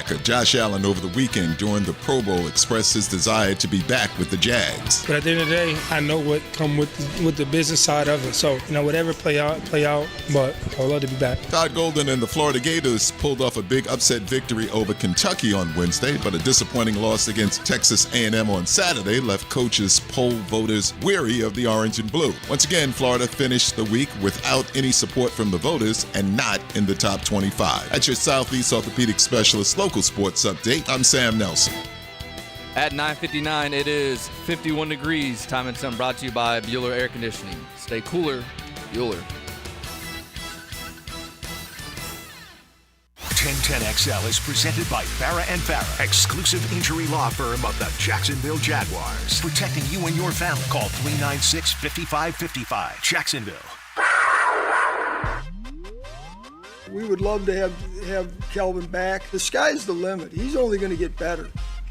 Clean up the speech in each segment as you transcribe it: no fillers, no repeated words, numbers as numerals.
linebacker Josh Allen over the weekend during the Pro Bowl expressed his desire to be back with the Jags. But at the end of the day, I know what come with the business side of it. So, whatever play out. But I would love to be back. Todd Golden and the Florida Gators pulled off a big upset victory over Kentucky on Wednesday, but a disappointing loss against Texas A&M on Saturday left coaches, poll voters weary of the orange and blue. Once again, Florida finished the week without any support from the voters and not in the top 25. That's your Southeast Orthopedic Specialist local sports update. I'm Sam Nelson. At 9:59, it is 51 degrees. Time and Sun brought to you by Bueller Air Conditioning. Stay cooler, Bueller. 1010XL is presented by Farah & Farah, exclusive injury law firm of the Jacksonville Jaguars. Protecting you and your family. Call 396-5555. Jacksonville. We would love to have Kelvin back. The sky's the limit. He's only going to get better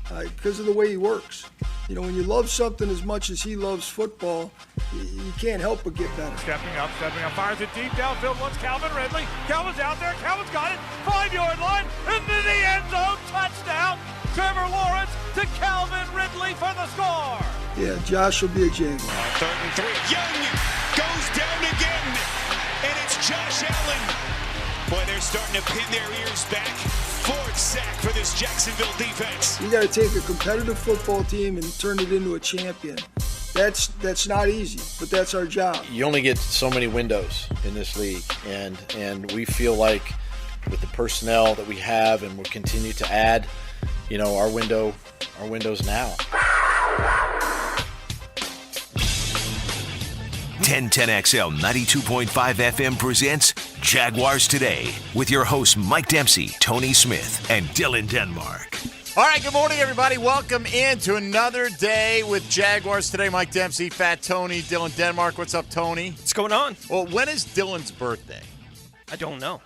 because of the way he works. When you love something as much as he loves football, you can't help but get better. Stepping up, fires it deep downfield. Once Calvin Ridley. Calvin's out there. Calvin's got it. 5-yard line into the end zone. Touchdown. Trevor Lawrence to Calvin Ridley for the score. Yeah, Josh will be a Jaguar. 3rd and 3. Young goes down again, and it's Josh Allen. Boy, they're starting to pin their ears back. 4th sack for this Jacksonville defense. You got to take a competitive football team and turn it into a champion. That's not easy, but that's our job. You only get so many windows in this league, and we feel like with the personnel that we have and we'll continue to add, our window's now. 1010XL 92.5 FM presents Jaguars Today with your hosts Mike Dempsey, Tony Smith, and Dylan Denmark. All right, good morning, everybody. Welcome into another day with Jaguars Today. Mike Dempsey, Fat Tony, Dylan Denmark. What's up, Tony? What's going on? Well, when is Dylan's birthday? I don't know.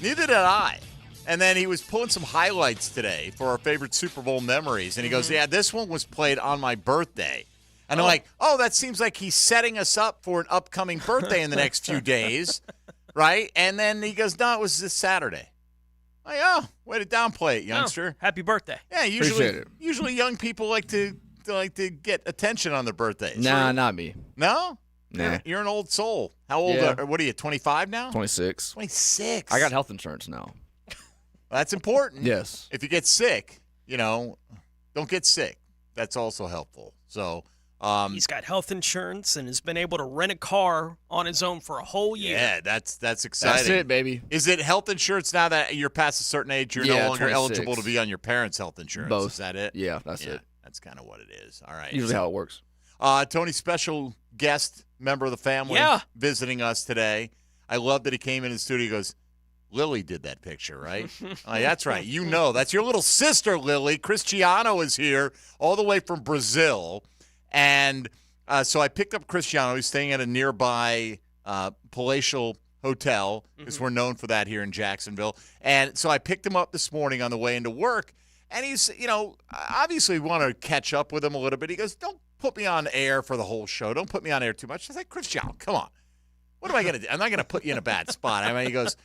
Neither did I. And then he was pulling some highlights today for our favorite Super Bowl memories. And he goes, yeah, this one was played on my birthday. And I'm like, that seems like he's setting us up for an upcoming birthday in the next few days, right? And then he goes, no, it was this Saturday. I'm like, way to downplay it, youngster. Happy birthday. Yeah, usually young people like to get attention on their birthdays. Nah, not me. No? Nah. You're an old soul. How old what are you, 25 now? 26. 26. I got health insurance now. That's important. Yes. If you get sick, don't get sick. That's also helpful. So he's got health insurance and has been able to rent a car on his own for a whole year. Yeah, that's exciting. That's it, baby. Is it health insurance now that you're past a certain age? You're no longer 26. eligible to be on your parents' health insurance. Both. Is that it? Yeah, that's it. That's kind of what it is. All right. Usually how it works. Tony's special guest, member of the family, visiting us today. I love that he came in the studio. He goes, Lily did that picture, right? That's right. That's your little sister, Lily. Cristiano is here all the way from Brazil. And so I picked up Cristiano. He's staying at a nearby palatial hotel because we're known for that here in Jacksonville. And so I picked him up this morning on the way into work. And he's, obviously we want to catch up with him a little bit. He goes, don't put me on air for the whole show. Don't put me on air too much. I was like, Cristiano, come on. What am I going to do? I'm not going to put you in a bad spot. He goes,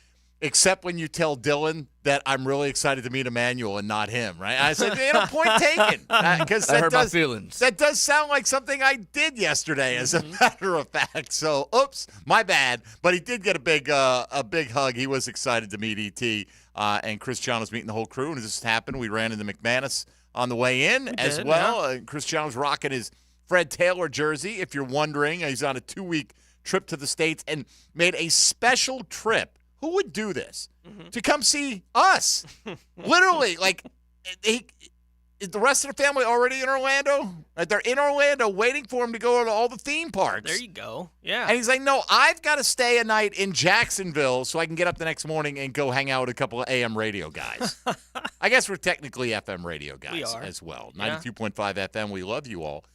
except when you tell Dylan that I'm really excited to meet Emmanuel and not him, right? I said, point taken. Because I hurt my feelings. That does sound like something I did yesterday, as a matter of fact. So, oops, my bad. But he did get a big hug. He was excited to meet E.T., and Cristiano's meeting the whole crew. And it just happened. We ran into McManus on the way in as well. Cristiano's rocking his Fred Taylor jersey, if you're wondering. He's on a 2-week trip to the States and made a special trip. Who would do this? To come see us? Literally, is the rest of the family already in Orlando? They're in Orlando waiting for him to go to all the theme parks. There you go. Yeah. And he's like, no, I've got to stay a night in Jacksonville so I can get up the next morning and go hang out with a couple of AM radio guys. I guess we're technically FM radio guys as well. 92.5 FM. We love you all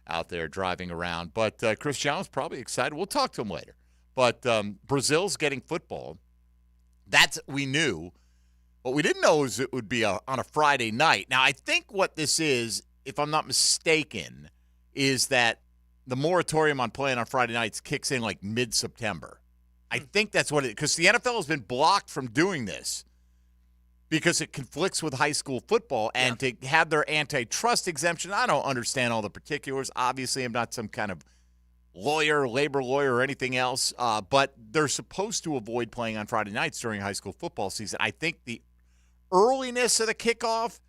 out there driving around. But Cristiano's probably excited. We'll talk to him later. But Brazil's getting football. That we knew. What we didn't know is it would be on a Friday night. Now, I think what this is, if I'm not mistaken, is that the moratorium on playing on Friday nights kicks in like mid-September. I think that's what it is, because the NFL has been blocked from doing this because it conflicts with high school football. And to have their antitrust exemption, I don't understand all the particulars. Obviously, I'm not some kind of lawyer, labor lawyer, or anything else, but they're supposed to avoid playing on Friday nights during high school football season. I think the earliness of the kickoff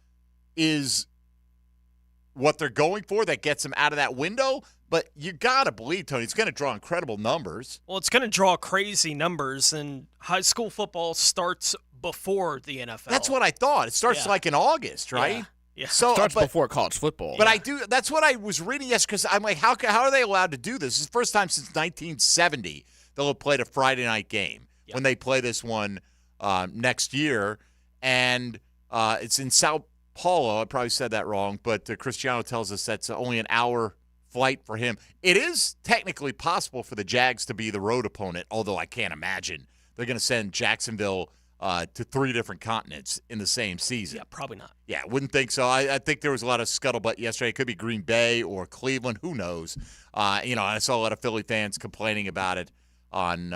is what they're going for that gets them out of that window. But you got to believe, Tony, it's going to draw incredible numbers. Well, it's going to draw crazy numbers, and high school football starts before the NFL. That's what I thought. It starts like in August, right? Yeah. So, starts before college football. But I do. That's what I was reading yesterday, because I'm like, how are they allowed to do this? It's the first time since 1970 they'll have played a Friday night game when they play this one next year. And it's in Sao Paulo. I probably said that wrong, but Cristiano tells us that's only an hour flight for him. It is technically possible for the Jags to be the road opponent, although I can't imagine they're going to send Jacksonville to 3 different continents in the same season. Yeah, probably not. Yeah, wouldn't think so. I think there was a lot of scuttlebutt yesterday. It could be Green Bay or Cleveland. Who knows? I saw a lot of Philly fans complaining about it on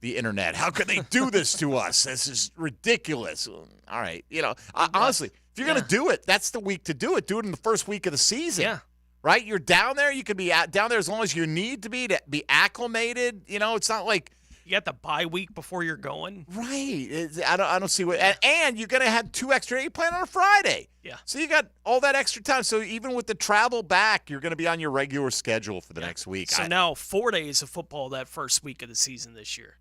the internet. How could they do this to us? This is ridiculous. All right. Honestly, if you're going to do it, that's the week to do it. Do it in the first week of the season. Yeah. Right? You're down there. You could be down there as long as you need to be acclimated. It's not like you got the bye week before you're going. Right. I don't see what. And you're going to have 2 extra. You plan on a Friday. Yeah. So you got all that extra time. So even with the travel back, you're going to be on your regular schedule for the next week. So now 4 days of football that first week of the season this year.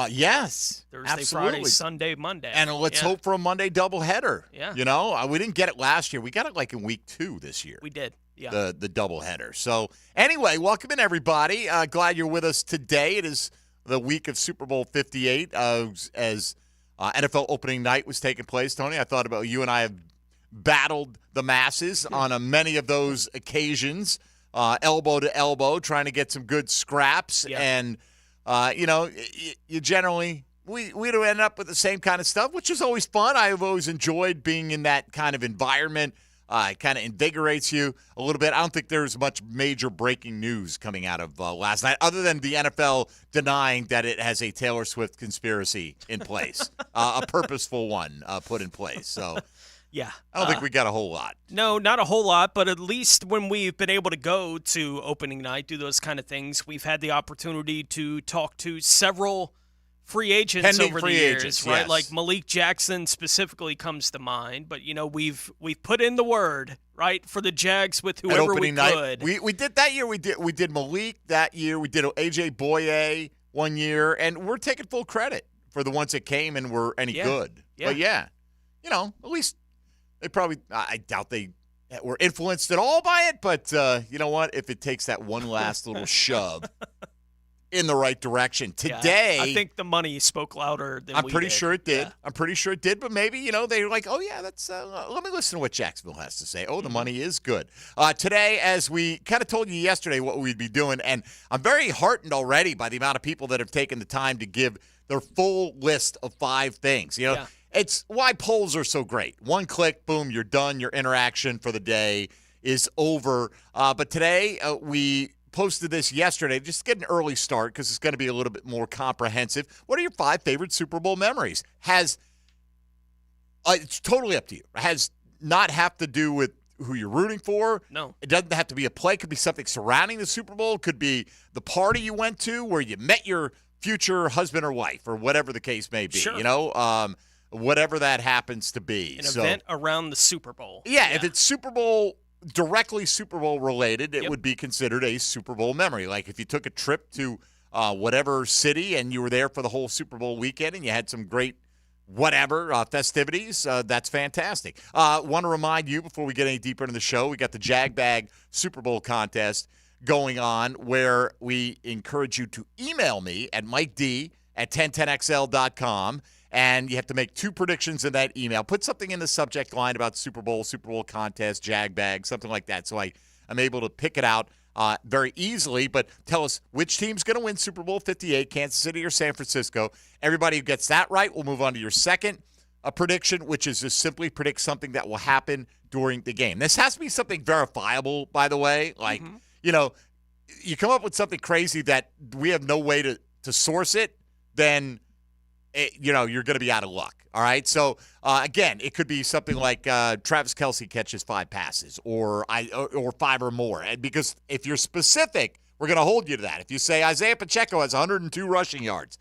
Yes. Thursday, absolutely. Friday, Sunday, Monday. And let's hope for a Monday doubleheader. Yeah. We didn't get it last year. We got it like in week 2 this year. We did. Yeah. The doubleheader. So anyway, welcome in, everybody. Glad you're with us today. It is the week of Super Bowl 58 as NFL opening night was taking place. Tony, I thought about you and I have battled the masses on many of those occasions, elbow to elbow, trying to get some good scraps. Yeah. And, you generally – we do end up with the same kind of stuff, which is always fun. I've always enjoyed being in that kind of environment. It kind of invigorates you a little bit. I don't think there's much major breaking news coming out of last night, other than the NFL denying that it has a Taylor Swift conspiracy in place, a purposeful one put in place. So, yeah, I don't think we got a whole lot. No, not a whole lot, but at least when we've been able to go to opening night, do those kind of things, we've had the opportunity to talk to several free agents Pending over free the years, agents, right? yes. Like Malik Jackson specifically comes to mind, but we've put in the word, right, for the Jags with whoever At opening we could. Night, we did that year. We did Malik that year. We did AJ Boye one year, and we're taking full credit for the ones that came and were any good. Yeah. But at least they probably. I doubt they were influenced at all by it, but you know what? If it takes that one last little shove in the right direction. Today, I think the money spoke louder than I'm we pretty did. sure it did. Yeah. I'm pretty sure it did, but maybe, they're like, oh, yeah, that's let me listen to what Jacksonville has to say. Oh, the money is good. Today, as we kind of told you yesterday what we'd be doing, and I'm very heartened already by the amount of people that have taken the time to give their full list of 5 things. It's why polls are so great. One click, boom, you're done. Your interaction for the day is over. But today, we posted this yesterday just to get an early start because it's going to be a little bit more comprehensive. What are your 5 favorite Super Bowl memories? It's totally up to you. It has not have to do with who you're rooting for. No. It doesn't have to be a play. It could be something surrounding the Super Bowl. It could be the party you went to where you met your future husband or wife or whatever the case may be. Sure. Whatever that happens to be. An event around the Super Bowl. Yeah, if it's directly Super Bowl related, it would be considered a Super Bowl memory. Like if you took a trip to whatever city and you were there for the whole Super Bowl weekend and you had some great festivities, that's fantastic. Want to remind you before we get any deeper into the show, we got the Jag Bag Super Bowl contest going on where we encourage you to email me at miked@1010xl.com. And you have to make 2 predictions in that email. Put something in the subject line about Super Bowl contest, Jag Bag, something like that. So I'm able to pick it out very easily. But tell us which team's going to win Super Bowl 58, Kansas City or San Francisco. Everybody who gets that right will move on to your second prediction, which is just simply predict something that will happen during the game. This has to be something verifiable, by the way. Like, you come up with something crazy that we have no way to source it, then you're going to be out of luck. All right. So again, it could be something like Travis Kelce catches 5 passes, or 5 or more. And because if you're specific, we're going to hold you to that. If you say Isaiah Pacheco has 102 rushing yards,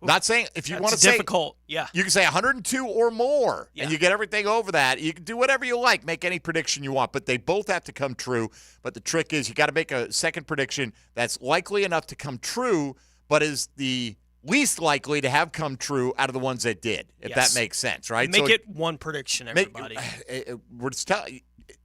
not saying if you want to say difficult. Yeah, you can say 102 or more, yeah. and you get everything over that. You can do whatever you like, make any prediction you want, but they both have to come true. But the trick is you got to make a second prediction that's likely enough to come true, but is the least likely to have come true out of the ones that did, if that makes sense, right? Make it one prediction, everybody. We're just telling.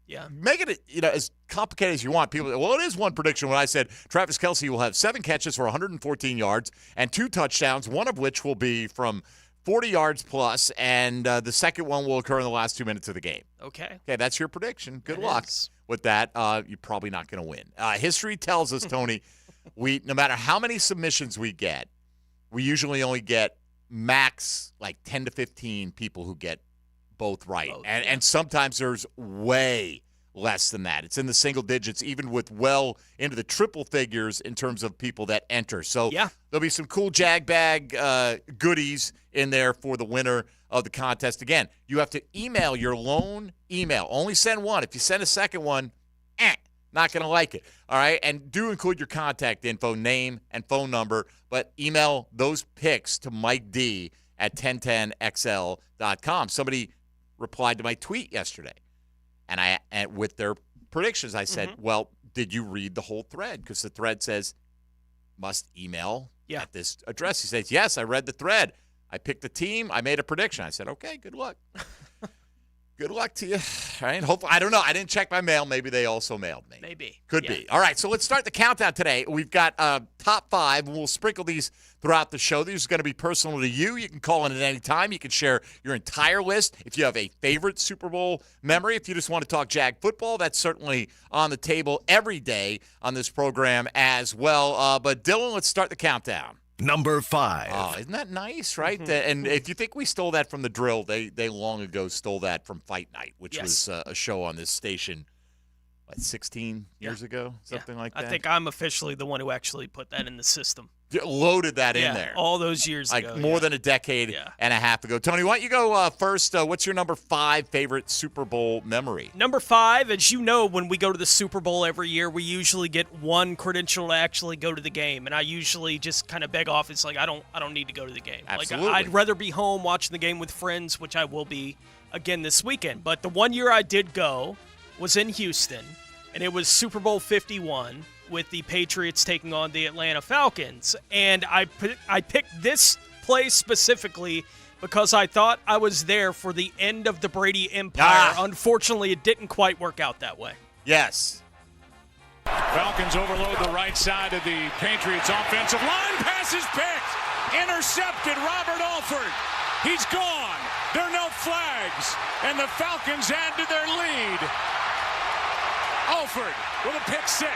Yeah. Make it as complicated as you want. People, well, it is one prediction when I said Travis Kelce will have 7 catches for 114 yards and 2 touchdowns, one of which will be from 40 yards plus, and the second one will occur in the last 2 minutes of the game. Okay, that's your prediction. Good luck with that. You're probably not going to win. History tells us, Tony, no matter how many submissions we get, we usually only get max like 10 to 15 people who get both right. And sometimes there's way less than that. It's in the single digits, even with well into the triple figures in terms of people that enter. So there'll be some cool Jag Bag goodies in there for the winner of the contest. Again, you have to email your lone email. Only send one. If you send a second one, not going to like it. All right? And do include your contact info, name, and phone number, but email those picks to Mike D at 1010XL.com. Somebody replied to my tweet yesterday, and with their predictions, I said, well, did you read the whole thread? Because the thread says, must email at this address. He says, yes, I read the thread. I picked the team. I made a prediction. I said, okay, good luck. Good luck to you. All right. Hopefully, I don't know. I didn't check my mail. Maybe they also mailed me. Maybe. Could be. All right. So let's start the countdown today. We've got top 5. We'll sprinkle these throughout the show. These are going to be personal to you. You can call in at any time. You can share your entire list. If you have a favorite Super Bowl memory, if you just want to talk Jag football, that's certainly on the table every day on this program as well. But Dylan, let's start the countdown. Number 5. Oh, isn't that nice, right? And if you think we stole that from The Drill, they long ago stole that from Fight Night, which was a show on this station, 16 years ago, something like that? I think I'm officially the one who actually put that in the system. Loaded that in there. All those years ago. More than a decade and a half ago. Tony, why don't you go first? What's your number 5 favorite Super Bowl memory? Number 5, as you know, when we go to the Super Bowl every year, we usually get one credential to actually go to the game. And I usually just kind of beg off. It's like, I don't need to go to the game. Absolutely. Like, I'd rather be home watching the game with friends, which I will be again this weekend. But the one year I did go was in Houston, and it was Super Bowl 51. With the Patriots taking on the Atlanta Falcons. And I picked this place specifically because I thought I was there for the end of the Brady Empire. Unfortunately, it didn't quite work out that way. Yes. Falcons overload the right side of the Patriots offensive line. Pass is picked. Intercepted. Robert Alford. He's gone. There are no flags. And the Falcons add to their lead. Alford with a pick 6.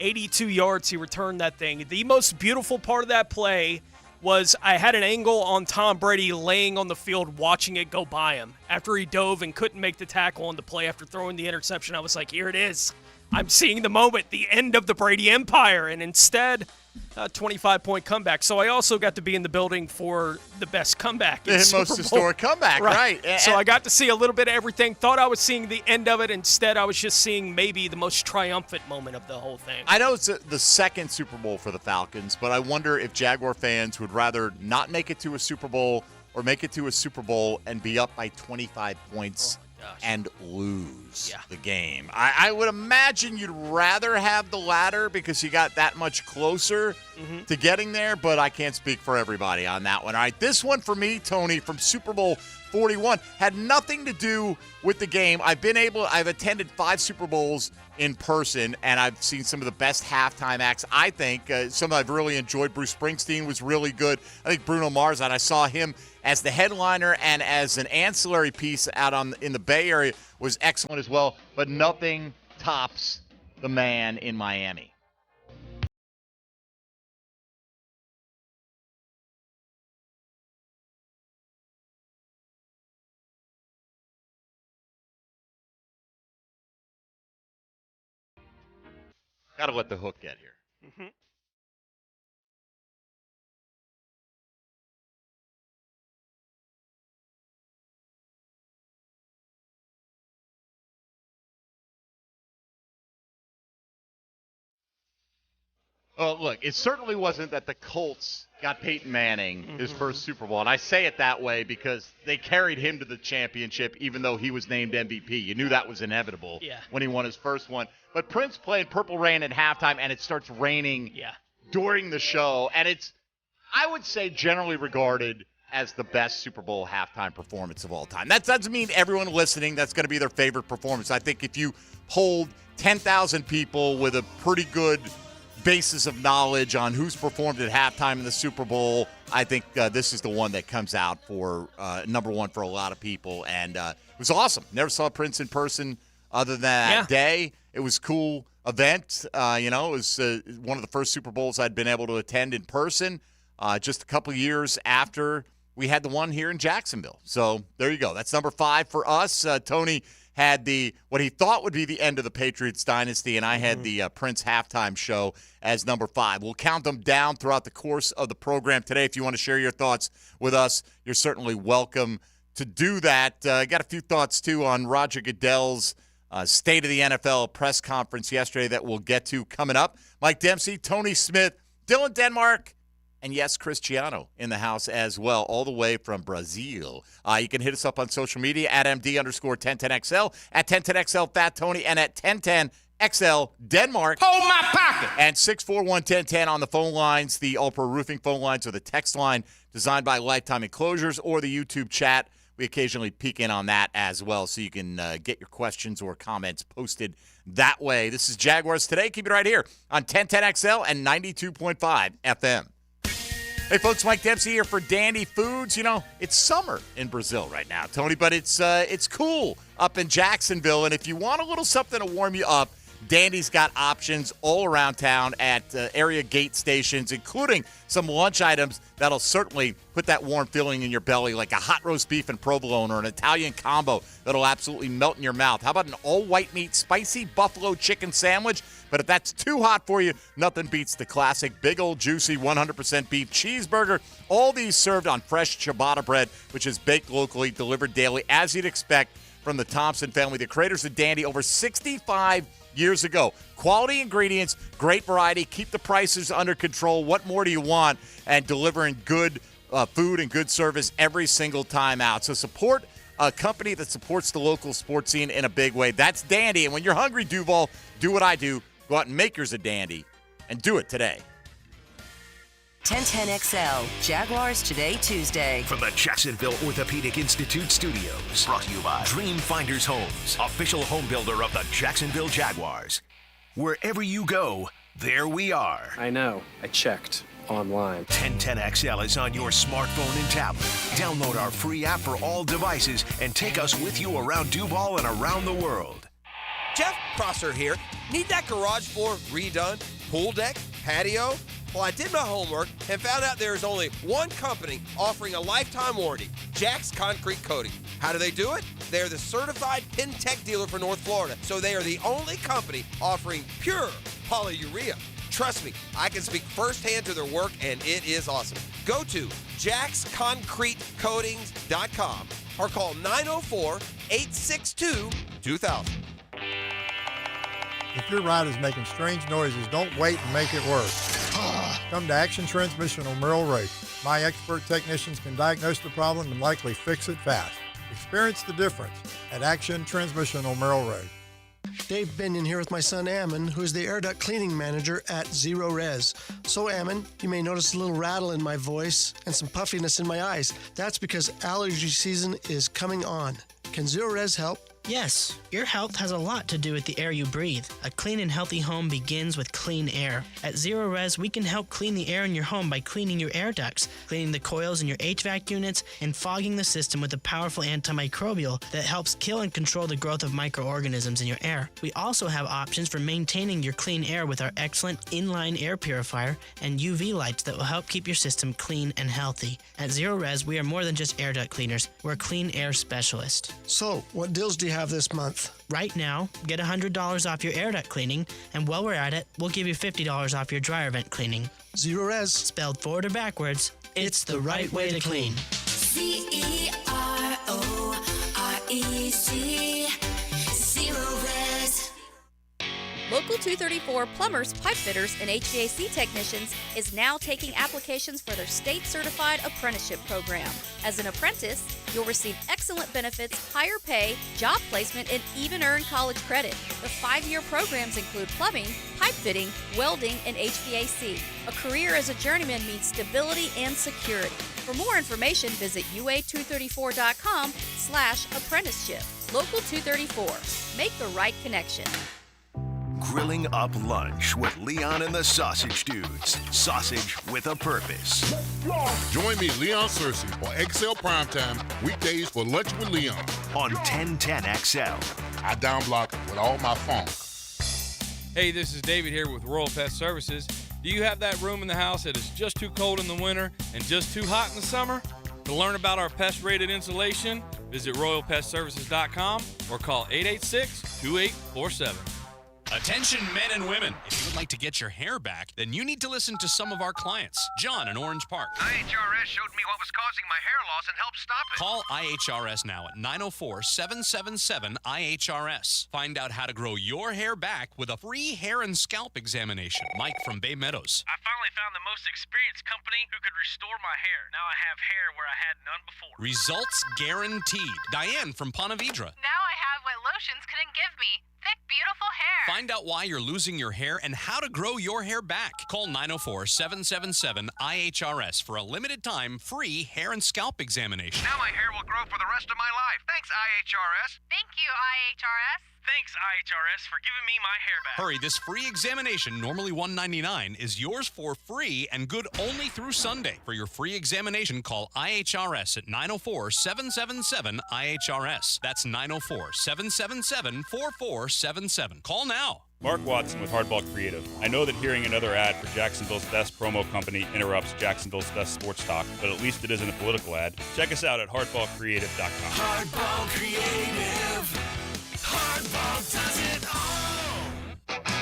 82 yards, he returned that thing. The most beautiful part of that play was I had an angle on Tom Brady laying on the field watching it go by him. After he dove and couldn't make the tackle on the play after throwing the interception, I was like, here it is. I'm seeing the moment, the end of the Brady Empire. And instead, a 25-point comeback. So I also got to be in the building for the best comeback. The most historic comeback, right. So I got to see a little bit of everything. Thought I was seeing the end of it. Instead, I was just seeing maybe the most triumphant moment of the whole thing. I know it's the second Super Bowl for the Falcons, but I wonder if Jaguar fans would rather not make it to a Super Bowl or make it to a Super Bowl and be up by 25 points and lose the game. I would imagine you'd rather have the latter because you got that much closer to getting there, but I can't speak for everybody on that one. All right, this one for me, Tony, from Super Bowl 41, had nothing to do with the game. I've attended 5 Super Bowls in person, and I've seen some of the best halftime acts. I think some I've really enjoyed. Bruce Springsteen was really good. I think Bruno Mars, and I saw him as the headliner and as an ancillary piece out in the Bay Area, was excellent as well. But nothing tops the man in Miami. Got to let the hook get here. Oh, look, it certainly wasn't that the Colts got Peyton Manning his first Super Bowl. And I say it that way because they carried him to the championship even though he was named MVP. You knew that was inevitable when he won his first one. But Prince played Purple Rain at halftime, and it starts raining during the show. And it's, I would say, generally regarded as the best Super Bowl halftime performance of all time. That doesn't mean everyone listening, that's going to be their favorite performance. I think if you hold 10,000 people with a pretty good basis of knowledge on who's performed at halftime in the Super Bowl, I think this is the one that comes out for number one for a lot of people. And it was awesome. Never saw Prince in person other than that day. It was a cool event. It was one of the first Super Bowls I'd been able to attend in person just a couple of years after we had the one here in Jacksonville. So there you go. That's number 5 for us. Tony had what he thought would be the end of the Patriots dynasty, and I had the Prince halftime show as number 5. We'll count them down throughout the course of the program today. If you want to share your thoughts with us, you're certainly welcome to do that. I got a few thoughts, too, on Roger Goodell's State of the NFL press conference yesterday that we'll get to coming up. Mike Dempsey, Tony Smith, Dylan Denmark, and yes, Cristiano in the house as well, all the way from Brazil. You can hit us up on social media at MD_1010XL, at 1010XL Fat Tony, and at 1010XL Denmark. Hold my pocket. And 641-1010 on the phone lines, the All Pro Roofing phone lines, or the text line designed by Lifetime Enclosures, or the YouTube chat. We occasionally peek in on that as well, so you can get your questions or comments posted that way. This is Jaguars Today. Keep it right here on 1010XL and 92.5 FM. Hey, folks, Mike Dempsey here for Dandy Foods. You know, it's summer in Brazil right now, Tony, but it's cool up in Jacksonville. And if you want a little something to warm you up, Dandy's got options all around town at area gate stations, including some lunch items that'll certainly put that warm feeling in your belly, like a hot roast beef and provolone or an Italian combo that'll absolutely melt in your mouth. How about an all-white meat spicy buffalo chicken sandwich? But if that's too hot for you, nothing beats the classic big old juicy 100% beef cheeseburger. All these served on fresh ciabatta bread, which is baked locally, delivered daily, as you'd expect from the Thompson family, the creators of Dandy over 65 years ago. Quality ingredients, great variety, keep the prices under control. What more do you want? And delivering good food and good service every single time out. So support a company that supports the local sports scene in a big way. That's Dandy. And when you're hungry, Duval, do what I do. Go out and make yours a Dandy, and do it today. 1010XL, Jaguars Today Tuesday. From the Jacksonville Orthopedic Institute Studios. Brought to you by Dream Finders Homes, official home builder of the Jacksonville Jaguars. Wherever you go, there we are. I know. I checked online. 1010XL is on your smartphone and tablet. Download our free app for all devices and take us with you around Duval and around the world. Jeff Prosser here. Need that garage floor redone? Pool deck? Patio? Well, I did my homework and found out there is only one company offering a lifetime warranty, Jack's Concrete Coating. How do they do it? They're the certified Pintech dealer for North Florida, so they are the only company offering pure polyurea. Trust me, I can speak firsthand to their work, and it is awesome. Go to jacksconcretecoatings.com or call 904-862-2000. If your ride is making strange noises, don't wait and make it worse. Come to Action Transmission on Merrill Road. My expert technicians can diagnose the problem and likely fix it fast. Experience the difference at Action Transmission on Merrill Road. Dave Binion here with my son Ammon, who is the air duct cleaning manager at Zero Res. So Ammon, you may notice a little rattle in my voice and some puffiness in my eyes. That's because allergy season is coming on. Can Zero Res help? Yes, your health has a lot to do with the air you breathe. A clean and healthy home begins with clean air. At Zero Res, we can help clean the air in your home by cleaning your air ducts, cleaning the coils in your HVAC units, and fogging the system with a powerful antimicrobial that helps kill and control the growth of microorganisms in your air. We also have options for maintaining your clean air with our excellent inline air purifier and UV lights that will help keep your system clean and healthy. At Zero Res, we are more than just air duct cleaners. We're a clean air specialist. So, what deals do you have this month? Right now, get $100 off your air duct cleaning, and while we're at it, we'll give you $50 off your dryer vent cleaning. Zero Res. Spelled forward or backwards, it's the right way to clean. CEROREC. Zero Res. Look Local 234 Plumbers, Pipe Fitters, and HVAC Technicians is now taking applications for their state-certified apprenticeship program. As an apprentice, you'll receive excellent benefits, higher pay, job placement, and even earn college credit. The 5-year programs include plumbing, pipe fitting, welding, and HVAC. A career as a journeyman means stability and security. For more information, visit ua234.com/apprenticeship. Local 234. Make the right connection. Grilling up lunch with Leon and the Sausage Dudes. Sausage with a purpose. Join me, Leon Searcy, for XL Primetime, weekdays for Lunch with Leon. On 1010XL. I downblock with all my funk. Hey, this is David here with Royal Pest Services. Do you have that room in the house that is just too cold in the winter and just too hot in the summer? To learn about our pest-rated insulation, visit RoyalPestServices.com or call 886-2847. Attention men and women. If you would like to get your hair back, then you need to listen to some of our clients. John in Orange Park. IHRS showed me what was causing my hair loss and helped stop it. Call IHRS now at 904-777-IHRS. Find out how to grow your hair back with a free hair and scalp examination. Mike from Bay Meadows. I finally found the most experienced company who could restore my hair. Now I have hair where I had none before. Results guaranteed. Diane from Ponte Vedra. Now I have what lotions couldn't give me. Thick, beautiful hair. Find out why you're losing your hair and how to grow your hair back. Call 904-777-IHRS for a limited time free hair and scalp examination. Now my hair will grow for the rest of my life. Thanks, IHRS. Thank you, IHRS. Thanks, IHRS, for giving me my hair back. Hurry, this free examination, normally $199, is yours for free and good only through Sunday. For your free examination, call IHRS at 904-777-IHRS. That's 904-777-4477. Call now. Mark Watson with Hardball Creative. I know that hearing another ad for Jacksonville's best promo company interrupts Jacksonville's best sports talk, but at least it isn't a political ad. Check us out at hardballcreative.com. Hardball Creative. Hardball does it all.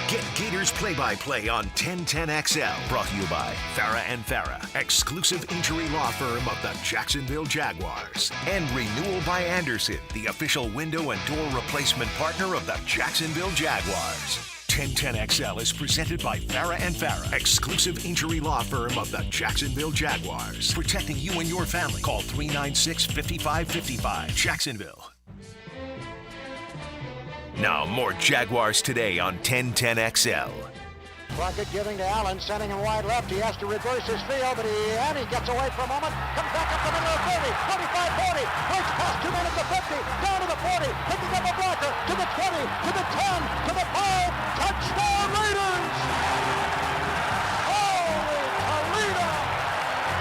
Get Gators play-by-play on 1010XL. Brought to you by Farah and Farah, exclusive injury law firm of the Jacksonville Jaguars. And Renewal by Anderson, the official window and door replacement partner of the Jacksonville Jaguars. 1010XL is presented by Farah and Farah, exclusive injury law firm of the Jacksonville Jaguars. Protecting you and your family. Call 396-5555. Jacksonville. Now, more Jaguars Today on 1010XL. Crockett giving to Allen, sending him wide left. He has to reverse his field, but he gets away for a moment. Comes back up the middle of 30, 25, 40. Breaks past 2 men at the 50, down to the 40. Picking up a blocker to the 20, to the 10, to the 5. Touchdown Raiders! Holy Toledo!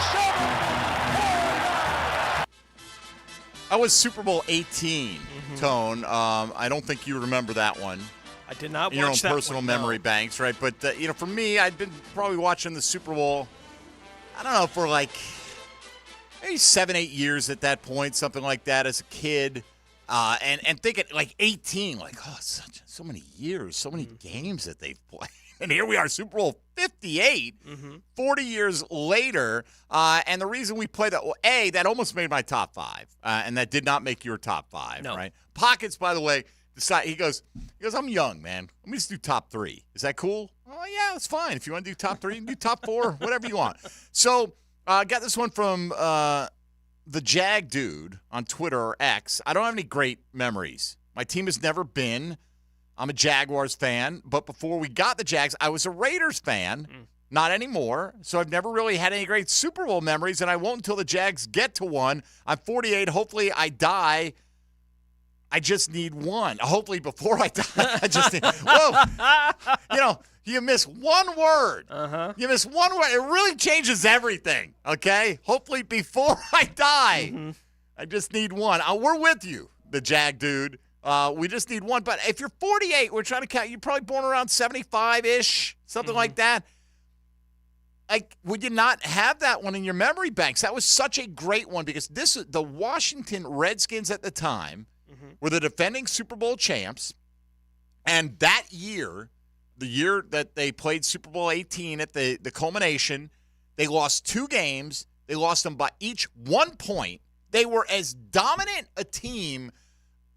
7-4. That was Super Bowl 18, Tone. I don't think you remember that one. I did not watch in your own that personal one, memory no. banks, right? But, for me, I'd been probably watching the Super Bowl, I don't know, for like maybe 7-8 years at that point, something like that as a kid. And thinking like 18, like, oh, so many years, so many games that they've played. And here we are, Super Bowl 58, 40 years later. And the reason we play that, well, that almost made my top 5. And that did not make your top 5, right? Pockets, by the way, he goes, I'm young, man. Let me just do top 3. Is that cool? Oh, yeah, that's fine. If you want to do top 3, you can do top 4, whatever you want. So I got this one from the Jag Dude on Twitter or X. I don't have any great memories. My team has never been. I'm a Jaguars fan, but before we got the Jags, I was a Raiders fan. Not anymore. So I've never really had any great Super Bowl memories, and I won't until the Jags get to one. I'm 48. Hopefully I die. I just need one. Hopefully before I die, I just need whoa. You miss one word. You miss one word. It really changes everything, okay? Hopefully before I die, I just need one. We're with you, the Jag Dude. We just need one. But if you're 48, we're trying to count. You're probably born around 75-ish, something like that. Like, would you not have that one in your memory banks? That was such a great one because the Washington Redskins at the time were the defending Super Bowl champs. And that year, the year that they played Super Bowl 18 at the culmination, they lost 2 games. They lost them by each 1 point. They were as dominant a team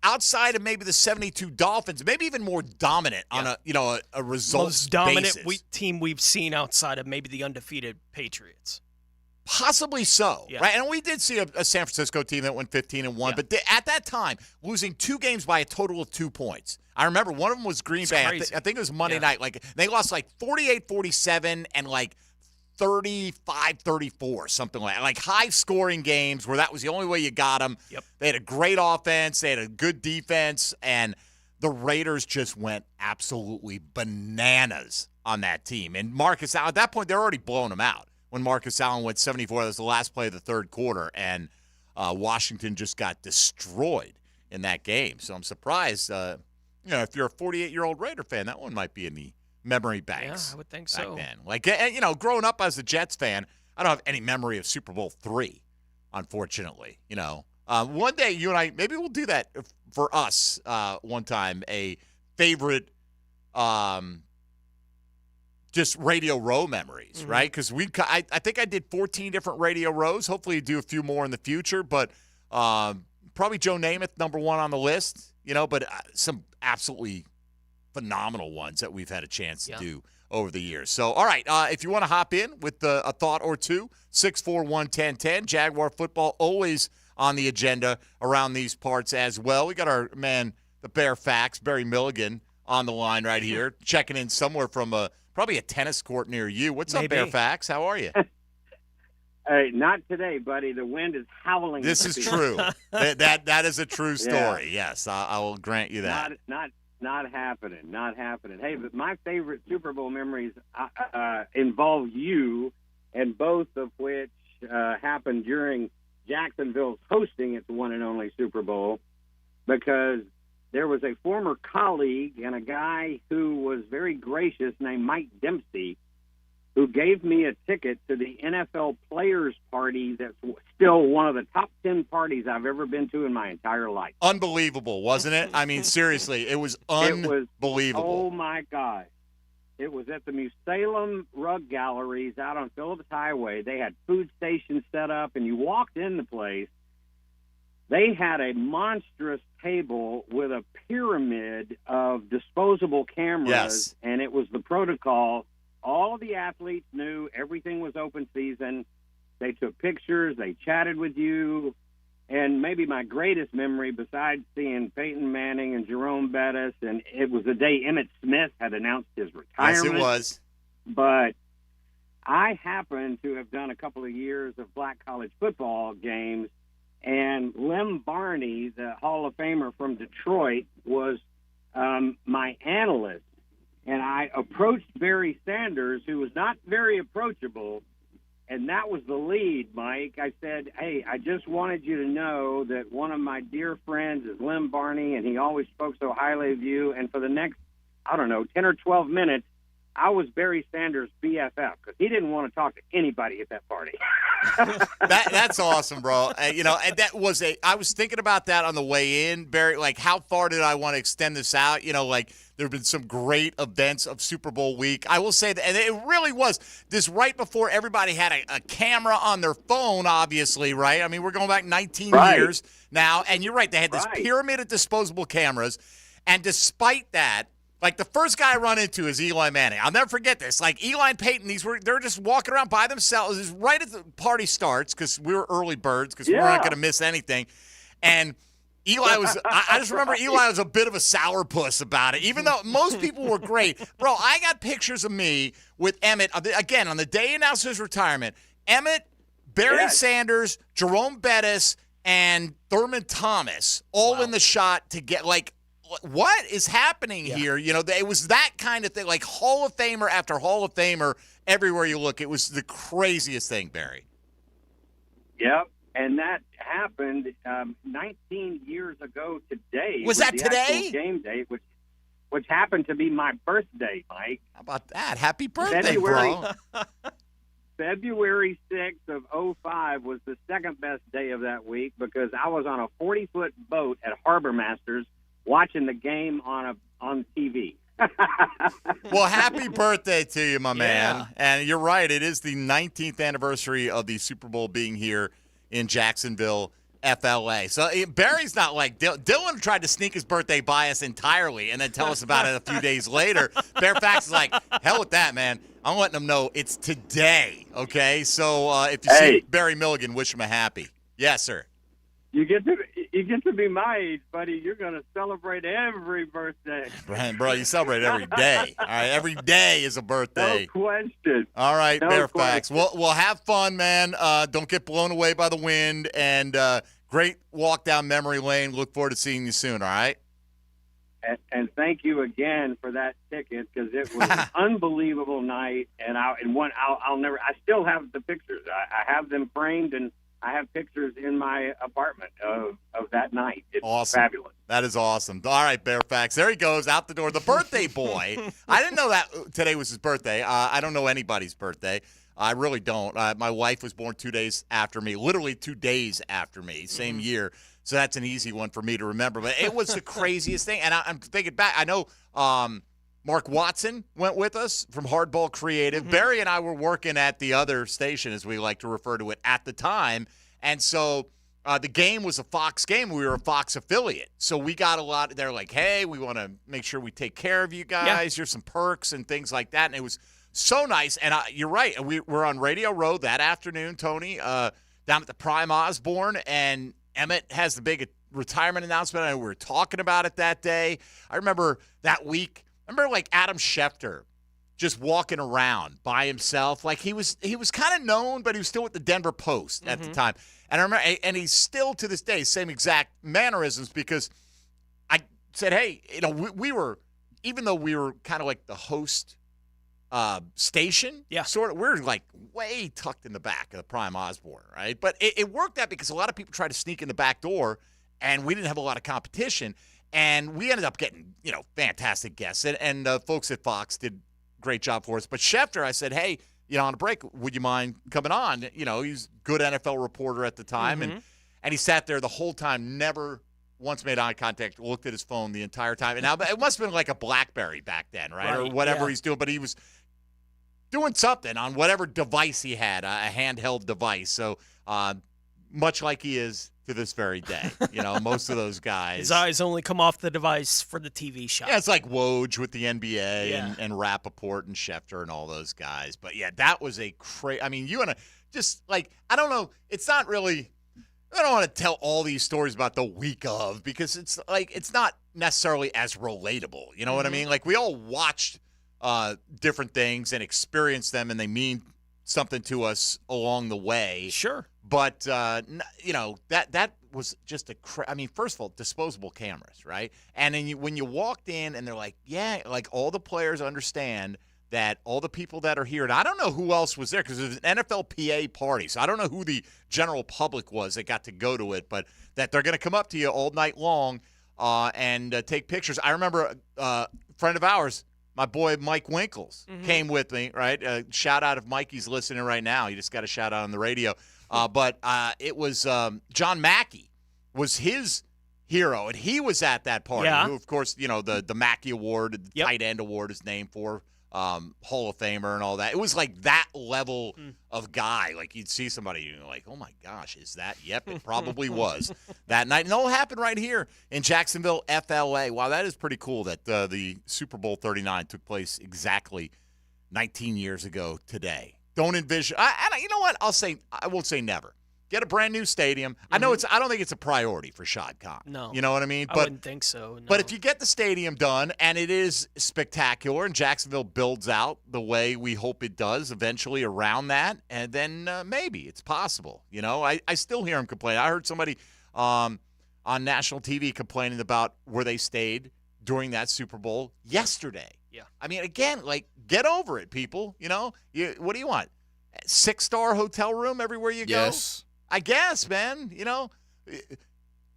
outside of maybe the 72 Dolphins, maybe even more dominant on a results Most dominant basis. team we've seen outside of maybe the undefeated Patriots. Possibly so, Yeah. right? And we did see a San Francisco team that went 15-1, but at that time, losing 2 games by a total of 2 points. I remember one of them was Green Bay. I think it was Monday night. Like they lost like 48-47 and like 35-34, something like high-scoring games where that was the only way you got them. Yep. They had a great offense. They had a good defense, and the Raiders just went absolutely bananas on that team. And Marcus Allen, at that point, they're already blowing them out. When Marcus Allen went 74, that was the last play of the third quarter, and Washington just got destroyed in that game. So I'm surprised, if you're a 48-year-old Raider fan, that one might be in the memory banks. Yeah, I would think back so. then. Like, growing up as a Jets fan, I don't have any memory of Super Bowl III, unfortunately. One day you and I, maybe we'll do that for us one time, a favorite just Radio Row memories, right? Because I think I did 14 different Radio Rows. Hopefully do a few more in the future, but probably Joe Namath, number 1 on the list, but some absolutely phenomenal ones that we've had a chance to do over the years. So, all right, if you want to hop in with a thought or two, 641-1010. Jaguar football always on the agenda around these parts as well. We got our man, the Bear Facts, Barry Milligan, on the line right here, checking in somewhere from probably a tennis court near you. What's up, Bear Facts? How are you? Not today, buddy. The wind is howling. This is true. that is a true story. Yeah. Yes, I will grant you that. Not happening. Not happening. Hey, but my favorite Super Bowl memories involve you, and both of which happened during Jacksonville's hosting its one and only Super Bowl, because there was a former colleague and a guy who was very gracious named Mike Dempsey, who gave me a ticket to the NFL Players Party that's still one of the top 10 parties I've ever been to in my entire life. Unbelievable, wasn't it? I mean, seriously, it was unbelievable. Oh, my God. It was at the Musalem Rug Galleries out on Phillips Highway. They had food stations set up, and you walked in the place. They had a monstrous table with a pyramid of disposable cameras, and it was the protocol. All of the athletes knew everything was open season. They took pictures. They chatted with you. And maybe my greatest memory, besides seeing Peyton Manning and Jerome Bettis, and it was the day Emmitt Smith had announced his retirement. Yes, it was. But I happened to have done a couple of years of black college football games, and Lem Barney, the Hall of Famer from Detroit, was my analyst. And I approached Barry Sanders, who was not very approachable, and that was the lead, Mike. I said, hey, I just wanted you to know that one of my dear friends is Lem Barney, and he always spoke so highly of you. And for the next, 10 or 12 minutes, I was Barry Sanders' BFF, because he didn't want to talk to anybody at that party. That's awesome, bro. And that was I was thinking about that on the way in, Barry. Like, how far did I want to extend this out? There have been some great events of Super Bowl week. I will say that, and it really was this right before everybody had a camera on their phone, obviously, right? I mean, we're going back 19 years now, and you're right. They had this pyramid of disposable cameras, and despite that, like, the first guy I run into is Eli Manning. I'll never forget this. Like, Eli and Peyton, they're just walking around by themselves. It's right as the party starts, because we were early birds, because we weren't going to miss anything. And Eli was – I just remember Eli was a bit of a sourpuss about it, even though most people were great. Bro, I got pictures of me with Emmitt, again, on the day he announced his retirement. Emmitt, Barry Sanders, Jerome Bettis, and Thurman Thomas all in the shot to get, like, what is happening here? It was that kind of thing, like Hall of Famer after Hall of Famer everywhere you look. It was the craziest thing, Barry. Yep, and that happened 19 years ago today. Was that today? Game day, which happened to be my birthday, Mike. How about that? Happy birthday, bro. February 6th of 2005 was the second best day of that week, because I was on a 40-foot boat at Harbor Masters watching the game on TV. Well, happy birthday to you, my man. And you're right. It is the 19th anniversary of the Super Bowl being here in Jacksonville, FLA. So Barry's not like Dylan tried to sneak his birthday by us entirely and then tell us about it a few days later. Fairfax is like, hell with that, man. I'm letting them know it's today, okay? So if you see Barry Milligan, wish him a happy. Yes, sir. You get to be my age, buddy. You're going to celebrate every birthday. Bro, you celebrate every day. All right, every day is a birthday. No question. All right, No Fairfax. question. We'll have fun, man. Don't get blown away by the wind. And great walk down memory lane. Look forward to seeing you soon, all right? And thank you again for that ticket, because it was an unbelievable night. And I'll never. I still have the pictures. I have them framed, and I have pictures in my apartment of that night. It's awesome. Fabulous. That is awesome. All right, Fairfax. There he goes, out the door. The birthday boy. I didn't know that today was his birthday. I don't know anybody's birthday. I really don't. My wife was born 2 days after me, literally 2 days after me, same year. So that's an easy one for me to remember. But it was the craziest thing. And I'm thinking back. I know Mark Watson went with us from Hardball Creative. Mm-hmm. Barry and I were working at the other station, as we like to refer to it, at the time. And so the game was a Fox game. We were a Fox affiliate. So we got a lot. They're like, hey, we want to make sure we take care of you guys. Yeah. Here's some perks and things like that. And it was so nice. And you're right. We were on Radio Row that afternoon, Tony, down at the Prime Osborne. And Emmett has the big retirement announcement. And we were talking about it that day. I remember that week. I remember like Adam Schefter just walking around by himself. Like he was kind of known, but he was still with the Denver Post at the time. And I remember, and he's still to this day, same exact mannerisms, because I said, hey, we were, even though we were kind of like the host station, sort of, we're like way tucked in the back of the Prime Osborne, right? But it worked out because a lot of people tried to sneak in the back door, and we didn't have a lot of competition. And we ended up getting, fantastic guests. And folks at Fox did a great job for us. But Schefter, I said, hey, on a break, would you mind coming on? He's a good NFL reporter at the time. And he sat there the whole time, never once made eye contact, looked at his phone the entire time. And now it must have been like a BlackBerry back then, right? Or whatever he's doing. But he was doing something on whatever device he had, a handheld device. So much like he is to this very day. Most of those guys. His eyes only come off the device for the TV shot. Yeah, it's like Woj with the NBA and Rappaport and Schefter and all those guys. But, yeah, that was a crazy – I mean, you want to just like – I don't know. It's not really – I don't want to tell all these stories about the week of, because it's like it's not necessarily as relatable. You know what I mean? Like we all watched different things and experienced them, and they mean something to us along the way. Sure. But, that was just I mean, first of all, disposable cameras, right? And then when you walked in and they're like, yeah, like all the players understand that all the people that are here, and I don't know who else was there because it was an NFLPA party, so I don't know who the general public was that got to go to it, but that they're going to come up to you all night long and take pictures. I remember a friend of ours, my boy Mike Winkles, came with me, right? Shout out if Mikey's listening right now. He just got a shout out on the radio. But it was John Mackey was his hero, and he was at that party. Yeah. Who, of course, the Mackey Award, the tight end award is named for, Hall of Famer and all that. It was like that level of guy. Like you'd see somebody, and you're like, oh my gosh, is that? Yep, it probably was that night. And it all happened right here in Jacksonville, FLA. Wow, that is pretty cool that the Super Bowl 39 took place exactly 19 years ago today. Don't envision. You know what? I won't say never. Get a brand new stadium. I know I don't think it's a priority for Shad Khan. No. You know what I mean? I wouldn't think so. No. But if you get the stadium done and it is spectacular and Jacksonville builds out the way we hope it does eventually around that, and then maybe it's possible. I still hear him complain. I heard somebody on national TV complaining about where they stayed during that Super Bowl yesterday. Yeah. I mean, again, like, get over it, people. What do you want? 6-star hotel room everywhere you go? Yes. I guess, man.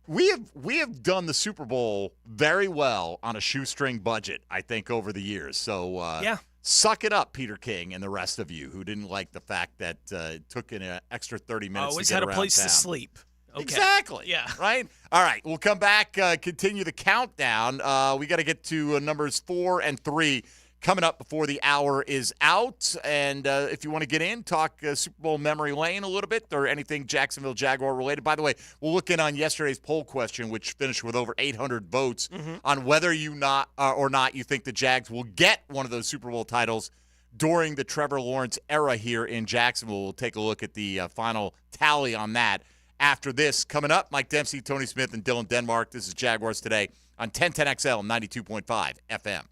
We have done the Super Bowl very well on a shoestring budget, I think, over the years. So suck it up, Peter King and the rest of you who didn't like the fact that it took an extra 30 minutes always to get had a place town. to sleep. Okay. Exactly. Yeah. Right? All right. We'll come back, continue the countdown. We got to get to numbers 4 and 3 coming up before the hour is out. And if you want to get in, talk Super Bowl memory lane a little bit or anything Jacksonville Jaguar related. By the way, we'll look in on yesterday's poll question, which finished with over 800 votes on whether you or not you think the Jags will get one of those Super Bowl titles during the Trevor Lawrence era here in Jacksonville. We'll take a look at the final tally on that after this. Coming up, Mike Dempsey, Tony Smith, and Dylan Denmark. This is Jaguars Today on 1010XL 92.5 FM.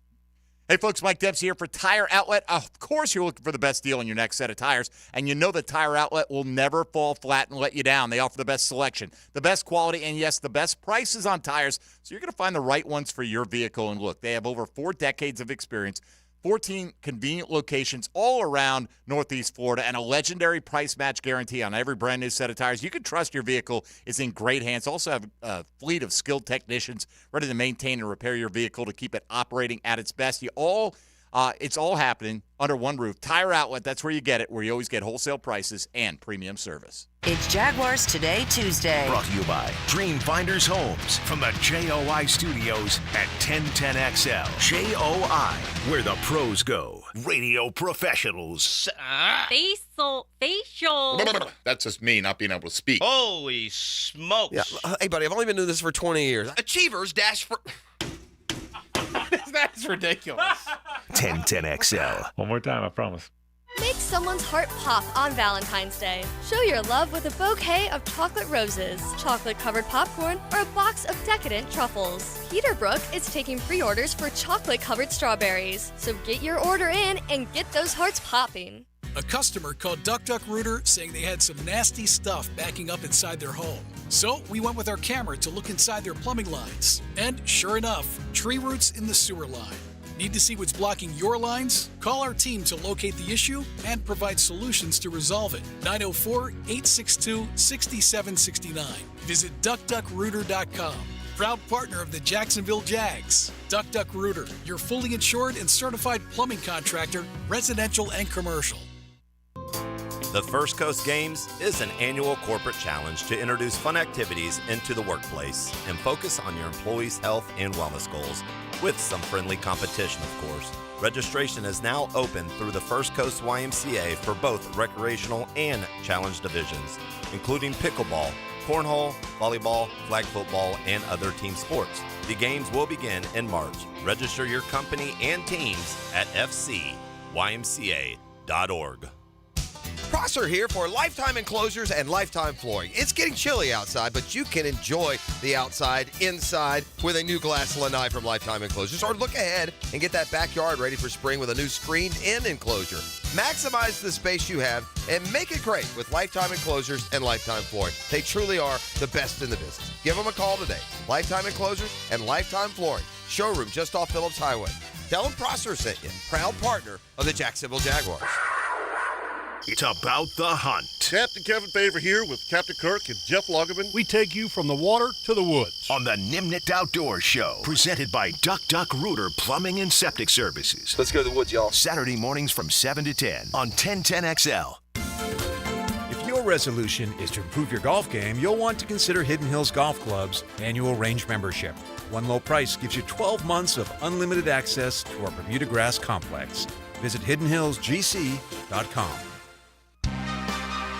Hey, folks, Mike Dempsey here for Tire Outlet. Of course, you're looking for the best deal on your next set of tires, and you know that Tire Outlet will never fall flat and let you down. They offer the best selection, the best quality, and, yes, the best prices on tires, so you're going to find the right ones for your vehicle. And, look, they have over 4 decades of experience, 14 convenient locations all around Northeast Florida, and a legendary price match guarantee on every brand new set of tires. You can trust your vehicle is in great hands. Also have a fleet of skilled technicians ready to maintain and repair your vehicle to keep it operating at its best. It's all happening under one roof. Tire Outlet, that's where you get it, where you always get wholesale prices and premium service. It's Jaguars Today Tuesday. Brought to you by Dream Finders Homes from the JOI studios at 1010XL. JOI, where the pros go. Radio professionals. Facial. That's just me not being able to speak. Holy smokes. Yeah. Hey, buddy, I've only been doing this for 20 years. Achievers dash for... That's ridiculous. 1010XL. One more time, I promise. Make someone's heart pop on Valentine's Day. Show your love with a bouquet of chocolate roses, chocolate-covered popcorn, or a box of decadent truffles. Peterbrook is taking pre-orders for chocolate-covered strawberries. So get your order in and get those hearts popping. A customer called DuckDuckRooter saying they had some nasty stuff backing up inside their home. So we went with our camera to look inside their plumbing lines. And sure enough, tree roots in the sewer line. Need to see what's blocking your lines? Call our team to locate the issue and provide solutions to resolve it. 904-862-6769. Visit DuckDuckRooter.com. Proud partner of the Jacksonville Jags. DuckDuckRooter, your fully insured and certified plumbing contractor, residential and commercial. The First Coast Games is an annual corporate challenge to introduce fun activities into the workplace and focus on your employees' health and wellness goals, with some friendly competition, of course. Registration is now open through the First Coast YMCA for both recreational and challenge divisions, including pickleball, cornhole, volleyball, flag football, and other team sports. The games will begin in March. Register your company and teams at fcymca.org. Prosser here for Lifetime Enclosures and Lifetime Flooring. It's getting chilly outside, but you can enjoy the outside inside with a new glass lanai from Lifetime Enclosures, or look ahead and get that backyard ready for spring with a new screened-in enclosure. Maximize the space you have and make it great with Lifetime Enclosures and Lifetime Flooring. They truly are the best in the business. Give them a call today. Lifetime Enclosures and Lifetime Flooring. Showroom just off Phillips Highway. Tell them Prosser sent you. Proud partner of the Jacksonville Jaguars. It's about the hunt. Captain Kevin Favor here with Captain Kirk and Jeff Lagerman. We take you from the water to the woods. On the Nimnit Outdoors Show, presented by DuckDuckRooter Plumbing and Septic Services. Let's go to the woods, y'all. Saturday mornings from 7 to 10 on 1010XL. If your resolution is to improve your golf game, you'll want to consider Hidden Hills Golf Club's annual range membership. One low price gives you 12 months of unlimited access to our Bermuda Grass Complex. Visit hiddenhillsgc.com.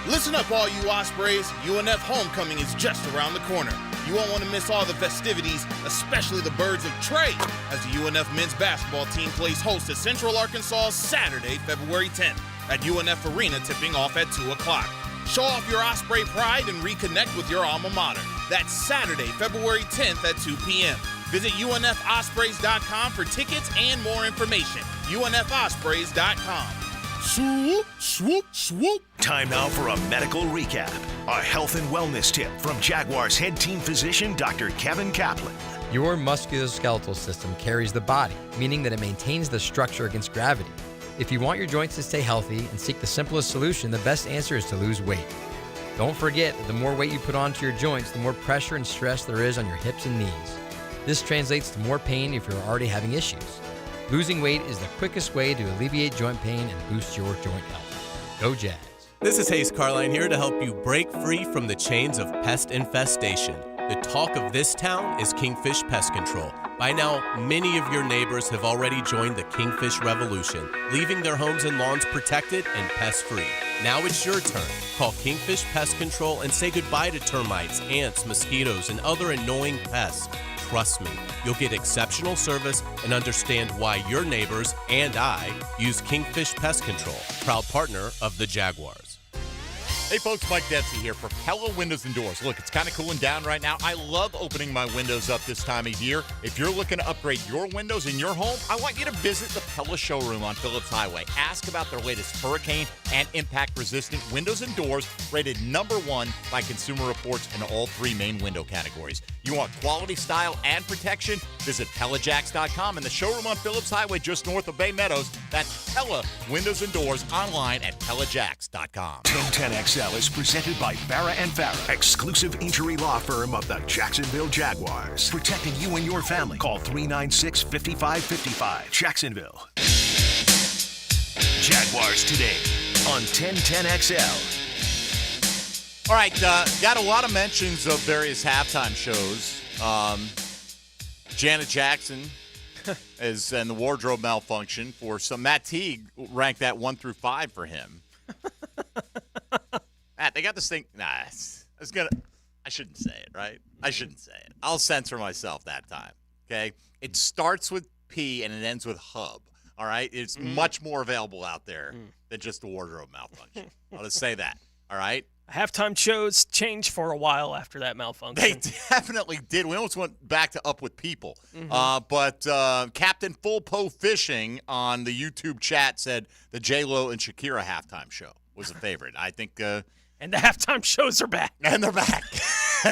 Listen up, all you Ospreys. UNF Homecoming is just around the corner. You won't want to miss all the festivities, especially the Birds of Trade, as the UNF men's basketball team plays host to Central Arkansas Saturday, February 10th at UNF Arena, tipping off at 2 o'clock. Show off your Osprey pride and reconnect with your alma mater. That's Saturday, February 10th at 2 p.m. Visit UNFOspreys.com for tickets and more information. UNFOspreys.com. Swoop, swoop, swoop. Time now for a medical recap. A health and wellness tip from Jaguars head team physician, Dr. Kevin Kaplan. Your musculoskeletal system carries the body, meaning that it maintains the structure against gravity. If you want your joints to stay healthy and seek the simplest solution, the best answer is to lose weight. Don't forget that the more weight you put onto your joints, the more pressure and stress there is on your hips and knees. This translates to more pain if you're already having issues. Losing weight is the quickest way to alleviate joint pain and boost your joint health. Go Jags. This is Hayes Carline here to help you break free from the chains of pest infestation. The talk of this town is Kingfish Pest Control. By now, many of your neighbors have already joined the Kingfish Revolution, leaving their homes and lawns protected and pest-free. Now it's your turn. Call Kingfish Pest Control and say goodbye to termites, ants, mosquitoes, and other annoying pests. Trust me, you'll get exceptional service and understand why your neighbors and I use Kingfish Pest Control, proud partner of the Jaguars. Hey folks, Mike Dempsey here for Pella Windows and Doors. Look, it's kind of cooling down right now. I love opening my windows up this time of year. If you're looking to upgrade your windows in your home, I want you to visit the Pella showroom on Phillips Highway. Ask about their latest hurricane and impact-resistant windows and doors, rated #1 by Consumer Reports in all 3 main window categories. You want quality, style, and protection? Visit PellaJacks.com and the showroom on Phillips Highway just north of Bay Meadows. That's Pella Windows and Doors online at PellaJacks.com. 1010XL is presented by Farah and Farah, exclusive injury law firm of the Jacksonville Jaguars. Protecting you and your family. Call 396-5555. Jacksonville. Jaguars Today on 1010XL. All right, got a lot of mentions of various halftime shows. Janet Jackson and the wardrobe malfunction for some. Matt Teague ranked that 1 through 5 for him. Matt, they got this thing. Nah, I shouldn't say it, right? I shouldn't say it. I'll censor myself that time, okay? It starts with P and it ends with hub, all right? It's much more available out there than just the wardrobe malfunction. I'll just say that, all right? Halftime shows changed for a while after that malfunction. They definitely did. We almost went back to Up With People. But Captain Full Po Fishing on the YouTube chat said the J-Lo and Shakira halftime show was a favorite. I think and the halftime shows are back. And they're back.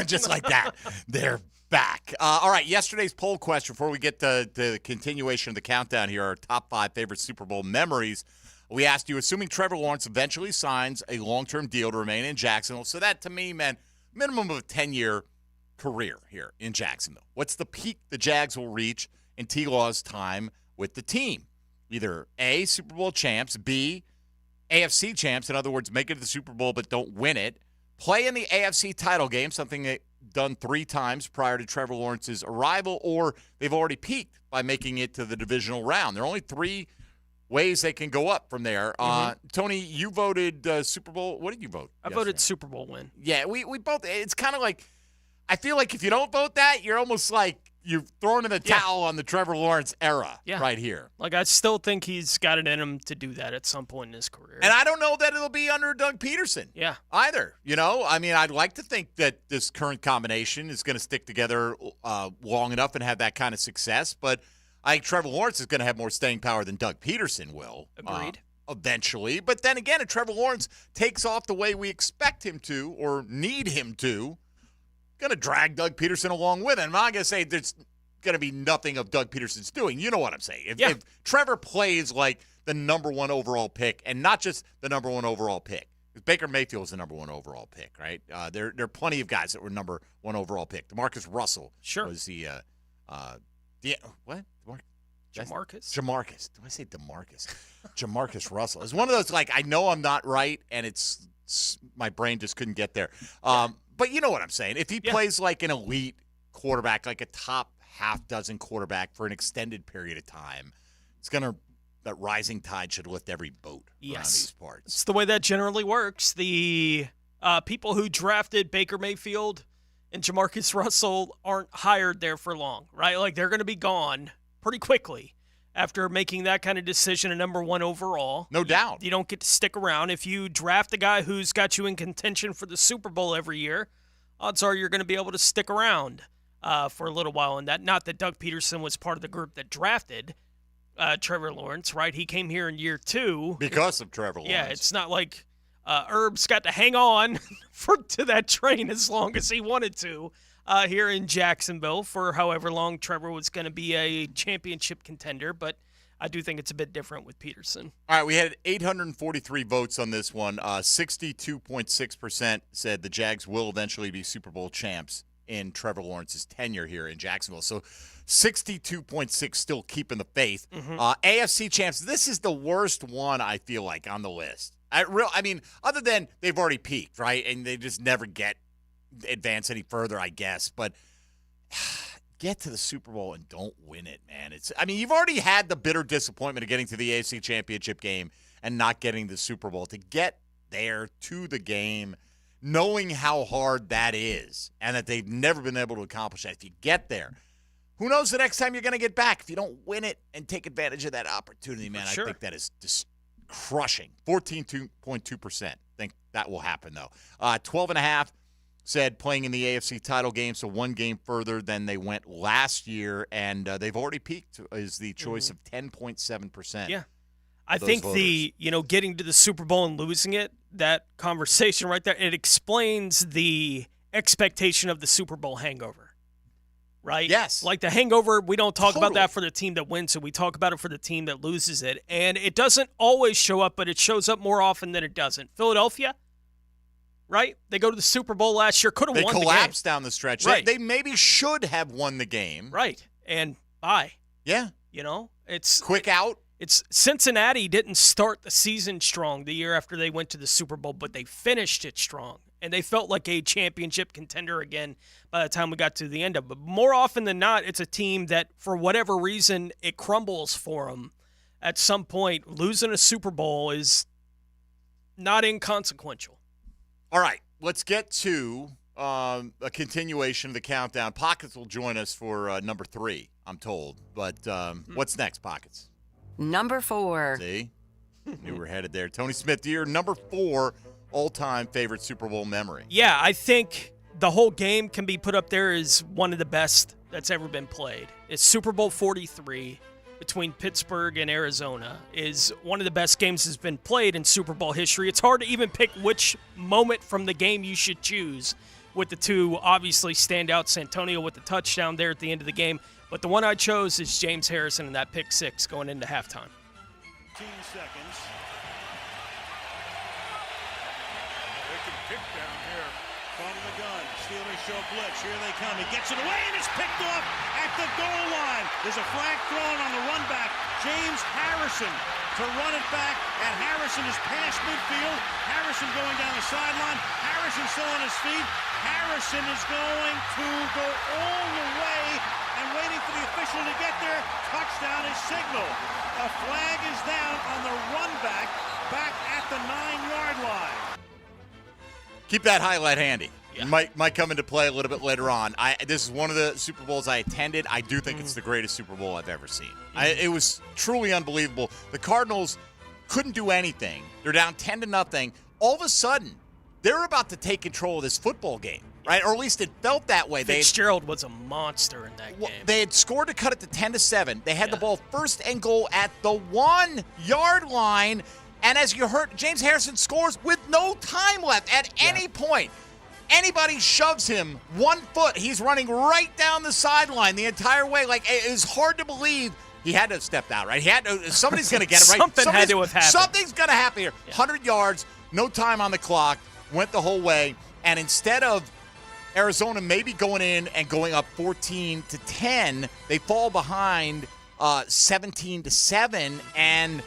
Just like that. They're back. All right, yesterday's poll question before we get to the continuation of the countdown here, our top 5 favorite Super Bowl memories. We asked you, assuming Trevor Lawrence eventually signs a long-term deal to remain in Jacksonville, so that to me meant minimum of a 10-year career here in Jacksonville. What's the peak the Jags will reach in T-Law's time with the team? Either A, Super Bowl champs, B, AFC champs, in other words, make it to the Super Bowl but don't win it, play in the AFC title game, something they've done 3 times prior to Trevor Lawrence's arrival, or they've already peaked by making it to the divisional round. There are only 3 ways they can go up from there. Tony, you voted Super Bowl. What did you vote? I voted Super Bowl win. Yeah, we both. It's kind of like, I feel like if you don't vote that, you're almost like you've thrown in the towel on the Trevor Lawrence era right here. Like, I still think he's got it in him to do that at some point in his career. And I don't know that it'll be under Doug Peterson either. You know, I mean, I'd like to think that this current combination is going to stick together long enough and have that kind of success, but I think Trevor Lawrence is going to have more staying power than Doug Peterson will. Agreed. Eventually. But then again, if Trevor Lawrence takes off the way we expect him to or need him to, going to drag Doug Peterson along with him. I'm not going to say there's going to be nothing of Doug Peterson's doing. You know what I'm saying. If Trevor plays like the #1 overall pick, and not just the #1 overall pick, because Baker Mayfield was the #1 overall pick, right? There are plenty of guys that were #1 overall pick. DeMarcus Russell was the what? Jamarcus. Do I say DeMarcus? Jamarcus Russell. It's one of those, like, I know I'm not right, and it's my brain just couldn't get there. But you know what I'm saying. If he plays like an elite quarterback, like a top half-dozen quarterback for an extended period of time, that rising tide should lift every boat around these parts. It's the way that generally works. The people who drafted Baker Mayfield and Jamarcus Russell aren't hired there for long, right? Like, they're going to be gone pretty quickly after making that kind of decision at #1 overall. No doubt. You don't get to stick around. If you draft a guy who's got you in contention for the Super Bowl every year, odds are you're going to be able to stick around for a little while. And that, not that Doug Peterson was part of the group that drafted Trevor Lawrence, right? He came here in year 2. Because of Trevor Lawrence. Yeah, it's not like Herb's got to hang on to that train as long as he wanted to. Here in Jacksonville for however long Trevor was going to be a championship contender, but I do think it's a bit different with Peterson. All right, we had 843 votes on this one. 62.6% said the Jags will eventually be Super Bowl champs in Trevor Lawrence's tenure here in Jacksonville. So 62.6 still keeping the faith. AFC champs, this is the worst one, I feel like, on the list. I mean, other than they've already peaked, right, and they just never advance any further, I guess. But get to the Super Bowl and don't win it, man. You've already had the bitter disappointment of getting to the AFC Championship game and not getting the Super Bowl. To get there to the game, knowing how hard that is and that they've never been able to accomplish that. If you get there, who knows the next time you're going to get back if you don't win it and take advantage of that opportunity, man. Sure. I think that is just crushing. 14.2%. Think that will happen, though. 12.5 said playing in the AFC title game, so one game further than they went last year, and they've already peaked is the choice of 10.7%. Yeah. I think getting to the Super Bowl and losing it, that conversation right there, it explains the expectation of the Super Bowl hangover, right? Yes. Like the hangover, we don't talk about that for the team that wins it. We talk about it for the team that loses it. And it doesn't always show up, but it shows up more often than it doesn't. Philadelphia, right? They go to the Super Bowl last year, could have won the game. They collapsed down the stretch. Right. They maybe should have won the game. Right. And bye. Yeah. It's quick out. It's Cincinnati didn't start the season strong the year after they went to the Super Bowl, but they finished it strong. And they felt like a championship contender again by the time we got to the end of it. But more often than not, it's a team that, for whatever reason, it crumbles for them. At some point, losing a Super Bowl is not inconsequential. All right, let's get to a continuation of the countdown. Pockets will join us for number 3, I'm told. But what's next, Pockets? Number 4. See? Knew we were headed there. Tony Smith, your number 4 all-time favorite Super Bowl memory. Yeah, I think the whole game can be put up there as one of the best that's ever been played. It's Super Bowl 43 between Pittsburgh and Arizona is one of the best games that's been played in Super Bowl history. It's hard to even pick which moment from the game you should choose, with the two obviously stand out. Santonio with the touchdown there at the end of the game. But the one I chose is James Harrison and that pick 6 going into halftime. 15 seconds. They can pick down here from the gun. Steelers show blitz. Here they come. He gets it away, and it's picked off at the goal line. There's a flag thrown on the run back. James Harrison to run it back, and Harrison is past midfield. Harrison going down the sideline. Harrison still on his feet. Harrison is going to go all the way and waiting for the official to get there. Touchdown is signaled. A flag is down on the run back at the 9-yard line. Keep that highlight handy. Yeah. Might come into play a little bit later on. This is one of the Super Bowls I attended. I do think it's the greatest Super Bowl I've ever seen. It was truly unbelievable. The Cardinals couldn't do anything. They're down 10-0. All of a sudden, they're about to take control of this football game, right? Or at least it felt that way. Fitzgerald was a monster in that game. They had scored to cut it to 10-7. They had the ball first and goal at the 1-yard line. And as you heard, James Harrison scores with no time left at any point. Anybody shoves him 1 foot, he's running right down the sideline the entire way. Like, it is hard to believe he had to have stepped out, right? Somebody's going to get it right. Something had to have happened. Something's going to happen here. 100 yards, no time on the clock, went the whole way. And instead of Arizona maybe going in and going up 14-10, they fall behind 17-7. And,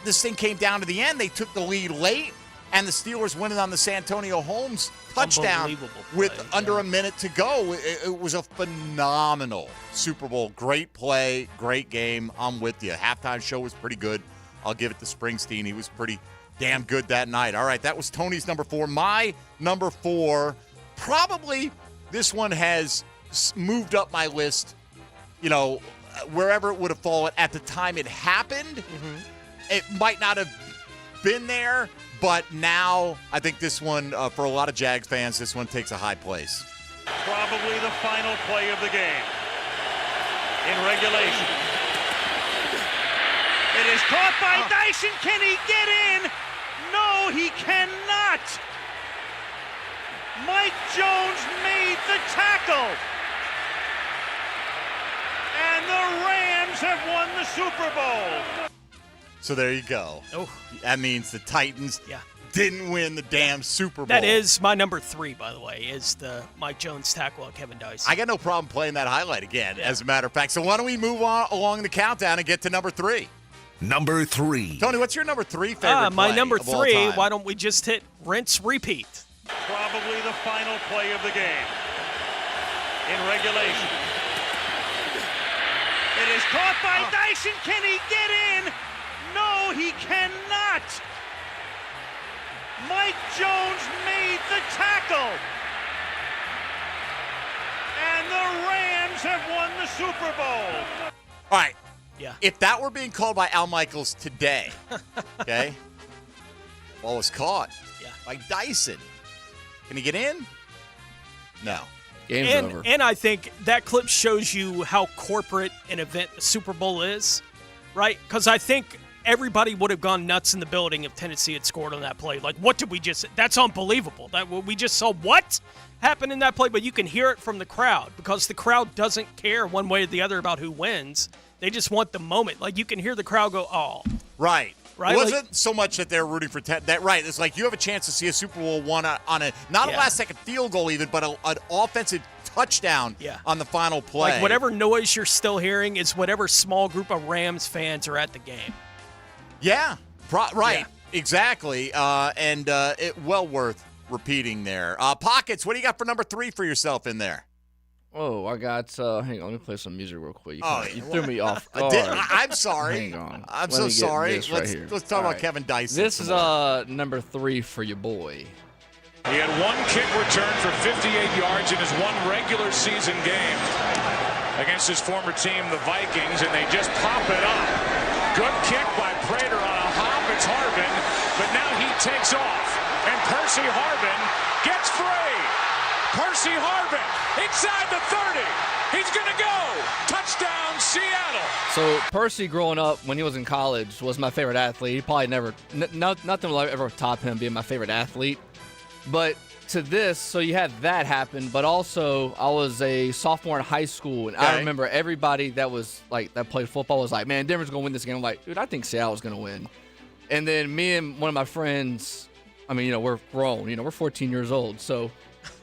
this thing came down to the end. They took the lead late, and the Steelers winning on the Santonio Holmes touchdown with under a minute to go. It was a phenomenal Super Bowl. Great play, great game. I'm with you. Halftime show was pretty good. I'll give it to Springsteen. He was pretty damn good that night. All right, that was Tony's number 4. My number 4, probably this one has moved up my list, wherever it would have fallen at the time it happened. It might not have been there, but now I think this one, for a lot of Jags fans, this one takes a high place. Probably the final play of the game in regulation. It is caught by Dyson. Can he get in? No, he cannot. Mike Jones made the tackle. And the Rams have won the Super Bowl. So there you go. Oh. That means the Titans didn't win the damn Super Bowl. That is my number 3, by the way, is the Mike Jones tackle on Kevin Dyson. I got no problem playing that highlight again, as a matter of fact. So why don't we move on along the countdown and get to number 3? Number 3. Tony, what's your number 3 favorite my play number of all 3, time? why don't we just hit rinse, repeat? Probably the final play of the game in regulation. is caught by Dyson. Can he get in? No, he cannot. Mike Jones made the tackle. And the Rams have won the Super Bowl. All right. Yeah. If that were being called by Al Michaels today, okay, ball was caught by Dyson. Can he get in? No. Game's over. And I think that clip shows you how corporate an event the Super Bowl is, right? Because I think everybody would have gone nuts in the building if Tennessee had scored on that play. Like, what did we just – that's unbelievable. We just saw what happened in that play, but you can hear it from the crowd because the crowd doesn't care one way or the other about who wins. They just want the moment. Like, you can hear the crowd go, oh. Right. Right? It wasn't so much that they're rooting for that. Right. It's like you have a chance to see a Super Bowl won on a not a last-second field goal even, but an offensive touchdown on the final play. Like, whatever noise you're still hearing is whatever small group of Rams fans are at the game. Yeah, right, exactly, and it well worth repeating there. Pockets, what do you got for number 3 for yourself in there? Oh, I got, hang on, let me play some music real quick. You threw me off guard. I'm sorry. Hang on. I'm so sorry. Let's talk about Kevin Dyson. This is number 3 for your boy. He had one kick return for 58 yards in his one regular season game against his former team, the Vikings, and they just pop it up. Good kick by Prater on a hop. It's Harbin, but now he takes off, and Percy Harbin gets free. Percy Harbin inside the 30. He's going to go. Touchdown, Seattle. So Percy, growing up when he was in college, was my favorite athlete. He probably never, nothing will ever top him being my favorite athlete. But to this, so you had that happen, but also I was a sophomore in high school, and I remember everybody that was like that played football was like, man, Denver's going to win this game. I'm like, dude, I think Seattle's going to win. And then me and one of my friends, I mean, we're grown, we're 14 years old, so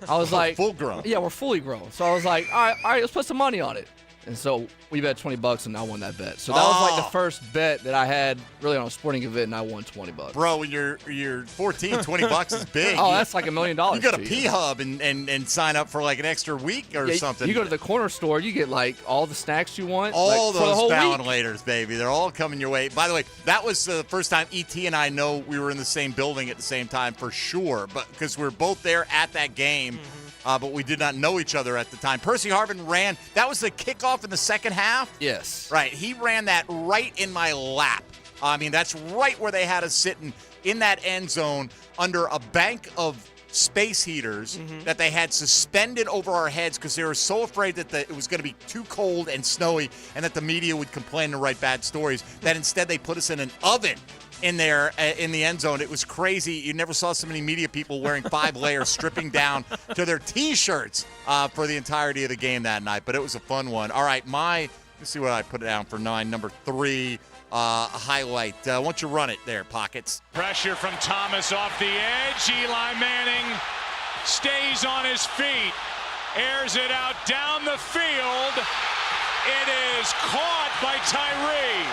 I was like, full grown. Yeah, we're fully grown. So I was like, all right, let's put some money on it. And so we bet $20 and I won that bet. So that was like the first bet that I had really on a sporting event, and I won $20. Bro, when you're 14, $20 is big. Oh, that's like $1 million. You go to P-Hub and sign up for like an extra week or something. You go to the corner store, you get like all the snacks you want. All like, those bound laters, baby. They're all coming your way. By the way, that was the first time E.T. and I know we were in the same building at the same time for sure, but because we were both there at that game. Mm-hmm. But we did not know each other at the time. Percy Harvin ran. That was the kickoff in the second half? Yes. Right. He ran that right in my lap. I mean, that's right where they had us sitting in that end zone under a bank of space heaters that they had suspended over our heads because they were so afraid that it was going to be too cold and snowy and that the media would complain and write bad stories, that instead they put us in an oven in there in the end zone. It was crazy. You never saw so many media people wearing 5 layers, stripping down to their T-shirts for the entirety of the game that night. But it was a fun one. All right, let's see what I put down for 9. Number 3 highlight. Why don't you run it there, Pockets? Pressure from Thomas off the edge. Eli Manning stays on his feet, airs it out down the field. It is caught by Tyree.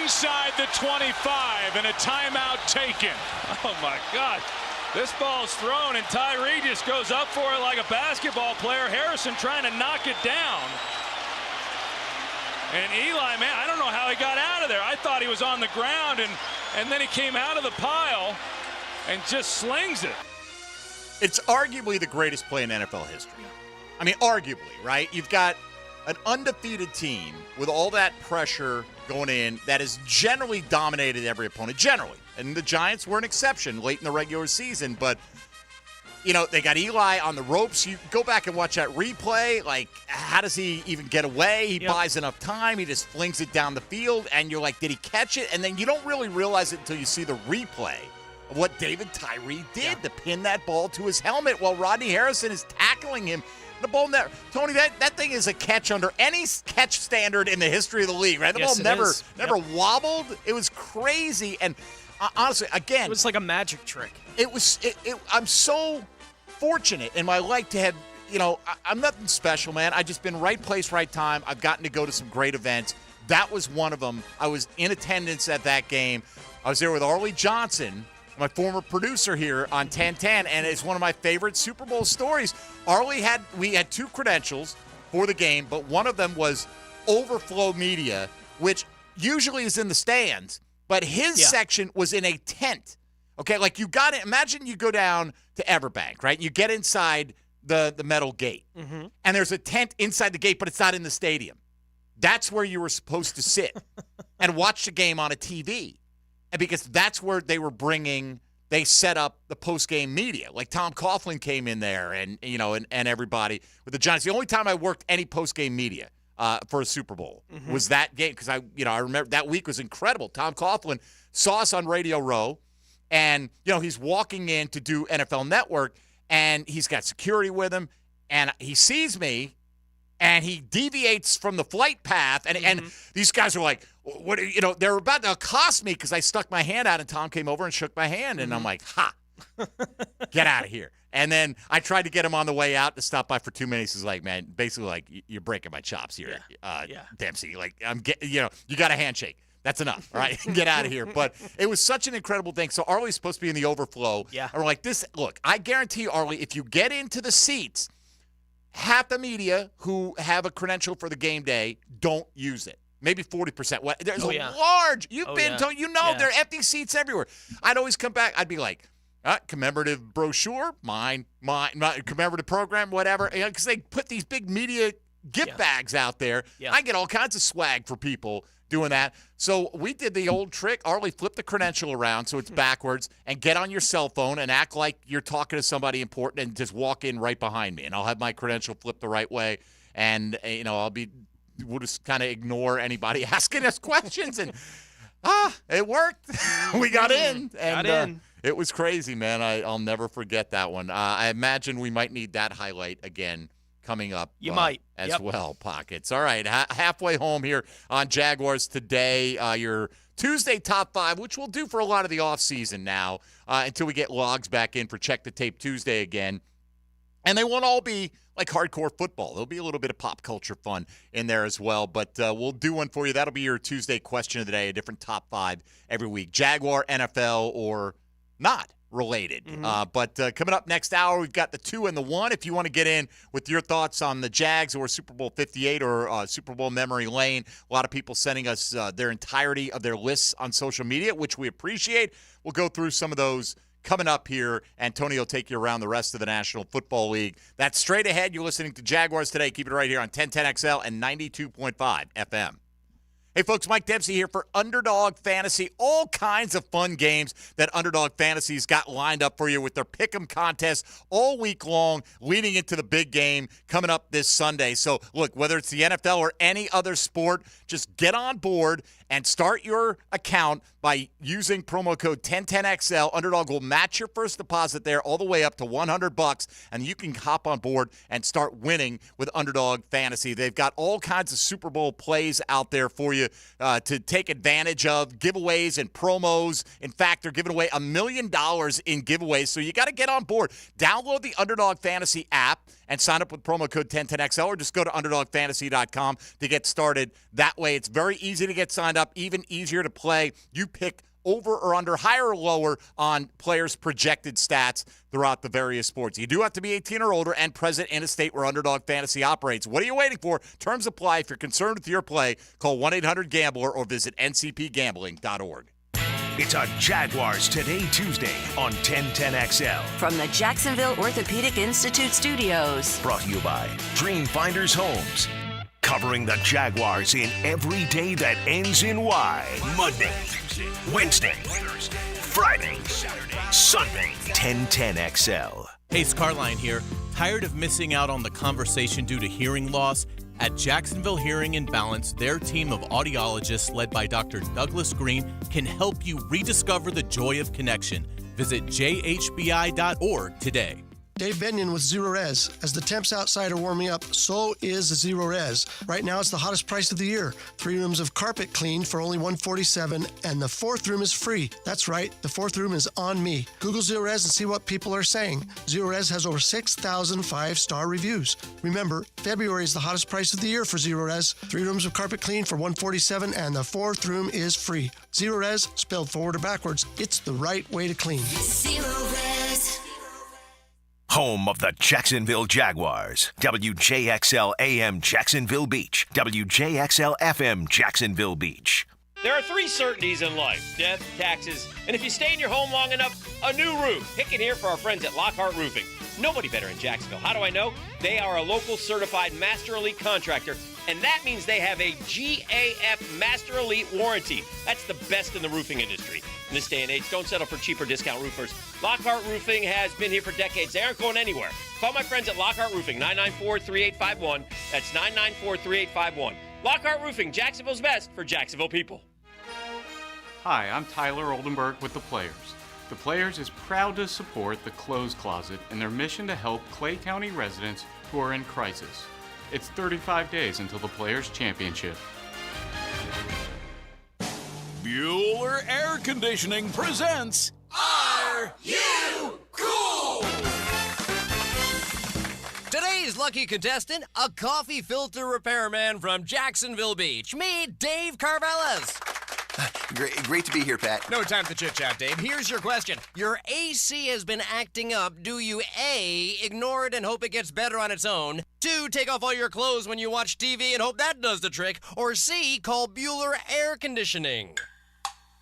Inside the 25 and a timeout taken. Oh, my God. This ball's thrown, and Tyree just goes up for it like a basketball player. Harrison trying to knock it down. And Eli, man, I don't know how he got out of there. I thought he was on the ground, and then he came out of the pile and just slings it. It's arguably the greatest play in NFL history. I mean, arguably, right? You've got an undefeated team with all that pressure going in that has generally dominated every opponent, generally. And the Giants were an exception late in the regular season. But, they got Eli on the ropes. You go back and watch that replay. Like, how does he even get away? He buys enough time. He just flings it down the field. And you're like, did he catch it? And then you don't really realize it until you see the replay of what David Tyree did to pin that ball to his helmet while Rodney Harrison is tackling him. The ball never, Tony, that thing is a catch under any catch standard in the history of the league, right? The ball never wobbled. It was crazy. And honestly, again, it was like a magic trick. I'm so fortunate in my life to have, I'm nothing special, man. I've just been right place, right time. I've gotten to go to some great events. That was one of them. I was in attendance at that game. I was there with Arlie Johnson, my former producer here on 1010, and it's one of my favorite Super Bowl stories. We had 2 credentials for the game, but one of them was overflow media, which usually is in the stands, but his section was in a tent. Okay, like you got to imagine you go down to Everbank, right? You get inside the metal gate, and there's a tent inside the gate, but it's not in the stadium. That's where you were supposed to sit and watch the game on a TV, and because that's where they set up the post-game media. Like Tom Coughlin came in there, and everybody with the Giants. The only time I worked any post-game media for a Super Bowl was that game, because I remember that week was incredible. Tom Coughlin saw us on Radio Row, and he's walking in to do NFL Network, and he's got security with him, and he sees me, and he deviates from the flight path, and these guys are like, "What?" They're about to accost me because I stuck my hand out, and Tom came over and shook my hand, and I'm like, "Ha, get out of here!" And then I tried to get him on the way out to stop by for 2 minutes. He's like, "Man, basically, like you're breaking my chops here, Dempsey. Like you got a handshake." That's enough, all right? Get out of here. But it was such an incredible thing. So Arlie's supposed to be in the overflow. Yeah. And we're like, look, I guarantee you, Arlie, if you get into the seats, half the media who have a credential for the game day don't use it. Maybe 40%. There's large, there are empty seats everywhere. I'd always come back. I'd be like, commemorative brochure, mine, commemorative program, whatever. Because they put these big media gift bags out there. Yeah. I get all kinds of swag for people doing that. So we did the old trick. Arlie, flip the credential around so it's backwards and get on your cell phone and act like you're talking to somebody important and just walk in right behind me. And I'll have my credential flipped the right way. And, we'll just kind of ignore anybody asking us questions. And, it worked. We got in. And, it was crazy, man. I'll never forget that one. I imagine we might need that highlight again coming up as well, Pockets. All right, halfway home here on Jaguars Today, your Tuesday top 5, which we'll do for a lot of the offseason now until we get logs back in for Check the Tape Tuesday again. And they won't all be like hardcore football. There'll be a little bit of pop culture fun in there as well, but we'll do one for you. That'll be your Tuesday question of the day, a different top 5 every week. Jaguar, NFL, or not related. But coming up next hour, we've got the 2 and the 1. If you want to get in with your thoughts on the Jags or Super Bowl 58 or Super Bowl memory lane, a lot of people sending us their entirety of their lists on social media, which we appreciate. We'll go through some of those coming up here, and Tony will take you around the rest of the National Football League. That's straight ahead. You're listening to Jaguars Today. Keep it right here on 1010XL and 92.5 FM. Hey, folks, Mike Dempsey here for Underdog Fantasy. All kinds of fun games that Underdog Fantasy's got lined up for you with their Pick'em contest all week long, leading into the big game coming up this Sunday. So, look, whether it's the NFL or any other sport, just get on board and start your account by using promo code 1010XL. Underdog will match your first deposit there all the way up to $100, and you can hop on board and start winning with Underdog Fantasy. They've got all kinds of Super Bowl plays out there for you to take advantage of, giveaways and promos. In fact, they're giving away $1 million in giveaways, so you got to get on board. Download the Underdog Fantasy app and sign up with promo code 1010XL, or just go to UnderdogFantasy.com to get started. That way, it's very easy to get signed up, even easier to play. You pick over or under, higher or lower on players' projected stats throughout the various sports. You do have to be 18 or older and present in a state where Underdog Fantasy operates. What are you waiting for? Terms apply. If you're concerned with your play, call 1-800-GAMBLER or visit ncpgambling.org. It's a Jaguars Today Tuesday on 1010XL. From the Jacksonville Orthopedic Institute studios. Brought to you by Dream Finders Homes. Covering the Jaguars in every day that ends in Y. Monday, Wednesday, Thursday, Friday, Saturday, Sunday. 1010XL. Hey, Scarline here. Tired of missing out on the conversation due to hearing loss? At Jacksonville Hearing and Balance, their team of audiologists led by Dr. Douglas Green can help you rediscover the joy of connection. Visit jhbi.org today. Dave Benyon with Zero Res. As the temps outside are warming up, so is Zero Res. Right now, it's the hottest price of the year. 3 rooms of carpet cleaned for only $147, and the 4th room is free. That's right, the 4th room is on me. Google Zero Res and see what people are saying. Zero Res has over 6,000 5-star reviews. Remember, February is the hottest price of the year for Zero Res. 3 rooms of carpet cleaned for $147, and the 4th room is free. Zero Res, spelled forward or backwards, it's the right way to clean. Zero Res. home of the Jacksonville Jaguars. WJXL AM Jacksonville Beach. WJXL FM Jacksonville Beach. There are 3 certainties in life: death, taxes, and if you stay in your home long enough, a new roof. Pick it here for our friends at Lockhart Roofing. Nobody better in Jacksonville. How do I know? They are a local certified Master Elite contractor, and that means they have a GAF Master Elite warranty. That's the best in the roofing industry. In this day and age, don't settle for cheaper discount roofers. Lockhart Roofing has been here for decades. They aren't going anywhere. Call my friends at Lockhart Roofing, 994-3851. That's 994-3851. Lockhart Roofing, Jacksonville's best for Jacksonville people. Hi, I'm Tyler Oldenburg with The Players. The Players is proud to support the Clothes Closet in their mission to help Clay County residents who are in crisis. It's 35 days until the Players Championship. Bueller Air Conditioning presents Are You Cool? Today's lucky contestant, a coffee filter repairman from Jacksonville Beach. Me, Dave Carvelas. Great to be here, Pat. No time for chit-chat, Dave. Here's your question. Your AC has been acting up. Do you A, ignore it and hope it gets better on its own? 2, take off all your clothes when you watch TV and hope that does the trick? Or C, call Bueller Air Conditioning?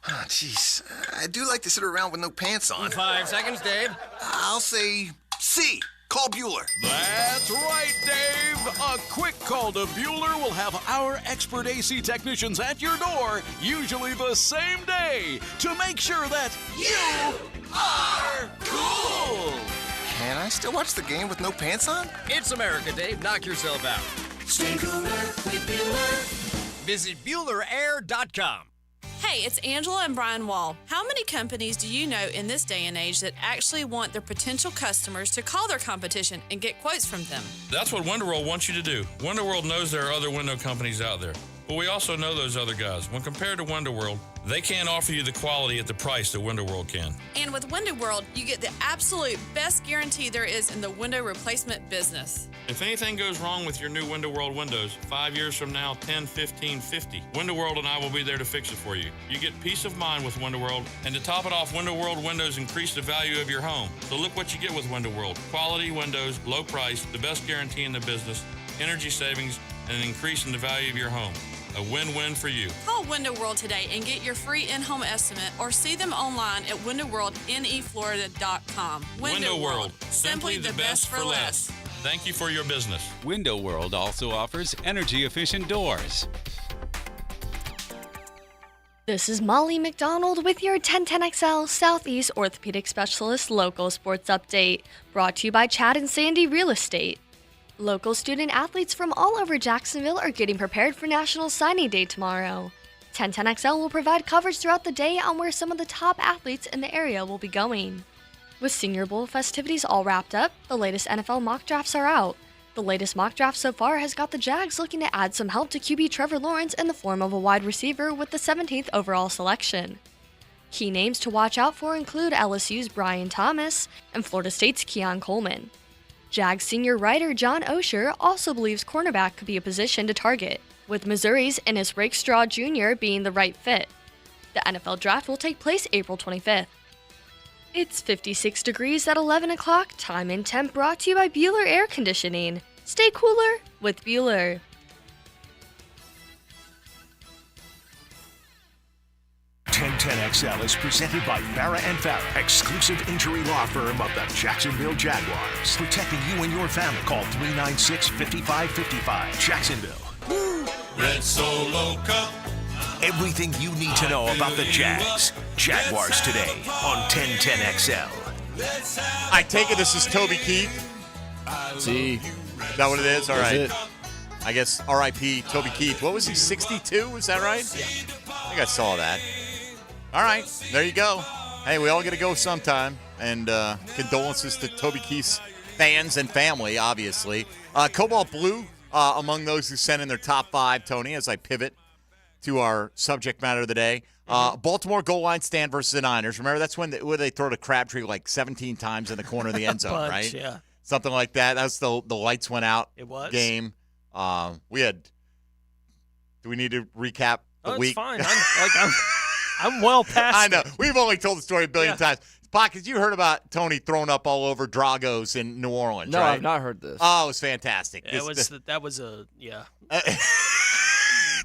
Oh, jeez. I do like to sit around with no pants on. 5 seconds, Dave. I'll say C. Call Bueller. That's right, Dave. A quick call to Bueller will have our expert AC technicians at your door, usually the same day, to make sure that you are cool. Can I still watch the game with no pants on? It's America, Dave. Knock yourself out. Stay cooler with Bueller. Visit BuellerAir.com. Hey, it's Angela and Brian Wall. How many companies do you know in this day and age that actually want their potential customers to call their competition and get quotes from them? That's what WindoWorld wants you to do. WindoWorld knows there are other window companies out there, but we also know those other guys. When compared to WindoWorld, they can't offer you the quality at the price that WindoWorld can. And with WindoWorld, you get the absolute best guarantee there is in the window replacement business. If anything goes wrong with your new WindoWorld windows, 5 years from now, 10, 15, 50, WindoWorld and I will be there to fix it for you. You get peace of mind with WindoWorld, and to top it off, WindoWorld windows increase the value of your home. So look what you get with WindoWorld. Quality windows, low price, the best guarantee in the business, energy savings, and an increase in the value of your home. A win-win for you. Call WindowWorld today and get your free in-home estimate or see them online at windowworldneflorida.com. WindoWorld, simply the best for less. Thank you for your business. WindowWorld also offers energy-efficient doors. This is Molly McDonald with your 1010XL Southeast Orthopedic Specialist Local Sports Update, brought to you by Chad and Sandy Real Estate. Local student athletes from all over Jacksonville are getting prepared for National Signing Day tomorrow. 1010XL will provide coverage throughout the day on where some of the top athletes in the area will be going. With Senior Bowl festivities all wrapped up, the latest NFL mock drafts are out. The latest mock draft so far has got the Jags looking to add some help to QB Trevor Lawrence in the form of a wide receiver with the 17th overall selection. Key names to watch out for include LSU's Brian Thomas and Florida State's Keon Coleman. Jags senior writer John Osher also believes cornerback could be a position to target, with Missouri's Ennis Rakestraw Jr. being the right fit. The NFL draft will take place April 25th. It's 56 degrees at 11 o'clock, time and temp brought to you by Bueller Air Conditioning. Stay cooler with Bueller. 1010XL is presented by Farah & Farah, exclusive injury law firm of the Jacksonville Jaguars. Protecting you and your family. Call 396-5555. Jacksonville. Red Solo Cup. Everything you need to know about the Jags. Jaguars Today on 1010XL. I take it this is Toby Keith. See. Is that what it is? All right. I guess R.I.P. Toby Keith. What was he, 62? Is that right? Yeah. I think I saw that. All right. There you go. Hey, we all get to go sometime. And condolences to Toby Keith's fans and family, obviously. Cobalt Blue among those who sent in their top 5, Tony, as I pivot to our subject matter of the day. Baltimore goal line stand versus the Niners. Remember, that's when they throw the Crabtree like 17 times in the corner of the end zone, right? Yeah. Something like that. That's the lights went out game. We had – do we need to recap the week? It's fine. I'm well past I know. We've only told the story a billion times. Pockets, you heard about Tony throwing up all over Drago's in New Orleans, No, right? I've not heard this. Oh, it was fantastic. Yeah, that was a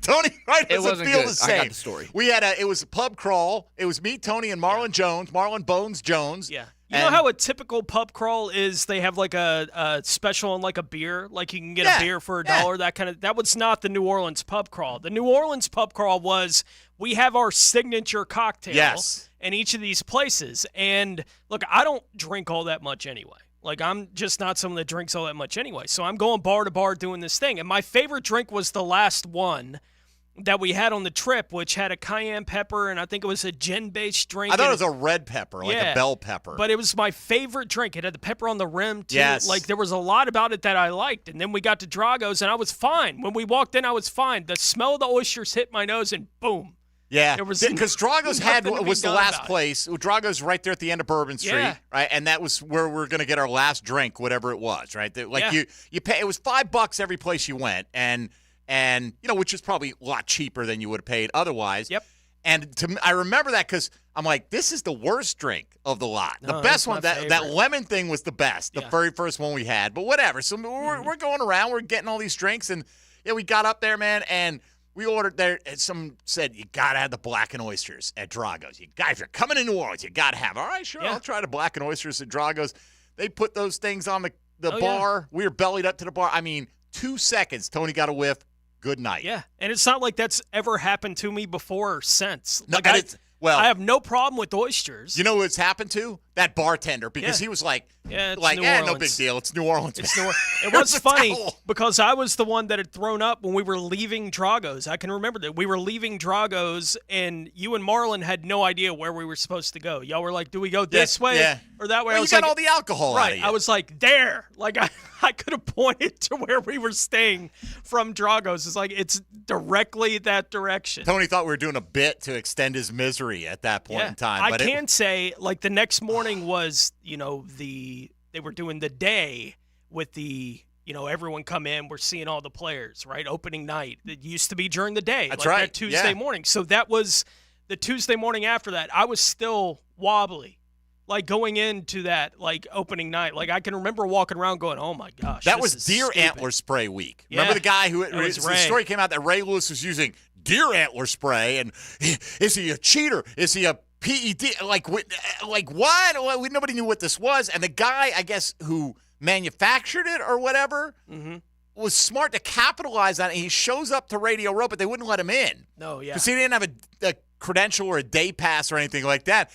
Tony, right? It wasn't feel good. the same. I got the story. It was a pub crawl. It was me, Tony, and Marlon Bones Jones. Yeah. You know how a typical pub crawl is? They have like a special on like a beer, like you can get a beer for $1. That was not the New Orleans pub crawl. The New Orleans pub crawl was we have our signature cocktail in each of these places. And look, I don't drink all that much anyway. Like, I'm just not someone that drinks all that much anyway. So I'm going bar to bar doing this thing. And my favorite drink was the last one that we had on the trip, which had a cayenne pepper, and I think it was a gin-based drink. I thought it was a red pepper, like a bell pepper. But it was my favorite drink. It had the pepper on the rim, too. Yes. Like, there was a lot about it that I liked. And then we got to Drago's, and I was fine. When we walked in, I was fine. The smell of the oysters hit my nose, and boom. Yeah, because Drago's was the last place. Drago's right there at the end of Bourbon Street, right? And that was where we're going to get our last drink, whatever it was, right? You pay. It was $5 every place you went, and which is probably a lot cheaper than you would have paid otherwise. Yep. And I remember that because I'm like, this is the worst drink of the lot. The best one, that lemon thing was the best, the very first one we had. But whatever. So we're going around, we're getting all these drinks, and we got up there, man, and we ordered there, and some said, you got to have the blackened oysters at Drago's. You guys, if you're coming to New Orleans, you got to have. All right, sure, I'll try the blackened oysters at Drago's. They put those things on the bar. We were bellied up to the bar. I mean, 2 seconds, Tony got a whiff. Good night. Yeah, and it's not like that's ever happened to me before or since. No, I have no problem with oysters. You know who it's happened to? That bartender, because he was like, no big deal. It's New Orleans. It was funny because I was the one that had thrown up when we were leaving Drago's. I can remember that. We were leaving Drago's, and you and Marlon had no idea where we were supposed to go. Y'all were like, do we go this way or that way? Well, I was you got all the alcohol out of you. I was like, there. Like, I could have pointed to where we were staying from Drago's. It's like, it's directly that direction. Tony thought we were doing a bit to extend his misery at that point in time. I can say, like, the next morning was, they were doing the day with the, everyone come in, we're seeing all the players, right? Opening night. It used to be during the day. That's like right. That Tuesday morning. So that was the Tuesday morning after that. I was still wobbly, like going into that, like opening night. Like I can remember walking around going, oh my gosh. That was deer antler spray week. Yeah. Remember the guy who, the story came out that Ray Lewis was using deer antler spray, and is he a cheater? Is he a PED? Like what? Nobody knew what this was. And the guy, I guess, who manufactured it or whatever was smart to capitalize on it. He shows up to Radio Row, but they wouldn't let him in. No, yeah. Because he didn't have a credential or a day pass or anything like that.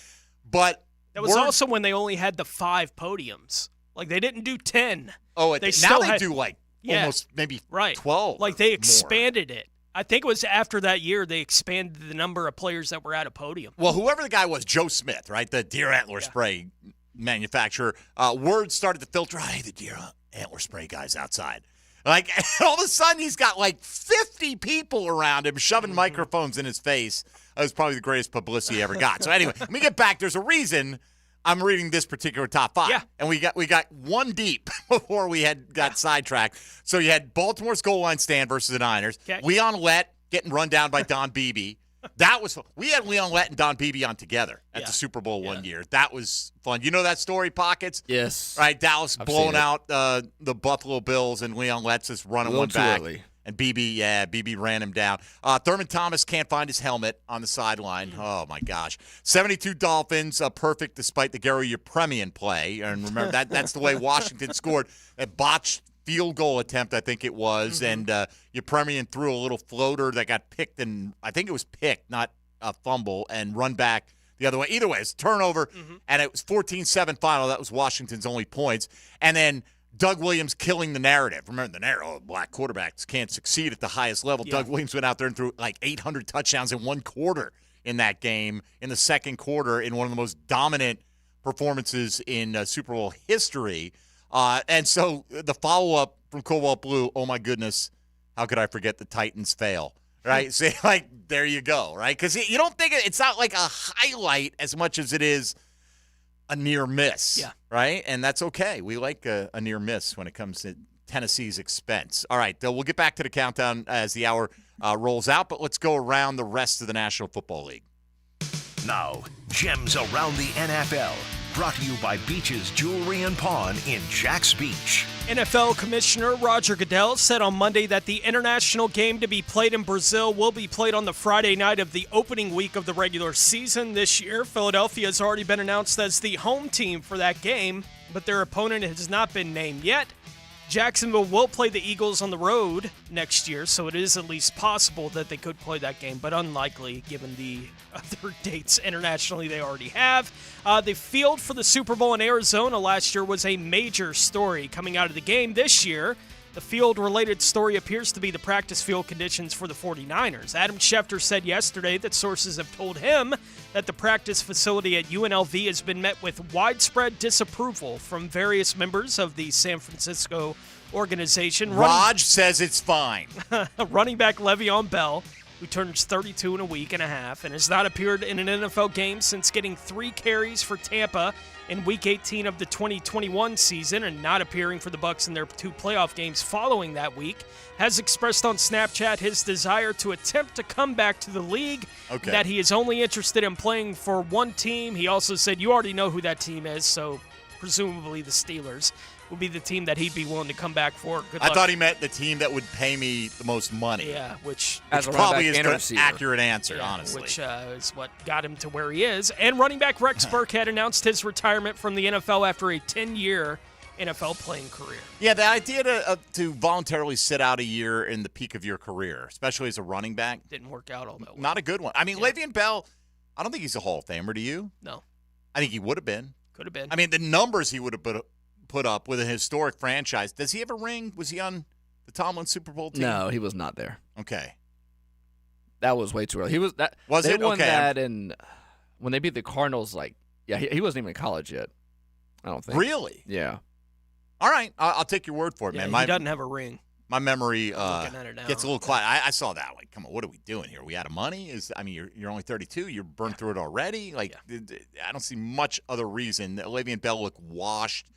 But that was also when they only had the 5 podiums. Like they didn't do 10. Oh, they do like almost maybe 12. Like they expanded it. I think it was after that year they expanded the number of players that were at a podium. Well, whoever the guy was, Joe Smith, right, the deer antler spray manufacturer, word started to filter, hey, the deer antler spray guy's outside. Like, all of a sudden, he's got like 50 people around him shoving microphones in his face. That was probably the greatest publicity he ever got. So anyway, let me get back. There's a reason I'm reading this particular top 5. Yeah. And we got one deep before we got sidetracked. So you had Baltimore's goal line stand versus the Niners. Okay. Leon Lett getting run down by Don Beebe. That was fun. We had Leon Lett and Don Beebe on together at the Super Bowl one year. That was fun. You know that story, Pockets? Yes. Right, Dallas blowing out the Buffalo Bills, and Leon Lett's just running one back. Early. And Beebe ran him down. Thurman Thomas can't find his helmet on the sideline. Oh, my gosh. 72 Dolphins, perfect despite the Gary Yepremian play. And remember, that's the way Washington scored. A botched field goal attempt, I think it was. And Yepremian threw a little floater that got picked, and I think it was picked, not a fumble, and run back the other way. Either way, it's turnover, and it was 14-7 final. That was Washington's only points. And then Doug Williams killing the narrative. Remember the narrative, black quarterbacks can't succeed at the highest level. Yeah. Doug Williams went out there and threw like 800 touchdowns in one quarter in that game, in the second quarter, in one of the most dominant performances in Super Bowl history. And so the follow-up from Cobalt Blue, oh, my goodness, how could I forget the Titans fail? Right? So, like, there you go, right? Because you don't think it's not like a highlight as much as it is a near miss, right? And that's okay. We like a near miss when it comes to Tennessee's expense. All right, we'll get back to the countdown as the hour rolls out, but let's go around the rest of the National Football League. Now, gems around the NFL, Brought to you by Beach's Jewelry and Pawn in Jacks Beach. NFL Commissioner Roger Goodell said on Monday that the international game to be played in Brazil will be played on the Friday night of the opening week of the regular season this year. Philadelphia has already been announced as the home team for that game, but their opponent has not been named yet. Jacksonville will play the Eagles on the road next year, so it is at least possible that they could play that game, but unlikely given the other dates internationally they already have. The field for the Super Bowl in Arizona last year was a major story coming out of the game. This year, the field-related story appears to be the practice field conditions for the 49ers. Adam Schefter said yesterday that sources have told him that the practice facility at UNLV has been met with widespread disapproval from various members of the San Francisco organization. Raj says it's fine. Running back Le'Veon Bell, who turns 32 in a week and a half and has not appeared in an NFL game since getting 3 carries for Tampa in Week 18 of the 2021 season and not appearing for the Bucs in their 2 playoff games following that week, has expressed on Snapchat his desire to attempt to come back to the league, that he is only interested in playing for one team. He also said, you already know who that team is, so presumably the Steelers would be the team that he'd be willing to come back for. Good luck. I thought he meant the team that would pay me the most money. Yeah, which probably is an accurate answer, honestly. Which is what got him to where he is. And running back Rex Burkhead announced his retirement from the NFL after a 10-year NFL playing career. Yeah, the idea to voluntarily sit out a year in the peak of your career, especially as a running back, didn't work out all that well. Not a good one. I mean, Le'Veon Bell, I don't think he's a Hall of Famer. Do you? No. I think he would have been. Could have been. I mean, the numbers he would have put up with a historic franchise. Does he have a ring? Was he on the Tomlin Super Bowl team? No, he was not there. Okay. That was way too early. He was that. They won that when they beat the Cardinals. He wasn't even in college yet. I don't think. Really? Yeah. All right, I'll take your word for it, man. He doesn't have a ring. My memory gets a little quiet. I saw that. Like, come on, what are we doing here? Are we out of money? You're only 32. You're burned through it already. I don't see much other reason. Le'Veon Bell looked washed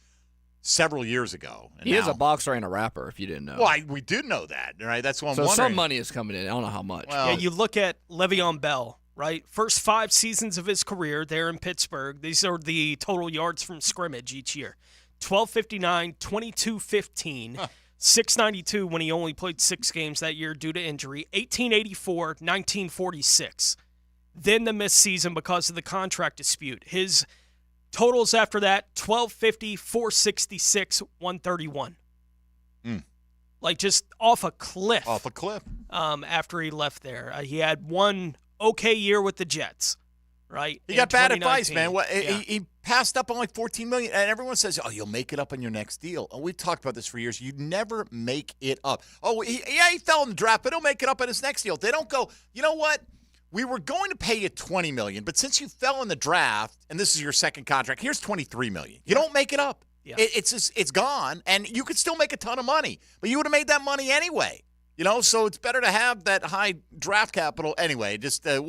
several years ago. He is a boxer and a rapper, if you didn't know. Well, we did know that, right? That's what I'm wondering. So some money is coming in. I don't know how much. Well, you look at Le'Veon Bell, right? First 5 seasons of his career there in Pittsburgh. These are the total yards from scrimmage each year. 1259, 2215, 692 when he only played 6 games that year due to injury, 1884, 1946. Then the missed season because of the contract dispute. His totals after that, 1250, 466, 131. Just off a cliff. Off a cliff. After he left there. He had one okay year with the Jets. Right, he got bad advice, man. He passed up on like $14 million, and everyone says, "Oh, you'll make it up on your next deal." And we've talked about this for years. You never make it up. Oh, he fell in the draft, but he'll make it up in his next deal. They don't go, you know what? We were going to pay you $20 million, but since you fell in the draft, and this is your second contract, here's $23 million. You don't make it up. Yeah. It's gone, and you could still make a ton of money, but you would have made that money anyway. So it's better to have that high draft capital anyway. Just The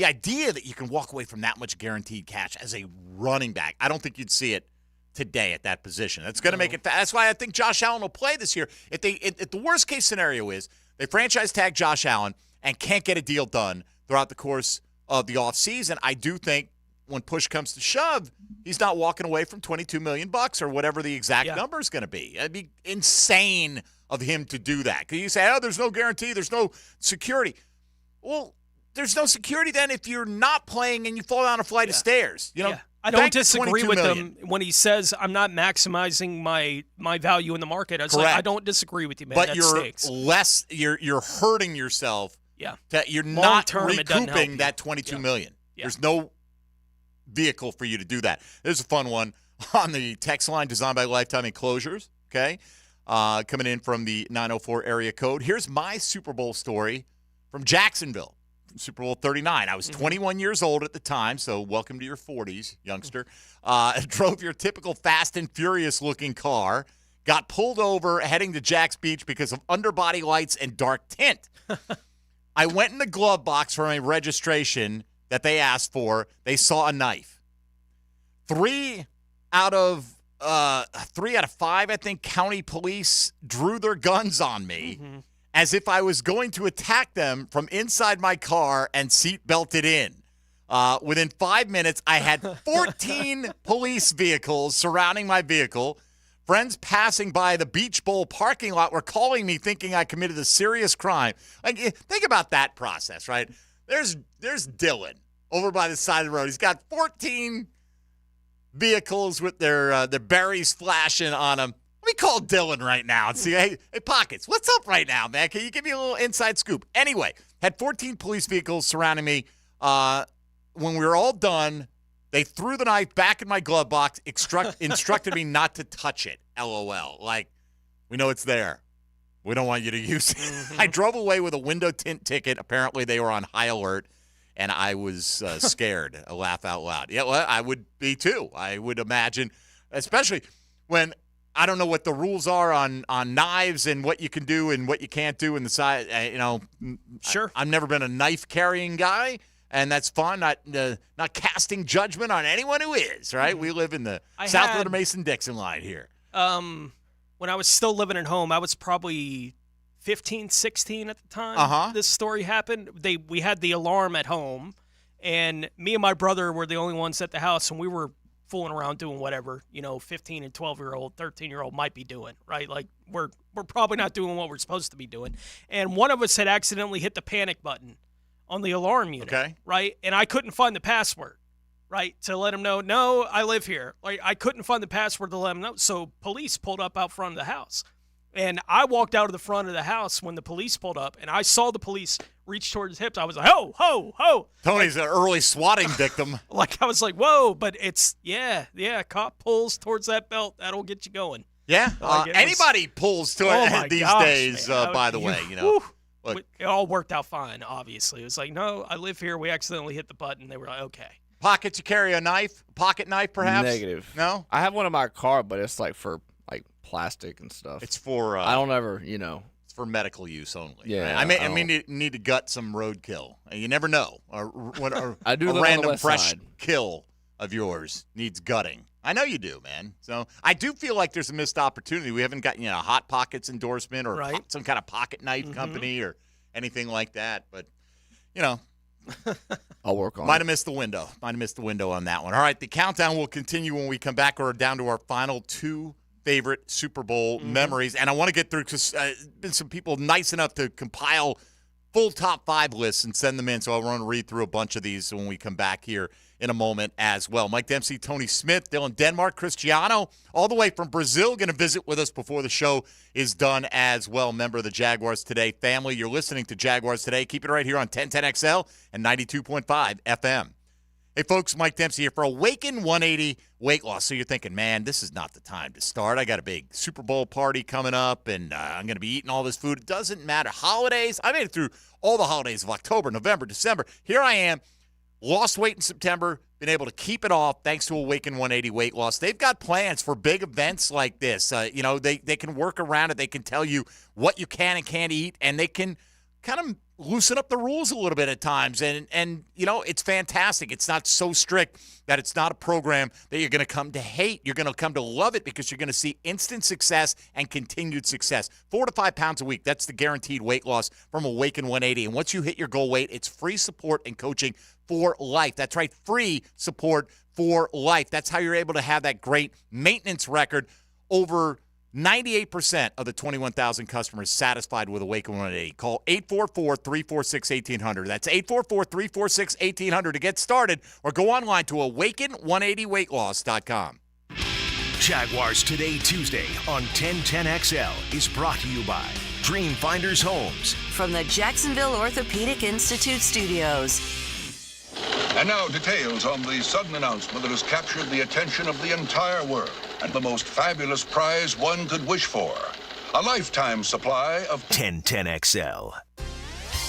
idea that you can walk away from that much guaranteed cash as a running back, I don't think you'd see it today at that position. That's going to make it. That's why I think Josh Allen will play this year. If the worst case scenario is they franchise tag Josh Allen and can't get a deal done throughout the course of the offseason, I do think when push comes to shove, he's not walking away from $22 million or whatever the exact number is going to be. It'd be insane of him to do that. Because you say, there's no guarantee, there's no security. Well, there's no security then if you're not playing and you fall down a flight of stairs. I don't disagree with him when he says I'm not maximizing my value in the market. I don't disagree with you, man. But you're hurting yourself. Yeah. You're not recouping that $22 million. Yeah. There's no vehicle for you to do that. There's a fun one on the text line designed by Lifetime Enclosures. Okay. Coming in from the 904 area code. Here's my Super Bowl story from Jacksonville. Super Bowl 39. I was 21 years old at the time, so welcome to your 40s, youngster. Drove your typical Fast and Furious-looking car, got pulled over heading to Jacks Beach because of underbody lights and dark tint. I went in the glove box for my registration that they asked for. They saw a knife. 3 out of 5, I think, county police drew their guns on me. As if I was going to attack them from inside my car and seat belted in. Within 5 minutes, I had 14 police vehicles surrounding my vehicle. Friends passing by the Beach Bowl parking lot were calling me thinking I committed a serious crime. Like, think about that process, right? There's Dylan over by the side of the road. He's got 14 vehicles with their berries flashing on them. Let me call Dylan right now and see, hey, Pockets, what's up right now, man? Can you give me a little inside scoop? Anyway, had 14 police vehicles surrounding me. When we were all done, they threw the knife back in my glove box, instructed me not to touch it, LOL. Like, we know it's there. We don't want you to use it. Mm-hmm. I drove away with a window tint ticket. Apparently, they were on high alert, and I was scared. I laugh out loud. Yeah, well, I would be too. I would imagine, especially when I don't know what the rules are on knives and what you can do and what you can't do in the side. Sure. I've never been a knife-carrying guy, and that's fun. Not casting judgment on anyone who is, right? Mm-hmm. We live in the south of the Mason-Dixon line here. When I was still living at home, I was probably 15, 16 at the time this story happened. We had the alarm at home, and me and my brother were the only ones at the house, and we were fooling around doing whatever, 15 and 12-year-old, 13-year-old might be doing, right? Like, we're probably not doing what we're supposed to be doing. And one of us had accidentally hit the panic button on the alarm unit, right? And I couldn't find the password, right, to let him know, no, I live here. Like, I couldn't find the password to let him know. So police pulled up out front of the house. And I walked out of the front of the house when the police pulled up, and I saw the police reach towards his hips. I was like, ho, ho, ho. Tony's an early swatting victim. I was like, whoa, but it's, cop pulls towards that belt. That'll get you going. Yeah, anybody pulls to it these days, by the way. Look, it all worked out fine, obviously. It was like, no, I live here. We accidentally hit the button. They were like, okay. Pockets, you carry a knife? Pocket knife, perhaps? Negative. No? I have one in my car, but it's like for plastic and stuff. It's for I don't ever, It's for medical use only. Yeah. Right? I mean, you need to gut some roadkill. You never know. I do a live random on the west fresh side. kill of yours needs gutting. I know you do, man. So I do feel like there's a missed opportunity. We haven't gotten a Hot Pockets endorsement or some kind of pocket knife company or anything like that. But I'll work on it. Might have missed the window. On that one. All right, the countdown will continue when we come back. We're down to our final two favorite Super Bowl memories. And I want to get through because been some people nice enough to compile full top 5 lists and send them in. So I want to read through a bunch of these when we come back here in a moment as well. Mike Dempsey, Tony Smith, Dylan Denmark, Cristiano, all the way from Brazil, going to visit with us before the show is done as well. Member of the Jaguars Today family. You're listening to Jaguars Today. Keep it right here on 1010XL and 92.5 FM. Hey, folks, Mike Dempsey here for Awaken 180 Weight Loss. So you're thinking, man, this is not the time to start. I got a big Super Bowl party coming up, and I'm going to be eating all this food. It doesn't matter. Holidays, I made it through all the holidays of October, November, December. Here I am, lost weight in September, been able to keep it off thanks to Awaken 180 Weight Loss. They've got plans for big events like this. They can work around it. They can tell you what you can and can't eat, and they can kind of loosen up the rules a little bit at times. And it's fantastic. It's not so strict that it's not a program that you're going to come to hate. You're going to come to love it because you're going to see instant success and continued success. 4 to 5 pounds a week. That's the guaranteed weight loss from Awaken 180. And once you hit your goal weight, it's free support and coaching for life. That's right. Free support for life. That's how you're able to have that great maintenance record. Over 98% of the 21,000 customers satisfied with Awaken 180. Call 844-346-1800. That's 844-346-1800 to get started, or go online to awaken180weightloss.com. Jaguars Today Tuesday on 1010XL is brought to you by Dreamfinders Homes. From the Jacksonville Orthopedic Institute studios. And now details on the sudden announcement that has captured the attention of the entire world and the most fabulous prize one could wish for. A lifetime supply of 1010XL.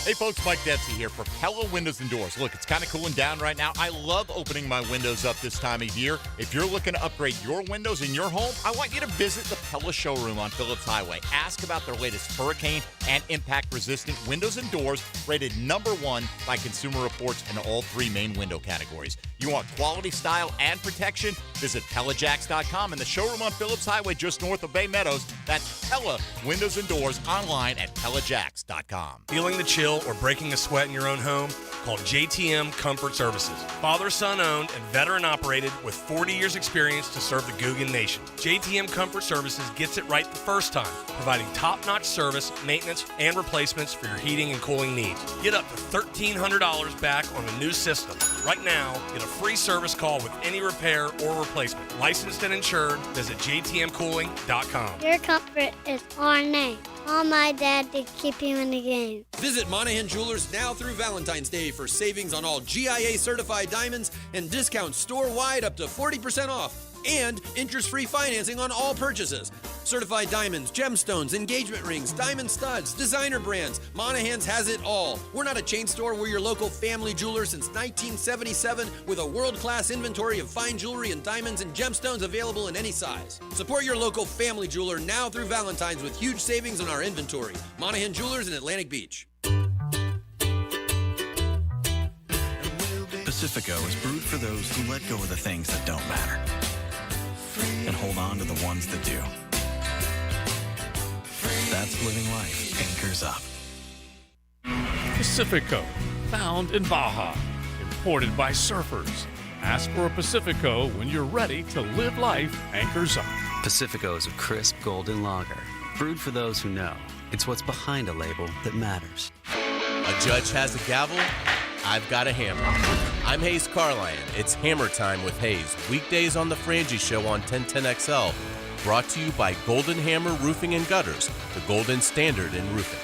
Hey folks, Mike Dempsey here for Pella Windows and Doors. Look, it's kind of cooling down right now. I love opening my windows up this time of year. If you're looking to upgrade your windows in your home, I want you to visit the Pella showroom on Phillips Highway. Ask about their latest hurricane and impact-resistant windows and doors, rated #1 by Consumer Reports in all 3 main window categories. You want quality, style, and protection? Visit PellaJacks.com and the showroom on Phillips Highway just north of Bay Meadows. That's Pella Windows and Doors online at PellaJacks.com. Feeling the chill spill or breaking a sweat in your own home? Call JTM Comfort Services. Father-son owned and veteran operated with 40 years experience to serve the Guggen Nation. JTM Comfort Services gets it right the first time, providing top-notch service, maintenance, and replacements for your heating and cooling needs. Get up to $1,300 back on a new system. Right now, get a free service call with any repair or replacement. Licensed and insured. Visit jtmcooling.com. Your comfort is our name. Call my dad to keep you in the game. Visit Monahan Jewelers now through Valentine's Day for savings on all GIA certified diamonds and discounts store-wide up to 40% off. And interest-free financing on all purchases. Certified diamonds, gemstones, engagement rings, diamond studs, designer brands. Monahan's has it all. We're not a chain store. We're your local family jeweler since 1977 with a world-class inventory of fine jewelry and diamonds and gemstones available in any size. Support your local family jeweler now through Valentine's with huge savings on our inventory. Monahan Jewelers in Atlantic Beach. Pacifico is brewed for those who let go of the things that don't matter and hold on to the ones that do. That's living life anchors up. Pacifico, found in Baja, imported by surfers. Ask for a Pacifico when you're ready to live life anchors up. Pacifico is a crisp golden lager, brewed for those who know. It's what's behind a label that matters. A judge has a gavel. I've got a hammer. I'm Hayes Carlyon. It's Hammer Time with Hayes. Weekdays on The Frangie Show on 1010XL. Brought to you by Golden Hammer Roofing and Gutters, the golden standard in roofing.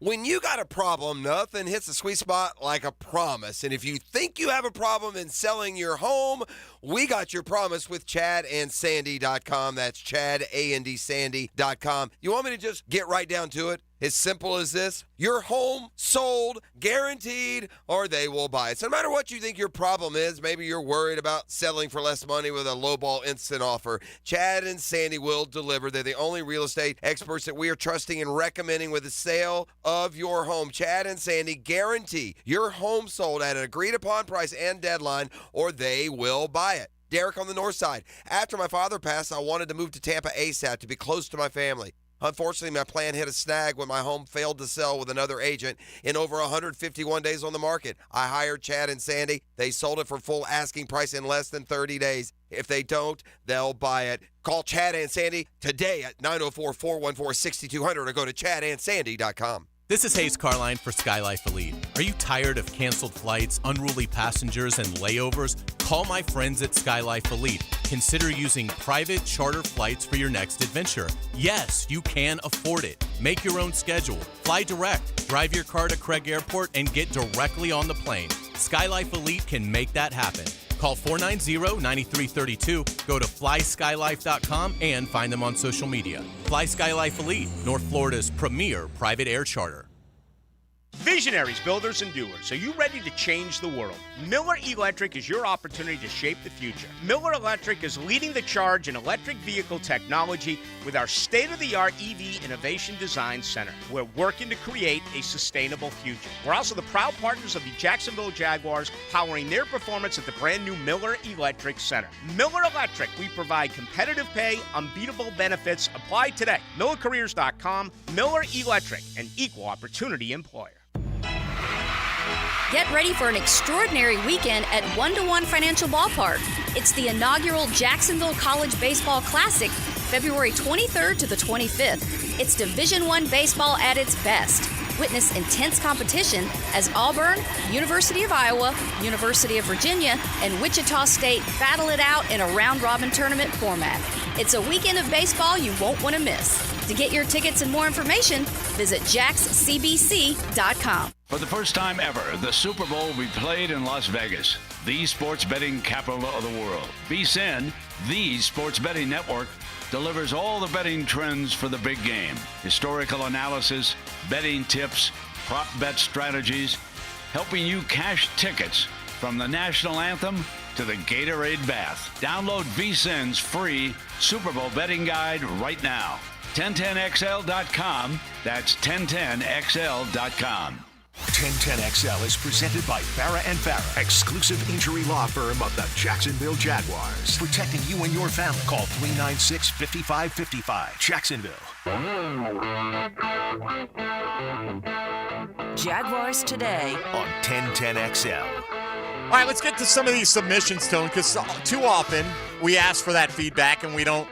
When you got a problem, nothing hits the sweet spot like a promise. And if you think you have a problem in selling your home, we got your promise with ChadandSandy.com. That's ChadandSandy.com. You want me to just get right down to it? As simple as this, your home sold, guaranteed, or they will buy it. So no matter what you think your problem is, maybe you're worried about selling for less money with a lowball instant offer, Chad and Sandy will deliver. They're the only real estate experts that we are trusting and recommending with the sale of your home. Chad and Sandy guarantee your home sold at an agreed upon price and deadline, or they will buy it. Derek on the north side. After my father passed, I wanted to move to Tampa ASAP to be close to my family. Unfortunately, my plan hit a snag when my home failed to sell with another agent in over 151 days on the market. I hired Chad and Sandy. They sold it for full asking price in less than 30 days. If they don't, they'll buy it. Call Chad and Sandy today at 904-414-6200 or go to ChadandSandy.com. This is Hayes Carline for Skylife Elite. Are you tired of canceled flights, unruly passengers, and layovers? Call my friends at Skylife Elite. Consider using private charter flights for your next adventure. Yes, you can afford it. Make your own schedule. Fly direct. Drive your car to Craig Airport and get directly on the plane. Skylife Elite can make that happen. Call 490-9332, go to flyskylife.com, and find them on social media. Fly Skylife Elite, North Florida's premier private air charter. Visionaries, builders, and doers, are you ready to change the world? Miller Electric is your opportunity to shape the future. Miller Electric is leading the charge in electric vehicle technology with our state-of-the-art EV Innovation Design Center. We're working to create a sustainable future. We're also the proud partners of the Jacksonville Jaguars, powering their performance at the brand-new Miller Electric Center. Miller Electric, we provide competitive pay, unbeatable benefits. Apply today. MillerCareers.com. Miller Electric, an equal opportunity employer. Get ready for an extraordinary weekend at 1-to-1 Financial Ballpark. It's the inaugural Jacksonville College Baseball Classic, February 23rd to the 25th. It's Division I baseball at its best. Witness intense competition as Auburn, University of Iowa, University of Virginia, and Wichita State battle it out in a round-robin tournament format. It's a weekend of baseball you won't want to miss. To get your tickets and more information, visit jaxcbc.com. For the first time ever, the Super Bowl will be played in Las Vegas, the sports betting capital of the world. VSiN, the sports betting network, delivers all the betting trends for the big game. Historical analysis, betting tips, prop bet strategies, helping you cash tickets from the national anthem to the Gatorade bath. Download VSiN's free Super Bowl betting guide right now. 1010XL.com. That's 1010XL.com. 1010XL is presented by Farah & Farah, exclusive injury law firm of the Jacksonville Jaguars. Protecting you and your family. Call 396-5555. Jacksonville. Jaguars Today on 1010XL. All right, let's get to some of these submissions, Tone, because too often we ask for that feedback and we don't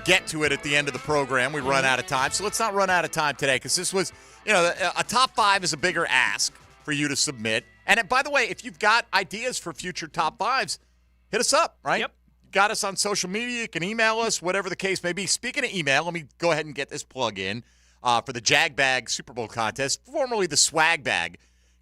get to it at the end of the program. We run out of time. So let's not run out of time today, because this was, a top 5 is a bigger ask for you to submit. And by the way, if you've got ideas for future top 5s, hit us up, right? Yep. You got us on social media. You can email us, whatever the case may be. Speaking of email, let me go ahead and get this plug in for the Jag Bag Super Bowl contest, formerly the Swag Bag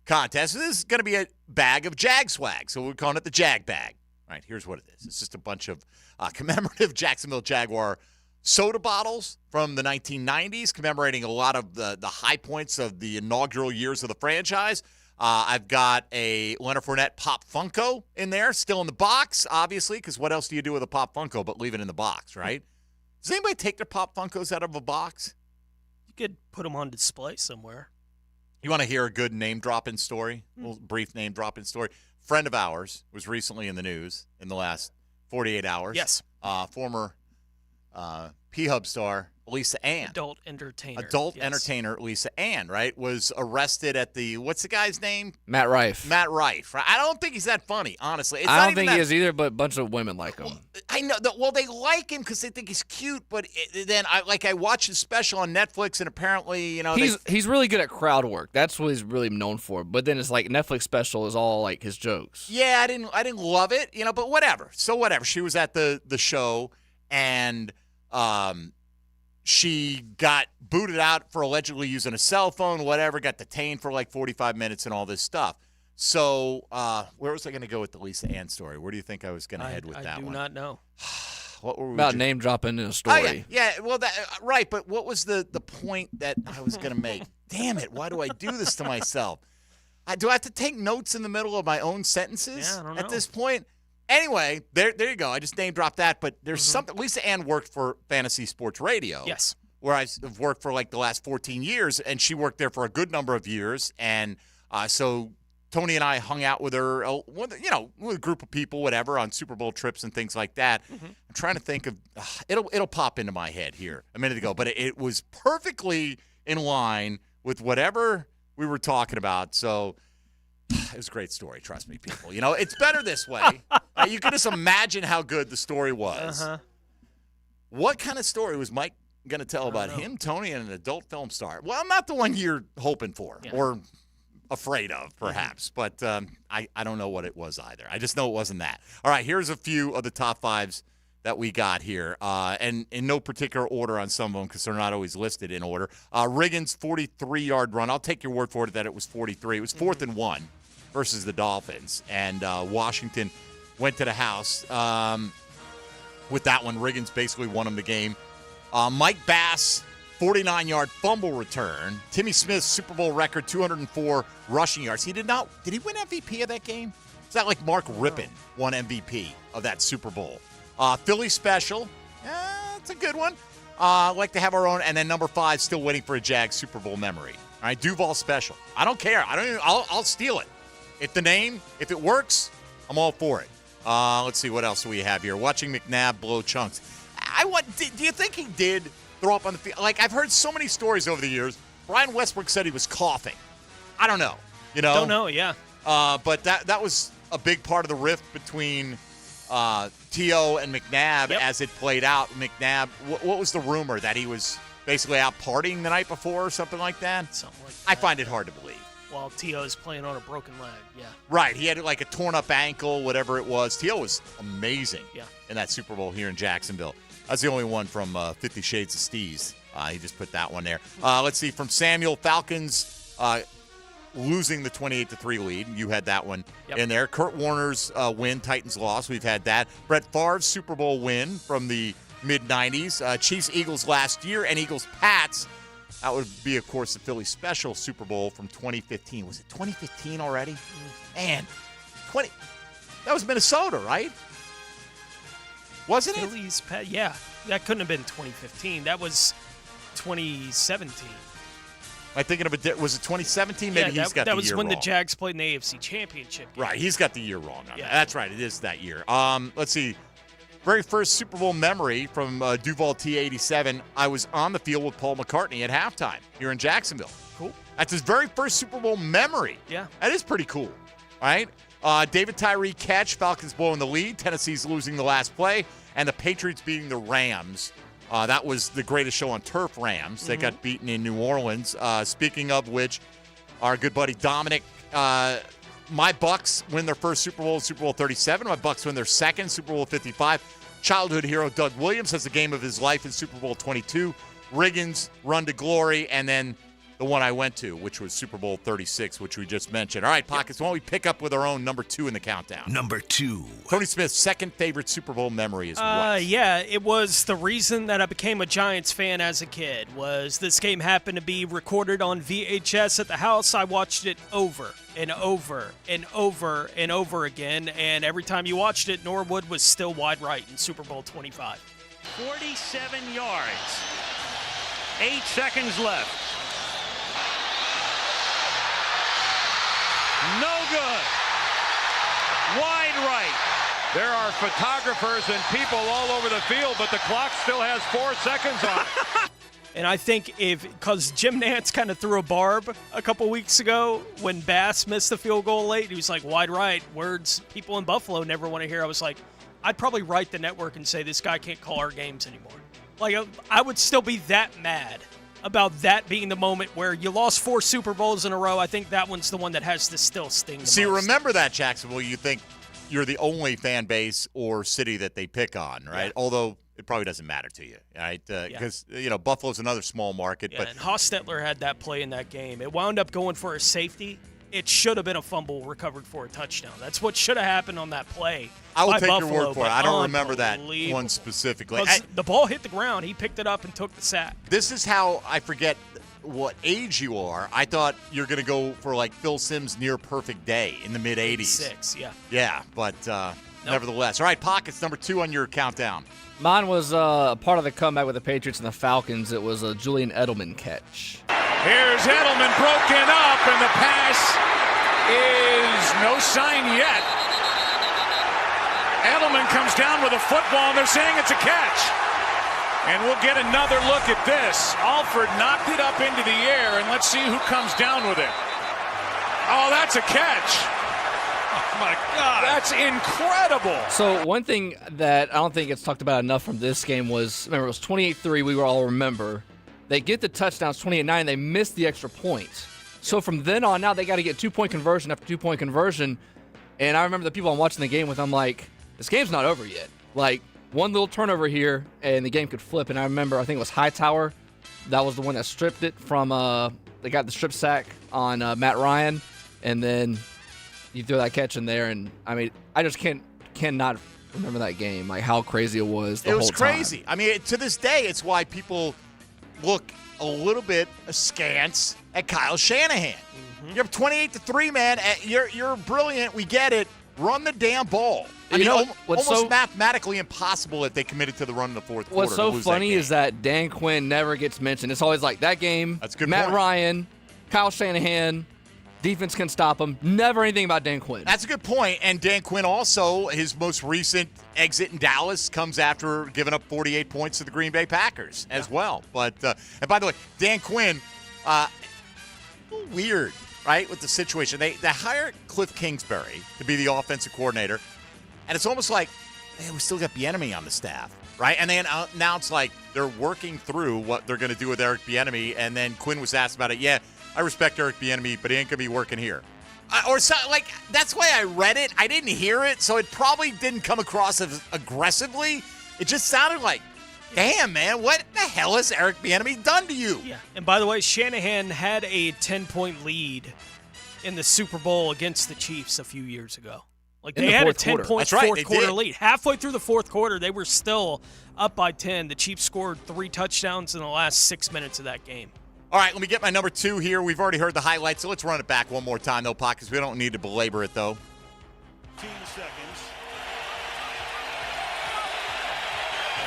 contest. This is going to be a bag of Jag swag, so we're calling it the Jag Bag. All right, here's what it is. It's just a bunch of commemorative Jacksonville Jaguar soda bottles from the 1990s, commemorating a lot of the high points of the inaugural years of the franchise. I've got a Leonard Fournette Pop Funko in there, still in the box, obviously, because what else do you do with a Pop Funko but leave it in the box, right? Does anybody take their Pop Funkos out of a box? You could put them on display somewhere. You want to hear a good name-dropping story? A little brief name-dropping story. Friend of ours was recently in the news in the last 48 hours. Yes. Former P-Hub star Lisa Ann. Adult entertainer. Entertainer Lisa Ann, right, was arrested at the, what's the guy's name? Matt Rife. Matt Rife. Right? I don't think he's that funny, honestly. I don't think he is either, but a bunch of women like him. I know. Well, they like him because they think he's cute, but then I watched his special on Netflix, and apparently, he's really good at crowd work. That's what he's really known for. But then it's like Netflix special is all like his jokes. Yeah, I didn't love it, but whatever. So whatever. She was at the show, and she got booted out for allegedly using a cell phone, whatever, got detained for like 45 minutes and all this stuff. So where was I going to go with the Lisa Ann story? Where do you think I was going to head with that one? I do not know. What were we about name dropping in a story? Oh, yeah. Well, right, but what was the point that I was going to make? Damn it, why do I do this to myself? Do I have to take notes in the middle of my own sentences I don't know. at this point? Anyway, there you go. I just name dropped that, but there's something. Lisa Ann worked for Fantasy Sports Radio. Yes. Where I've worked for like the last 14 years, and she worked there for a good number of years. And so Tony and I hung out with her, with a group of people, whatever, on Super Bowl trips and things like that. Mm-hmm. I'm trying to think of it'll pop into my head here a minute ago, but it was perfectly in line with whatever we were talking about. So it was a great story, trust me, people. It's better this way. You can just imagine how good the story was. Uh-huh. What kind of story was Mike going to tell about him, Tony, and an adult film star? Well, I'm not the one you're hoping for or afraid of, perhaps. But I don't know what it was either. I just know it wasn't that. All right, here's a few of the top 5s that we got here, and in no particular order on some of them because they're not always listed in order. Riggins' 43-yard run. I'll take your word for it that it was 43. It was 4th and 1 versus the Dolphins, and Washington went to the house with that one. Riggins basically won him the game. Mike Bass, 49-yard fumble return. Timmy Smith's Super Bowl record, 204 rushing yards. Did he win MVP of that game? Is that like Mark Rippon won MVP of that Super Bowl? Philly special. It's a good one. Like to have our own. And then number 5, still waiting for a Jags Super Bowl memory. All right, Duval special. I don't care. I'll steal it. If it works, I'm all for it. Let's see, what else do we have here? Watching McNabb blow chunks. Do you think he did throw up on the field? Like, I've heard so many stories over the years. Brian Westbrook said he was coughing. I don't know. Don't know, yeah. But that was a big part of the rift between T.O. and McNabb as it played out. McNabb, what was the rumor? That he was basically out partying the night before or something like that? Something like that. I find it hard to believe. While T.O.'s playing on a broken leg, yeah. Right. He had like a torn-up ankle, whatever it was. T.O. was amazing in that Super Bowl here in Jacksonville. That's the only one from 50 Shades of Steez. He just put that one there. Let's see. From Samuel, Falcons losing the 28-3 lead. You had that one in there. Kurt Warner's win, Titans loss. We've had that. Brett Favre's Super Bowl win from the mid-'90s. Chiefs-Eagles last year and Eagles-Pats. That would be, of course, the Philly special Super Bowl from 2015. Was it 2015 already? Man, that was Minnesota, right? Wasn't it? Phillies, yeah. That couldn't have been 2015. That was 2017. Am I thinking of was it 2017? Maybe he's got the year wrong. That was when the Jags played in the AFC Championship game. Right, he's got the year wrong on that. That's right, it is that year. Let's see. very first Super Bowl memory from Duval T87, I was on the field with Paul McCartney at halftime here in Jacksonville. Cool. That's his very first Super Bowl memory. Yeah. That is pretty cool, right? David Tyree catch, Falcons blowing the lead, Tennessee's losing the last play, and the Patriots beating the Rams. That was the greatest show on turf, Rams. They got beaten in New Orleans. Speaking of which, our good buddy Dominic, my Bucks win their first Super Bowl, Super Bowl 37. My Bucks win their second, Super Bowl 55. Childhood hero Doug Williams has the game of his life in Super Bowl 22. Riggins, run to glory, and then the one I went to, which was Super Bowl 36, which we just mentioned. All right, Pockets, why don't we pick up with our own number 2 in the countdown? Number 2. Tony Smith's second favorite Super Bowl memory is what? Yeah, it was the reason that I became a Giants fan as a kid. Was this game happened to be recorded on VHS at the house. I watched it over and over and over and over again, and every time you watched it, Norwood was still wide right in Super Bowl 25. 47 yards. 8 seconds left. No good. Wide right. There are photographers and people all over the field, but the clock still has 4 seconds on it. And I think because Jim Nantz kind of threw a barb a couple weeks ago when Bass missed the field goal late, he was like, wide right, words people in Buffalo never want to hear. I was like, I'd probably write the network and say this guy can't call our games anymore. Like, I would still be that mad about that being the moment where you lost 4 Super Bowls in a row. I think that one's the one that has to still sting the most. See, remember that, Jacksonville. You think you're the only fan base or city that they pick on, right? Yeah. Although it probably doesn't matter to you, right? Because, Buffalo's another small market. Yeah, but and Hostetler had that play in that game. It wound up going for a safety. It should have been a fumble recovered for a touchdown. That's what should have happened on that play. I will take Buffalo, your word for it. I don't remember that one specifically. The ball hit the ground. He picked it up and took the sack. This is how I forget what age you are. I thought you're going to go for like Phil Simms' near perfect day in the mid-'80s. 86, yeah. Yeah, but nevertheless. All right, Pockets, number 2 on your countdown. Mine was part of the comeback with the Patriots and the Falcons. It was a Julian Edelman catch. Here's Edelman broken up, and the pass is no sign yet. Edelman comes down with a football, and they're saying it's a catch. And we'll get another look at this. Alford knocked it up into the air, and let's see who comes down with it. Oh, that's a catch. Oh, my God. That's incredible. So one thing that I don't think gets talked about enough from this game was, remember, it was 28-3, we all remember. They get the touchdowns 28-9, they miss the extra point. So from then on now, they got to get 2-point conversion after 2-point conversion. And I remember the people I'm watching the game with, I'm like, this game's not over yet. Like, one little turnover here, and the game could flip. And I remember, I think it was Hightower. That was the one that stripped it from, they got the strip sack on Matt Ryan. And then you throw that catch in there. And, I mean, I just cannot remember that game, like how crazy it was the whole time. It was crazy. I mean, to this day, it's why people look a little bit askance at Kyle Shanahan. Mm-hmm. You're up 28-3, man. You're brilliant. We get it. Run the damn ball. I mean, almost mathematically impossible if they committed to the run in the fourth quarter. What's so funny is that Dan Quinn never gets mentioned. It's always like that game. That's a good Matt point. Ryan, Kyle Shanahan, defense can stop him. Never anything about Dan Quinn. That's a good point. And Dan Quinn also, his most recent exit in Dallas comes after giving up 48 points to the Green Bay Packers as well. But and by the way, Dan Quinn, weird, right, with the situation. They hired Cliff Kingsbury to be the offensive coordinator, and it's almost like, we still got Bieniemy on the staff, right? And then now it's like they're working through what they're going to do with Eric Bieniemy, and then Quinn was asked about it. Yeah, I respect Eric Bieniemy, but he ain't going to be working here. Or so, like, that's why I read it. I didn't hear it, so it probably didn't come across as aggressively. It just sounded like, damn, man, what the hell has Eric Bieniemy done to you? Yeah. And by the way, Shanahan had a 10-point lead in the Super Bowl against the Chiefs a few years ago. Like, they had a 10-point fourth quarter lead. Halfway through the fourth quarter, they were still up by 10. The Chiefs scored 3 touchdowns in the last 6 minutes of that game. All right, let me get my number 2 here. We've already heard the highlights, so let's run it back one more time, though, Pockets. We don't need to belabor it, though. 15 seconds.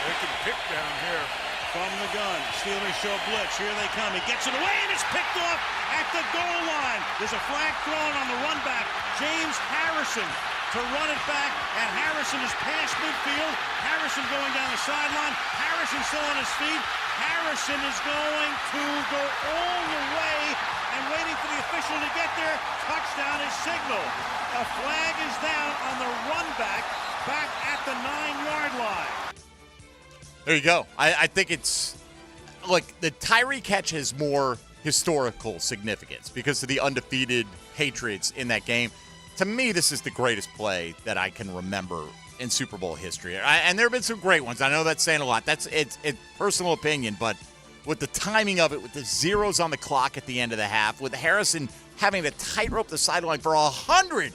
They can pick down here from the gun. Steelers show blitz. Here they come. He gets it away, and it's picked off at the goal line. There's a flag thrown on the run back. James Harrison to run it back, and Harrison is past midfield. Harrison going down the sideline. Harrison still on his feet. Harrison is going to go all the way and waiting for the official to get there. Touchdown is signaled. A flag is down on the run back at the 9-yard line. There you go. I think it's, look, the Tyree catch has more historical significance because of the undefeated Patriots in that game. To me, this is the greatest play that I can remember in Super Bowl history. And there have been some great ones. I know that's saying a lot. It's personal opinion, but with the timing of it, with the zeros on the clock at the end of the half, with Harrison having to tightrope the sideline for 100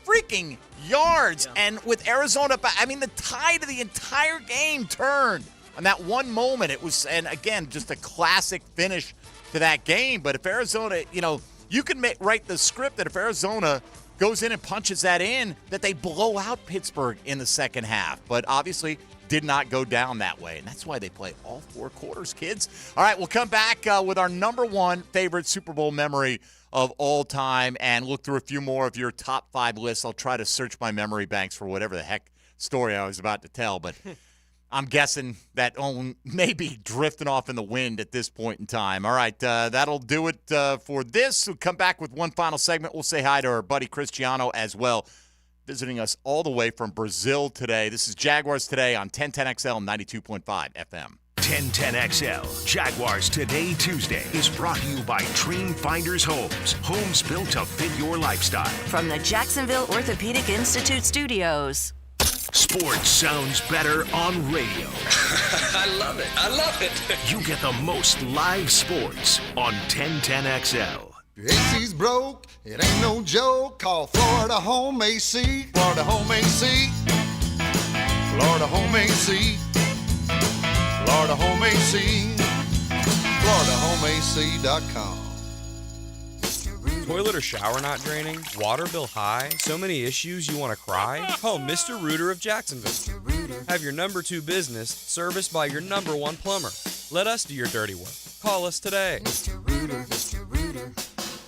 freaking yards, and with Arizona, I mean, the tide of the entire game turned on that one moment. It was, and again, just a classic finish to that game. But if Arizona, you can write the script that if Arizona goes in and punches that in, that they blow out Pittsburgh in the second half. But obviously did not go down that way, and that's why they play all 4 quarters, kids. All right, we'll come back with our number 1 favorite Super Bowl memory of all time and look through a few more of your top 5 lists. I'll try to search my memory banks for whatever the heck story I was about to tell, but I'm guessing that may be drifting off in the wind at this point in time. All right, that'll do it for this. We'll come back with one final segment. We'll say hi to our buddy Cristiano as well, visiting us all the way from Brazil today. This is Jaguars Today on 1010XL 92.5 FM. 1010XL Jaguars Today Tuesday is brought to you by Dream Finders Homes. Homes built to fit your lifestyle. From the Jacksonville Orthopedic Institute studios. Sports sounds better on radio. I love it. I love it. You get the most live sports on 1010XL. AC's broke, it ain't no joke. Call Florida Home AC. Florida Home AC. Florida Home AC. Florida Home AC. FloridaHomeAC.com. Toilet or shower not draining? Water bill high? So many issues you want to cry? Call Mr. Rooter of Jacksonville. Have your number 2 business serviced by your number 1 plumber. Let us do your dirty work. Call us today. Mr. Rooter, Mr. Rooter.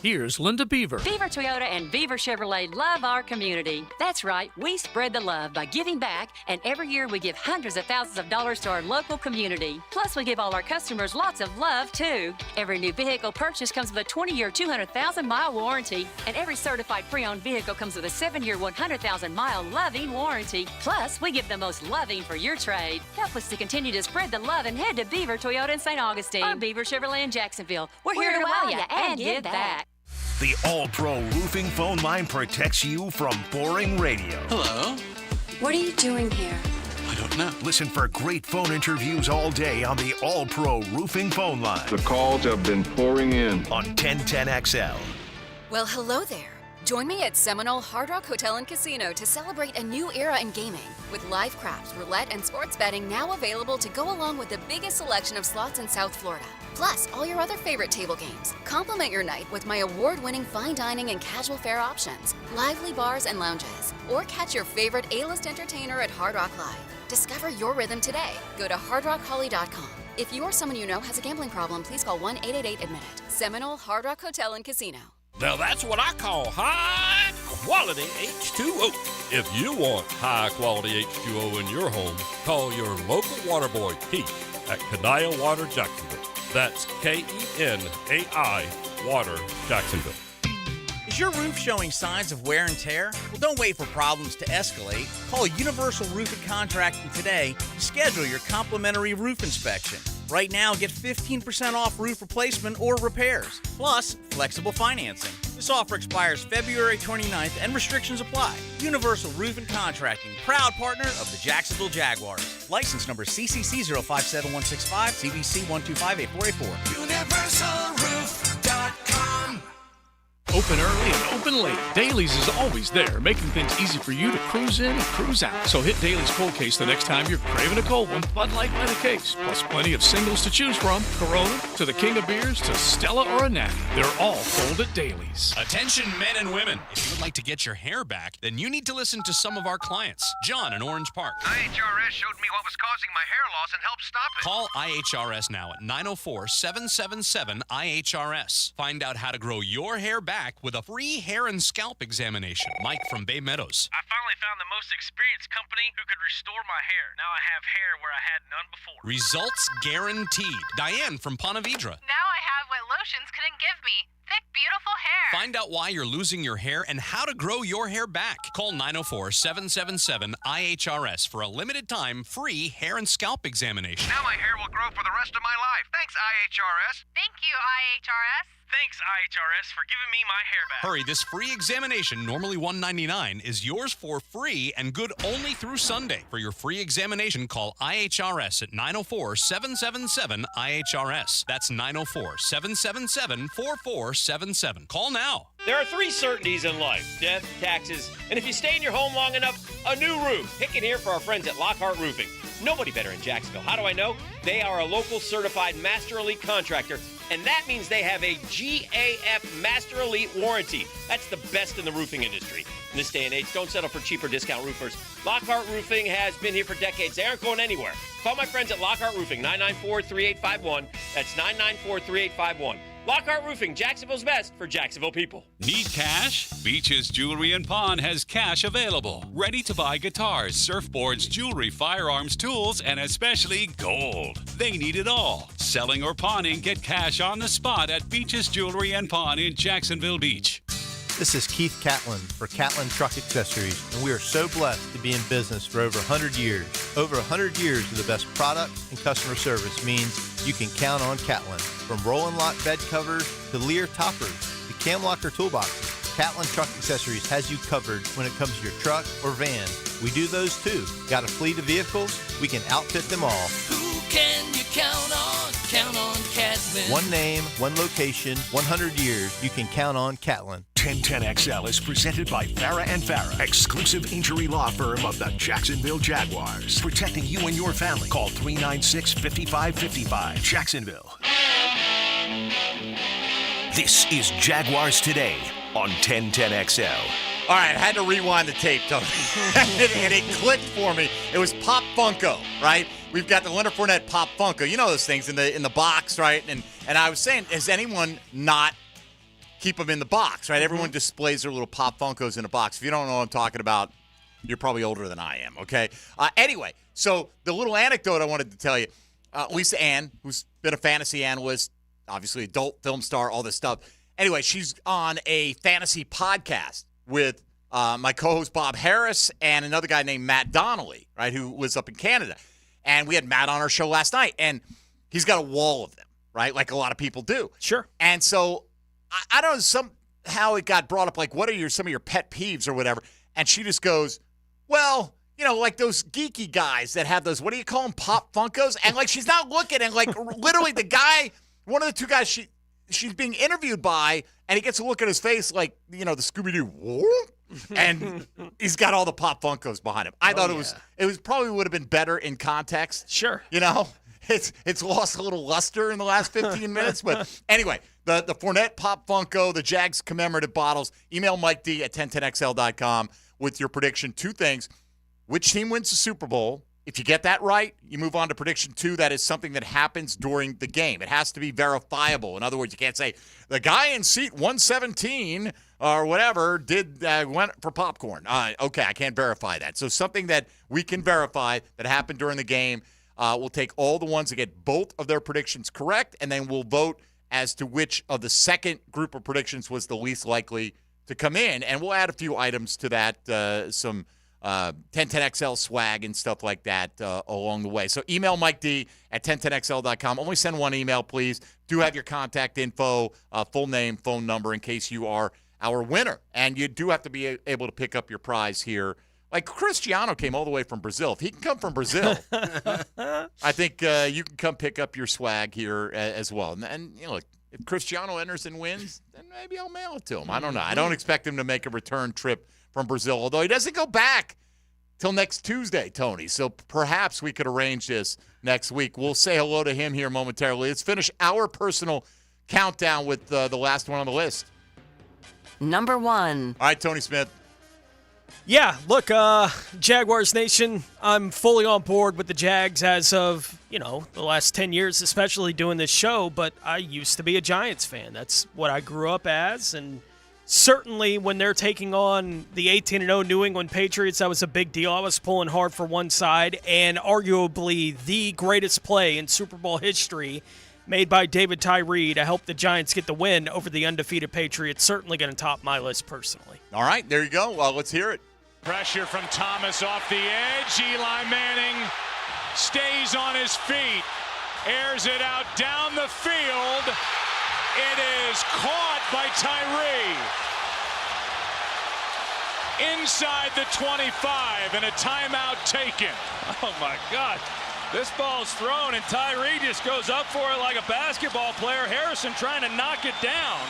Here's Linda Beaver. Beaver Toyota and Beaver Chevrolet love our community. That's right, we spread the love by giving back, and every year we give hundreds of thousands of dollars to our local community. Plus, we give all our customers lots of love, too. Every new vehicle purchase comes with a 20-year, 200,000-mile warranty, and every certified pre-owned vehicle comes with a 7-year, 100,000-mile loving warranty. Plus, we give the most loving for your trade. Help us to continue to spread the love and head to Beaver Toyota in St. Augustine or Beaver Chevrolet in Jacksonville. We're here to wow you and give back. The All-Pro Roofing phone line protects you from boring radio. Hello? What are you doing here? I don't know. Listen for great phone interviews all day on the All-Pro Roofing phone line. The calls have been pouring in. On 1010XL. Well, hello there. Join me at Seminole Hard Rock Hotel and Casino to celebrate a new era in gaming. With live craps, roulette, and sports betting now available to go along with the biggest selection of slots in South Florida. Plus, all your other favorite table games. Complement your night with my award-winning fine dining and casual fare options, lively bars and lounges. Or catch your favorite A-list entertainer at Hard Rock Live. Discover your rhythm today. Go to hardrockholly.com. If you or someone you know has a gambling problem, please call 1-888-ADMIT-IT. Seminole Hard Rock Hotel and Casino. Now that's what I call high-quality H2O. If you want high-quality H2O in your home, call your local water boy, Keith, at Kenai Water Jacksonville. That's Kenai Water Jacksonville. Is your roof showing signs of wear and tear? Well, don't wait for problems to escalate. Call Universal Roofing Contracting today to schedule your complimentary roof inspection. Right now, get 15% off roof replacement or repairs, plus flexible financing. This offer expires February 29th and restrictions apply. Universal Roofing Contracting, proud partner of the Jacksonville Jaguars. License number CCC 057165, CBC 1258484. UniversalRoof.com. Open early and open late. Dailies is always there, making things easy for you to cruise in and cruise out. So hit Dailies cold case the next time you're craving a cold one. Bud Light by the case, plus plenty of singles to choose from. Corona, to the King of Beers, to Stella or a Natty. They're all cold at Dailies. Attention men and women. If you would like to get your hair back, then you need to listen to some of our clients. John in Orange Park. IHRS showed me what was causing my hair loss and helped stop it. Call IHRS now at 904-777-IHRS. Find out how to grow your hair back back with a free hair and scalp examination. Mike from Bay Meadows. I finally found the most experienced company who could restore my hair. Now I have hair where I had none before. Results guaranteed. Diane from Ponte Vedra. Now I have what lotions couldn't give me. Thick, beautiful hair. Find out why you're losing your hair and how to grow your hair back. Call 904-777-IHRS for a limited time free hair and scalp examination. Now my hair will grow for the rest of my life. Thanks, IHRS. Thank you, IHRS. Thanks, IHRS, for giving me my hair back. Hurry, this free examination, normally $199, is yours for free and good only through Sunday. For your free examination, call IHRS at 904-777-IHRS. That's 904-777-4477. Call now. There are 3 certainties in life: death, taxes, and if you stay in your home long enough, a new roof. Pick it here for our friends at Lockhart Roofing. Nobody better in Jacksonville. How do I know? They are a local certified Master Elite contractor, and that means they have a GAF Master Elite warranty. That's the best in the roofing industry. In this day and age, don't settle for cheaper discount roofers. Lockhart Roofing has been here for decades. They aren't going anywhere. Call my friends at Lockhart Roofing, 994-3851. That's 994-3851. Lockhart Roofing, Jacksonville's best for Jacksonville people. Need cash? Beaches Jewelry and Pawn has cash available. Ready to buy guitars, surfboards, jewelry, firearms, tools, and especially gold. They need it all. Selling or pawning, get cash on the spot at Beaches Jewelry and Pawn in Jacksonville Beach. This is Keith Catlin for Catlin Truck Accessories, and we are so blessed to be in business for over 100 years. Over 100 years of the best product and customer service means you can count on Catlin. From roll-and lock bed covers to Lear toppers to cam locker toolboxes, Catlin Truck Accessories has you covered when it comes to your truck or van. We do those too. Got a fleet of vehicles? We can outfit them all. Who can you count on? Count on Catlin. One name, one location, 100 years. You can count on Catlin. 1010XL is presented by Farah and Farah, exclusive injury law firm of the Jacksonville Jaguars. Protecting you and your family. Call 396-5555. Jacksonville. This is Jaguars Today on 1010XL. All right, I had to rewind the tape, Tony. and it clicked for me. It was Pop Funko, right? We've got the Leonard Fournette Pop Funko. You know those things in the box, right? And I was saying, has anyone not keep them in the box, right? Everyone displays their little Pop Funkos in a box. If you don't know what I'm talking about, you're probably older than I am, okay? Anyway, so the little anecdote I wanted to tell you, Lisa Ann, who's been a fantasy analyst, obviously adult film star, all this stuff. Anyway, she's on a fantasy podcast with my co-host Bob Harris and another guy named Matt Donnelly, right, who was up in Canada. And we had Matt on our show last night, and he's got a wall of them, right, like a lot of people do. Sure. And so I don't know, somehow it got brought up, like, what are some of your pet peeves or whatever? And she just goes, well, you know, like those geeky guys that have those, what do you call them, Pop Funkos? And, like, she's not looking, and, like, literally the guy, one of the two guys she's being interviewed by, and he gets a look at his face like, you know, the Scooby-Doo, and he's got all the Pop Funkos behind him. I thought it was probably would have been better in context. Sure. You know, it's lost a little luster in the last 15 minutes. But anyway, the Fournette Pop Funko, the Jags commemorative bottles, email Mike D at 1010XL.com with your prediction. 2 things. Which team wins the Super Bowl? If you get that right, you move on to prediction 2. That is something that happens during the game. It has to be verifiable. In other words, you can't say, the guy in seat 117 or whatever went for popcorn. Okay, I can't verify that. So something that we can verify that happened during the game. We'll take all the ones that get both of their predictions correct, and then we'll vote as to which of the second group of predictions was the least likely to come in. And we'll add a few items to that, some 1010XL swag and stuff like that along the way. So email Mike D at 1010XL.com. Only send one email, please. Do have your contact info, full name, phone number in case you are our winner. And you do have to be able to pick up your prize here. Like Cristiano came all the way from Brazil. If he can come from Brazil, I think you can come pick up your swag here as well. And you know, look, if Cristiano enters and wins, then maybe I'll mail it to him. I don't know. I don't expect him to make a return trip from Brazil, although he doesn't go back till next Tuesday, Tony. So perhaps we could arrange this next week. We'll say hello to him here momentarily. Let's finish our personal countdown with the last one on the list. Number 1. All right, Tony Smith. Yeah, look, Jaguars Nation, I'm fully on board with the Jags as of, the last 10 years, especially doing this show, but I used to be a Giants fan. That's what I grew up as, and Certainly, when they're taking on the 18-0 New England Patriots, that was a big deal. I was pulling hard for one side, and arguably the greatest play in Super Bowl history made by David Tyree to help the Giants get the win over the undefeated Patriots. Certainly going to top my list personally. All right, there you go. Well, let's hear it. Pressure from Thomas off the edge. Eli Manning stays on his feet, airs it out down the field. It is caught by Tyree. Inside the 25 and a timeout taken. Oh, my God. This ball's thrown, and Tyree just goes up for it like a basketball player. Harrison trying to knock it down.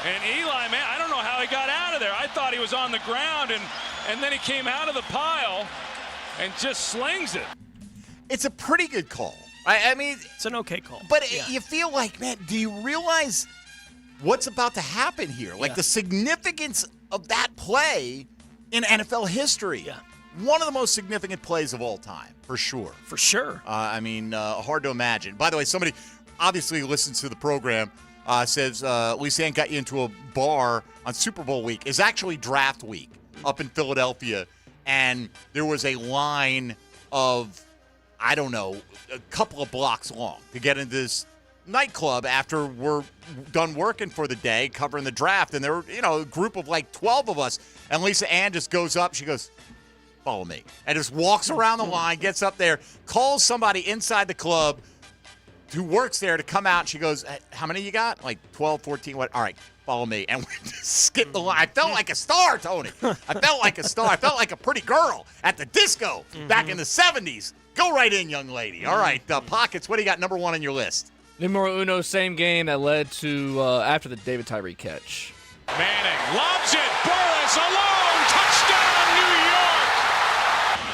And Eli, man, I don't know how he got out of there. I thought he was on the ground, and then he came out of the pile and just slings it. It's a pretty good call. I mean, it's an okay call. But you feel like, man, do you realize what's about to happen here? Like the significance of that play in NFL history. Yeah. One of the most significant plays of all time, for sure. For sure. I mean, hard to imagine. By the way, somebody obviously listens to the program, says Lisa Ann got you into a bar on Super Bowl week. It's actually draft week up in Philadelphia, and there was a line of, I don't know, a couple of blocks long to get into this nightclub after we're done working for the day, covering the draft. And there were, a group of like 12 of us. And Lisa Ann just goes up. She goes, follow me. And just walks around the line, gets up there, calls somebody inside the club who works there to come out. She goes, how many you got? Like 12, 14, what? All right, follow me. And we just skipped the line. I felt like a star, Tony. I felt like a star. I felt like a pretty girl at the disco back in the 70s. Go right in, young lady. All right, Pockets, what do you got number one on your list? Numero uno, same game that led to after the David Tyree catch. Manning lobs it. Burris alone. Touchdown, New York.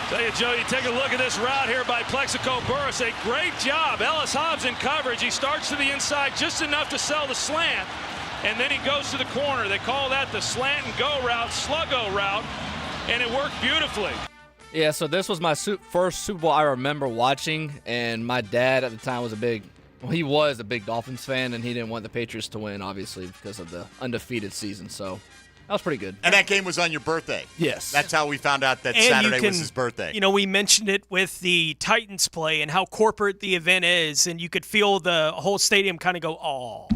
Tell you, Joe, you take a look at this route here by Plexico Burris. A great job. Ellis Hobbs in coverage. He starts to the inside just enough to sell the slant, and then he goes to the corner. They call that the slant and go route, sluggo route, and it worked beautifully. Yeah, so this was my first Super Bowl I remember watching, and my dad at the time was a big Dolphins fan, and he didn't want the Patriots to win, obviously, because of the undefeated season. So that was pretty good. And that game was on your birthday. Yes. That's how we found out that Saturday was his birthday. We mentioned it with the Titans play and how corporate the event is, and you could feel the whole stadium kind of go, oh.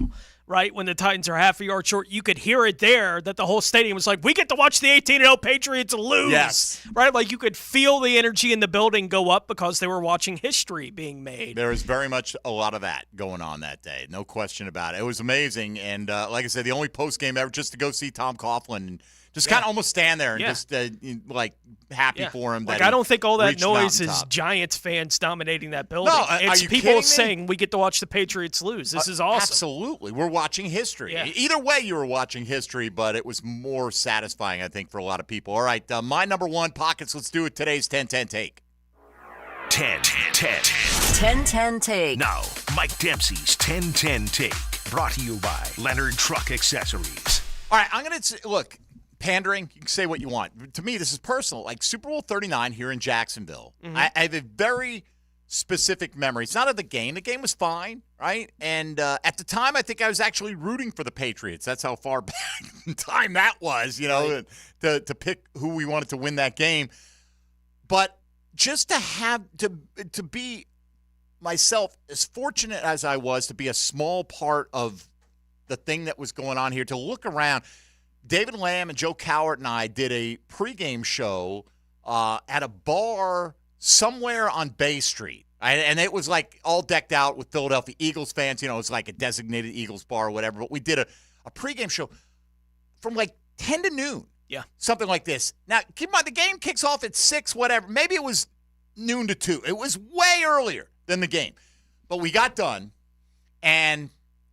Right, when the Titans are half a yard short, you could hear it there that the whole stadium was like, we get to watch the 18-0 Patriots lose. Yes. Right, like you could feel the energy in the building go up because they were watching history being made. There was very much a lot of that going on that day. No question about it. It was amazing. And like I said, the only post-game ever just to go see Tom Coughlin and just kind of almost stand there and just happy for him. Like, that I don't think all that noise is Giants fans dominating that building. No, it's are you people kidding saying we get to watch the Patriots lose. This is awesome. Absolutely. We're watching history. Yeah. Either way, you were watching history, but it was more satisfying, I think, for a lot of people. All right, my number one, Pockets. Let's do it. Today's 10-10 take. 10-10 take. Now, Mike Dempsey's 10-10 take. Brought to you by Leonard Truck Accessories. All right, I'm going to look. Pandering, you can say what you want. To me, this is personal. Like Super Bowl 39 here in Jacksonville, I have a very specific memory. It's not of the game. The game was fine, right? And at the time, I think I was actually rooting for the Patriots. That's how far back in time that was, to pick who we wanted to win that game. But just to have to be myself, as fortunate as I was to be a small part of the thing that was going on here, to look around. David Lamb and Joe Cowart and I did a pregame show at a bar somewhere on Bay Street. And it was like all decked out with Philadelphia Eagles fans. It was like a designated Eagles bar or whatever. But we did a pregame show from like 10 to noon. Yeah. Something like this. Now, keep in mind, the game kicks off at 6, whatever. Maybe it was noon to 2. It was way earlier than the game. But we got done, and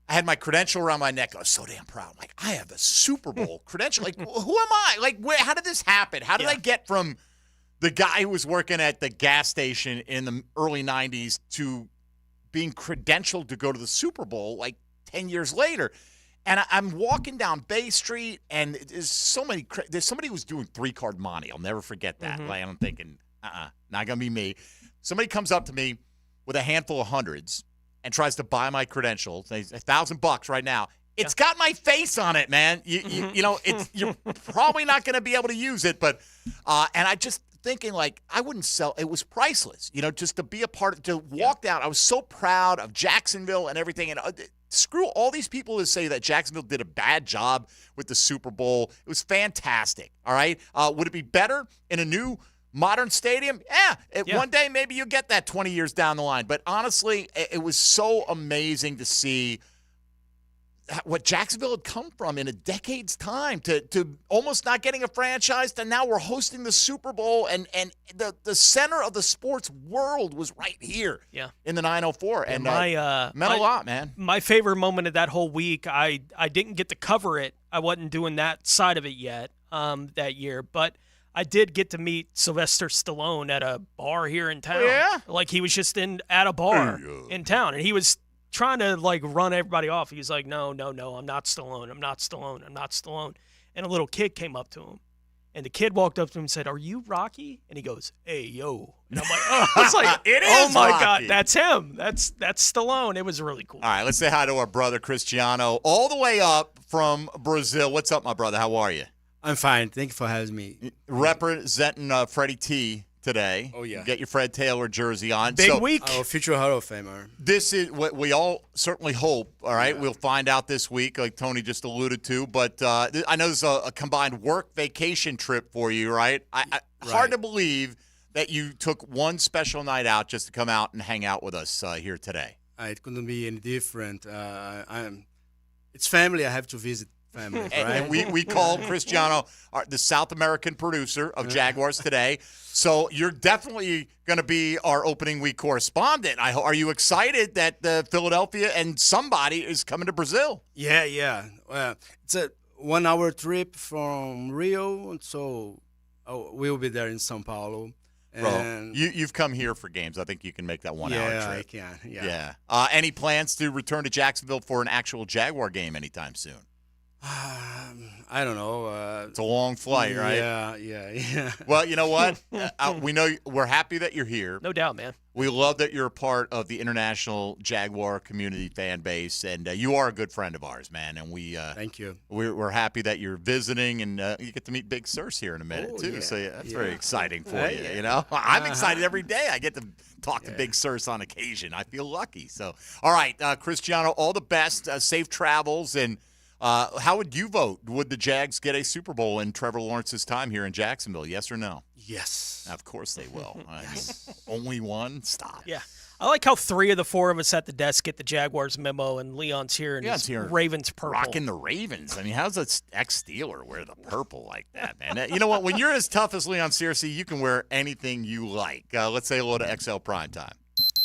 I had my credential around my neck. I was so damn proud. I'm like, I have a Super Bowl credential. Like, who am I? Like, how did this happen? How did I get from the guy who was working at the gas station in the early 90s to being credentialed to go to the Super Bowl like 10 years later? And I'm walking down Bay Street, and there's somebody who's doing 3-card money. I'll never forget that. Like, I'm thinking, not going to be me. Somebody comes up to me with a handful of hundreds and tries to buy my credential, $1,000 right now, It's got my face on it, man. You know, you're probably not going to be able to use it, but and I just thinking like I wouldn't sell. It was priceless, you know, just to be a part of, to walk down. I was so proud of Jacksonville and everything, and screw all these people who say that Jacksonville did a bad job with the Super Bowl. It was fantastic. All right, would it be better in a new modern stadium? Yeah. One day maybe you'll get that 20 years down the line. But honestly, it was so amazing to see what Jacksonville had come from in a decade's time to almost not getting a franchise to now we're hosting the Super Bowl, and the center of the sports world was right here in the 904. And meant a lot, man. My favorite moment of that whole week, I didn't get to cover it. I wasn't doing that side of it yet that year, but I did get to meet Sylvester Stallone at a bar here in town. Oh, yeah? Like he was just at a bar in town, and he was trying to like run everybody off. He was like, no, I'm not Stallone. I'm not Stallone. And a little kid came up to him, and the kid walked up to him and said, "Are you Rocky?" And he goes, "Hey, yo." And I'm like, I was like, oh my Rocky. God, that's him. That's Stallone. It was really cool. All right, let's say hi to our brother Cristiano, all the way up from Brazil. What's up, my brother? How are you? I'm fine. Thank you for having me. Representing Freddie T today. Oh, yeah. Get your Fred Taylor jersey on. Big week. Our future Hall of Famer. This is what we all certainly hope, all right? Yeah. We'll find out this week, like Tony just alluded to. But I know this is a combined work vacation trip for you, right? Hard to believe that you took one special night out just to come out and hang out with us here today. It couldn't be any different. It's family I have to visit. Family, right? And we call Cristiano the South American producer of Jaguars Today. So you're definitely going to be our opening week correspondent. Are you excited that Philadelphia and somebody is coming to Brazil? Yeah. It's a 1 hour trip from Rio, so we'll be there in São Paulo. Bro, you've come here for games. I think you can make that 1 hour trip. Yeah, I can. Yeah. Any plans to return to Jacksonville for an actual Jaguar game anytime soon? I don't know. It's a long flight, right? Yeah. Well, you know what? We know we're happy that you're here. No doubt, man. We love that you're a part of the international Jaguar community fan base, and you are a good friend of ours, man. And we thank you. We're happy that you're visiting, and you get to meet Big Sirs here in a minute too. Yeah. So that's very exciting for you. You know, I'm excited every day. I get to talk to Big Sirs on occasion. I feel lucky. So, all right, Cristiano, all the best. Safe travels. And how would you vote? Would the Jags get a Super Bowl in Trevor Lawrence's time here in Jacksonville? Yes or no? Yes. Of course they will. Only one? Stop. Yeah. I like how 3 of the 4 of us at the desk get the Jaguars memo, and Leon's here and his Ravens purple. Rocking the Ravens. I mean, how's an ex-Steeler wear the purple like that, man? You know what? When you're as tough as Leon Searcy, you can wear anything you like. Let's say hello to XL Primetime.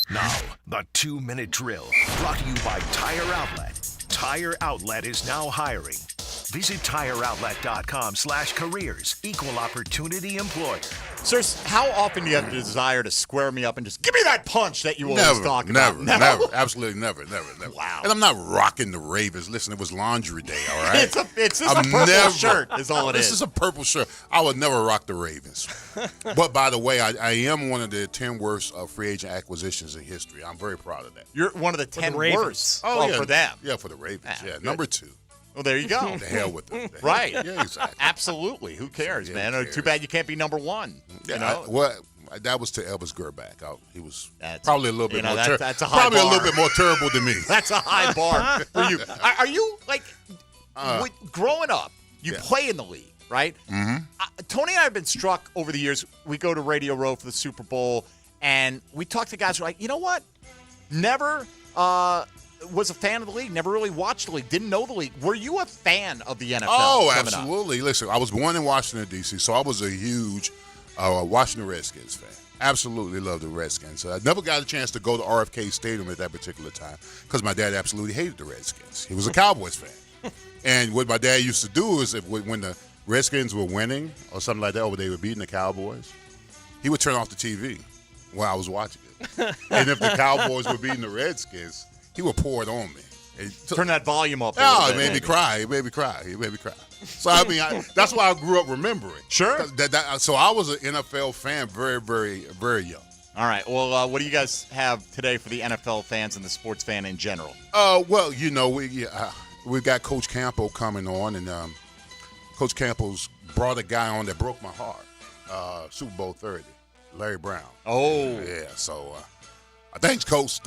Now, the 2-minute drill, brought to you by Tire Outlet. Tire Outlet is now hiring. Visit TireOutlet.com/careers. Equal opportunity employer. Sirs, how often do you have the desire to square me up and just give me that punch that you always talk about? Never. Absolutely never. Wow. And I'm not rocking the Ravens. Listen, it was laundry day, all right? It's just a purple shirt is all it is. This is a purple shirt. I would never rock the Ravens. But, by the way, I am one of the 10 worst free agent acquisitions in history. I'm very proud of that. You're one of the 10 worst for them. Yeah, for the Ravens. Number 2. Well, there you go. The hell with them. Right. Yeah, exactly. Absolutely. Who cares, man? Cares. Too bad you can't be number 1. Yeah, you know? That was to Elvis Gerback. He was that's probably a little bit more that's a high probably bar. a little bit more terrible than me. That's a high bar for you. Are you, like, growing up, you play in the league, right? Mm-hmm. Tony and I have been struck over the years. We go to Radio Row for the Super Bowl, and we talk to guys who are like, you know what? Never was a fan of the league, never really watched the league, didn't know the league. Were you a fan of the NFL? Oh, absolutely. Listen, I was born in Washington, D.C., so I was a huge Washington Redskins fan. Absolutely loved the Redskins. I never got a chance to go to RFK Stadium at that particular time because my dad absolutely hated the Redskins. He was a Cowboys fan. And what my dad used to do is when the Redskins were winning or something like that, or they were beating the Cowboys, he would turn off the TV while I was watching it. And if the Cowboys were beating the Redskins, he would pour it on me. Turn that volume up. It made me cry. It made me cry. So, I mean, that's why I grew up remembering. Sure. So I was an NFL fan very, very, very young. All right. Well, what do you guys have today for the NFL fans and the sports fan in general? Well, you know, we've got Coach Campo coming on, and Coach Campo's brought a guy on that broke my heart. Super Bowl 30, Larry Brown. Oh. Yeah, so thanks, Coach.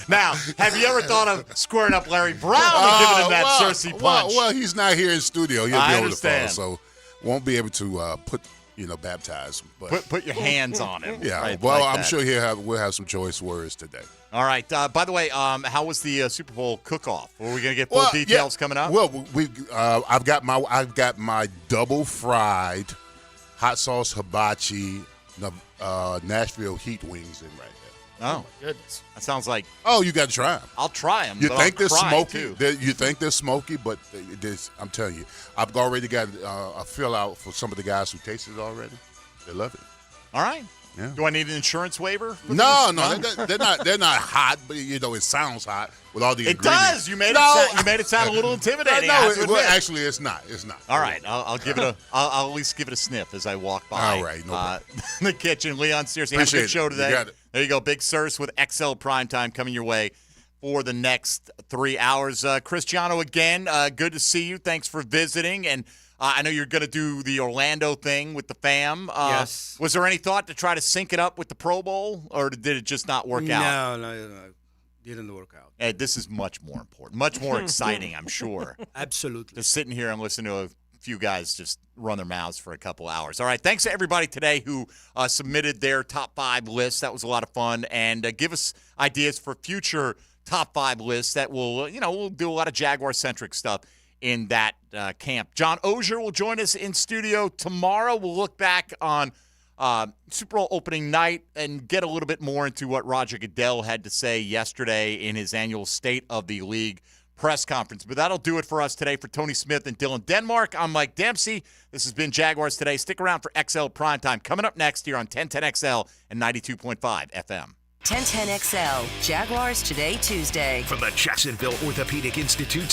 Now, have you ever thought of squaring up Larry Brown and giving him that Cersei punch? Well, he's not here in studio. He'll I be able understand. to follow, so won't be able to baptize him. But Put your hands on him. Yeah, right, well, like I'm that. sure we'll have some choice words today. All right. By the way, how was the Super Bowl cook-off? Were we going to get full details coming up? Well, I've got my double fried hot sauce hibachi Nashville heat wings in right there. Oh, my goodness. That sounds like... Oh, you got to try them. I'll try them. You think they're smoky? Too. You think they're smoky, but I'm telling you, I've already got a fill out for some of the guys who tasted it already. They love it. All right. Yeah. Do I need an insurance waiver? No, they're not hot, but it sounds hot with all the It ingredients. does. You made it sound a little intimidating. Actually, it's not. It's not. All right, I'll give it I'll at least give it a sniff as I walk by. All right, no problem. The kitchen, Leon. Seriously, have a good show today. You got it. There you go, Big Sirs with XL Primetime coming your way for the next 3 hours. Cristiano, again, good to see you. Thanks for visiting, and I know you're going to do the Orlando thing with the fam. Yes. Was there any thought to try to sync it up with the Pro Bowl, or did it just not work out? No, didn't work out. Hey, this is much more important, much more exciting, I'm sure. Absolutely. Just sitting here and listening to a few guys just run their mouths for a couple hours. All right, thanks to everybody today who submitted their top 5 lists. That was a lot of fun, and give us ideas for future top 5 lists that will, we'll do a lot of Jaguar-centric stuff in that camp. John Ogier will join us in studio tomorrow. We'll look back on Super Bowl opening night and get a little bit more into what Roger Goodell had to say yesterday in his annual State of the League press conference. But that'll do it for us today. For Tony Smith and Dylan Denmark, I'm Mike Dempsey. This has been Jaguars Today. Stick around for XL Primetime. Coming up next here on 1010XL and 92.5 FM. 1010XL, Jaguars Today Tuesday. From the Jacksonville Orthopedic Institute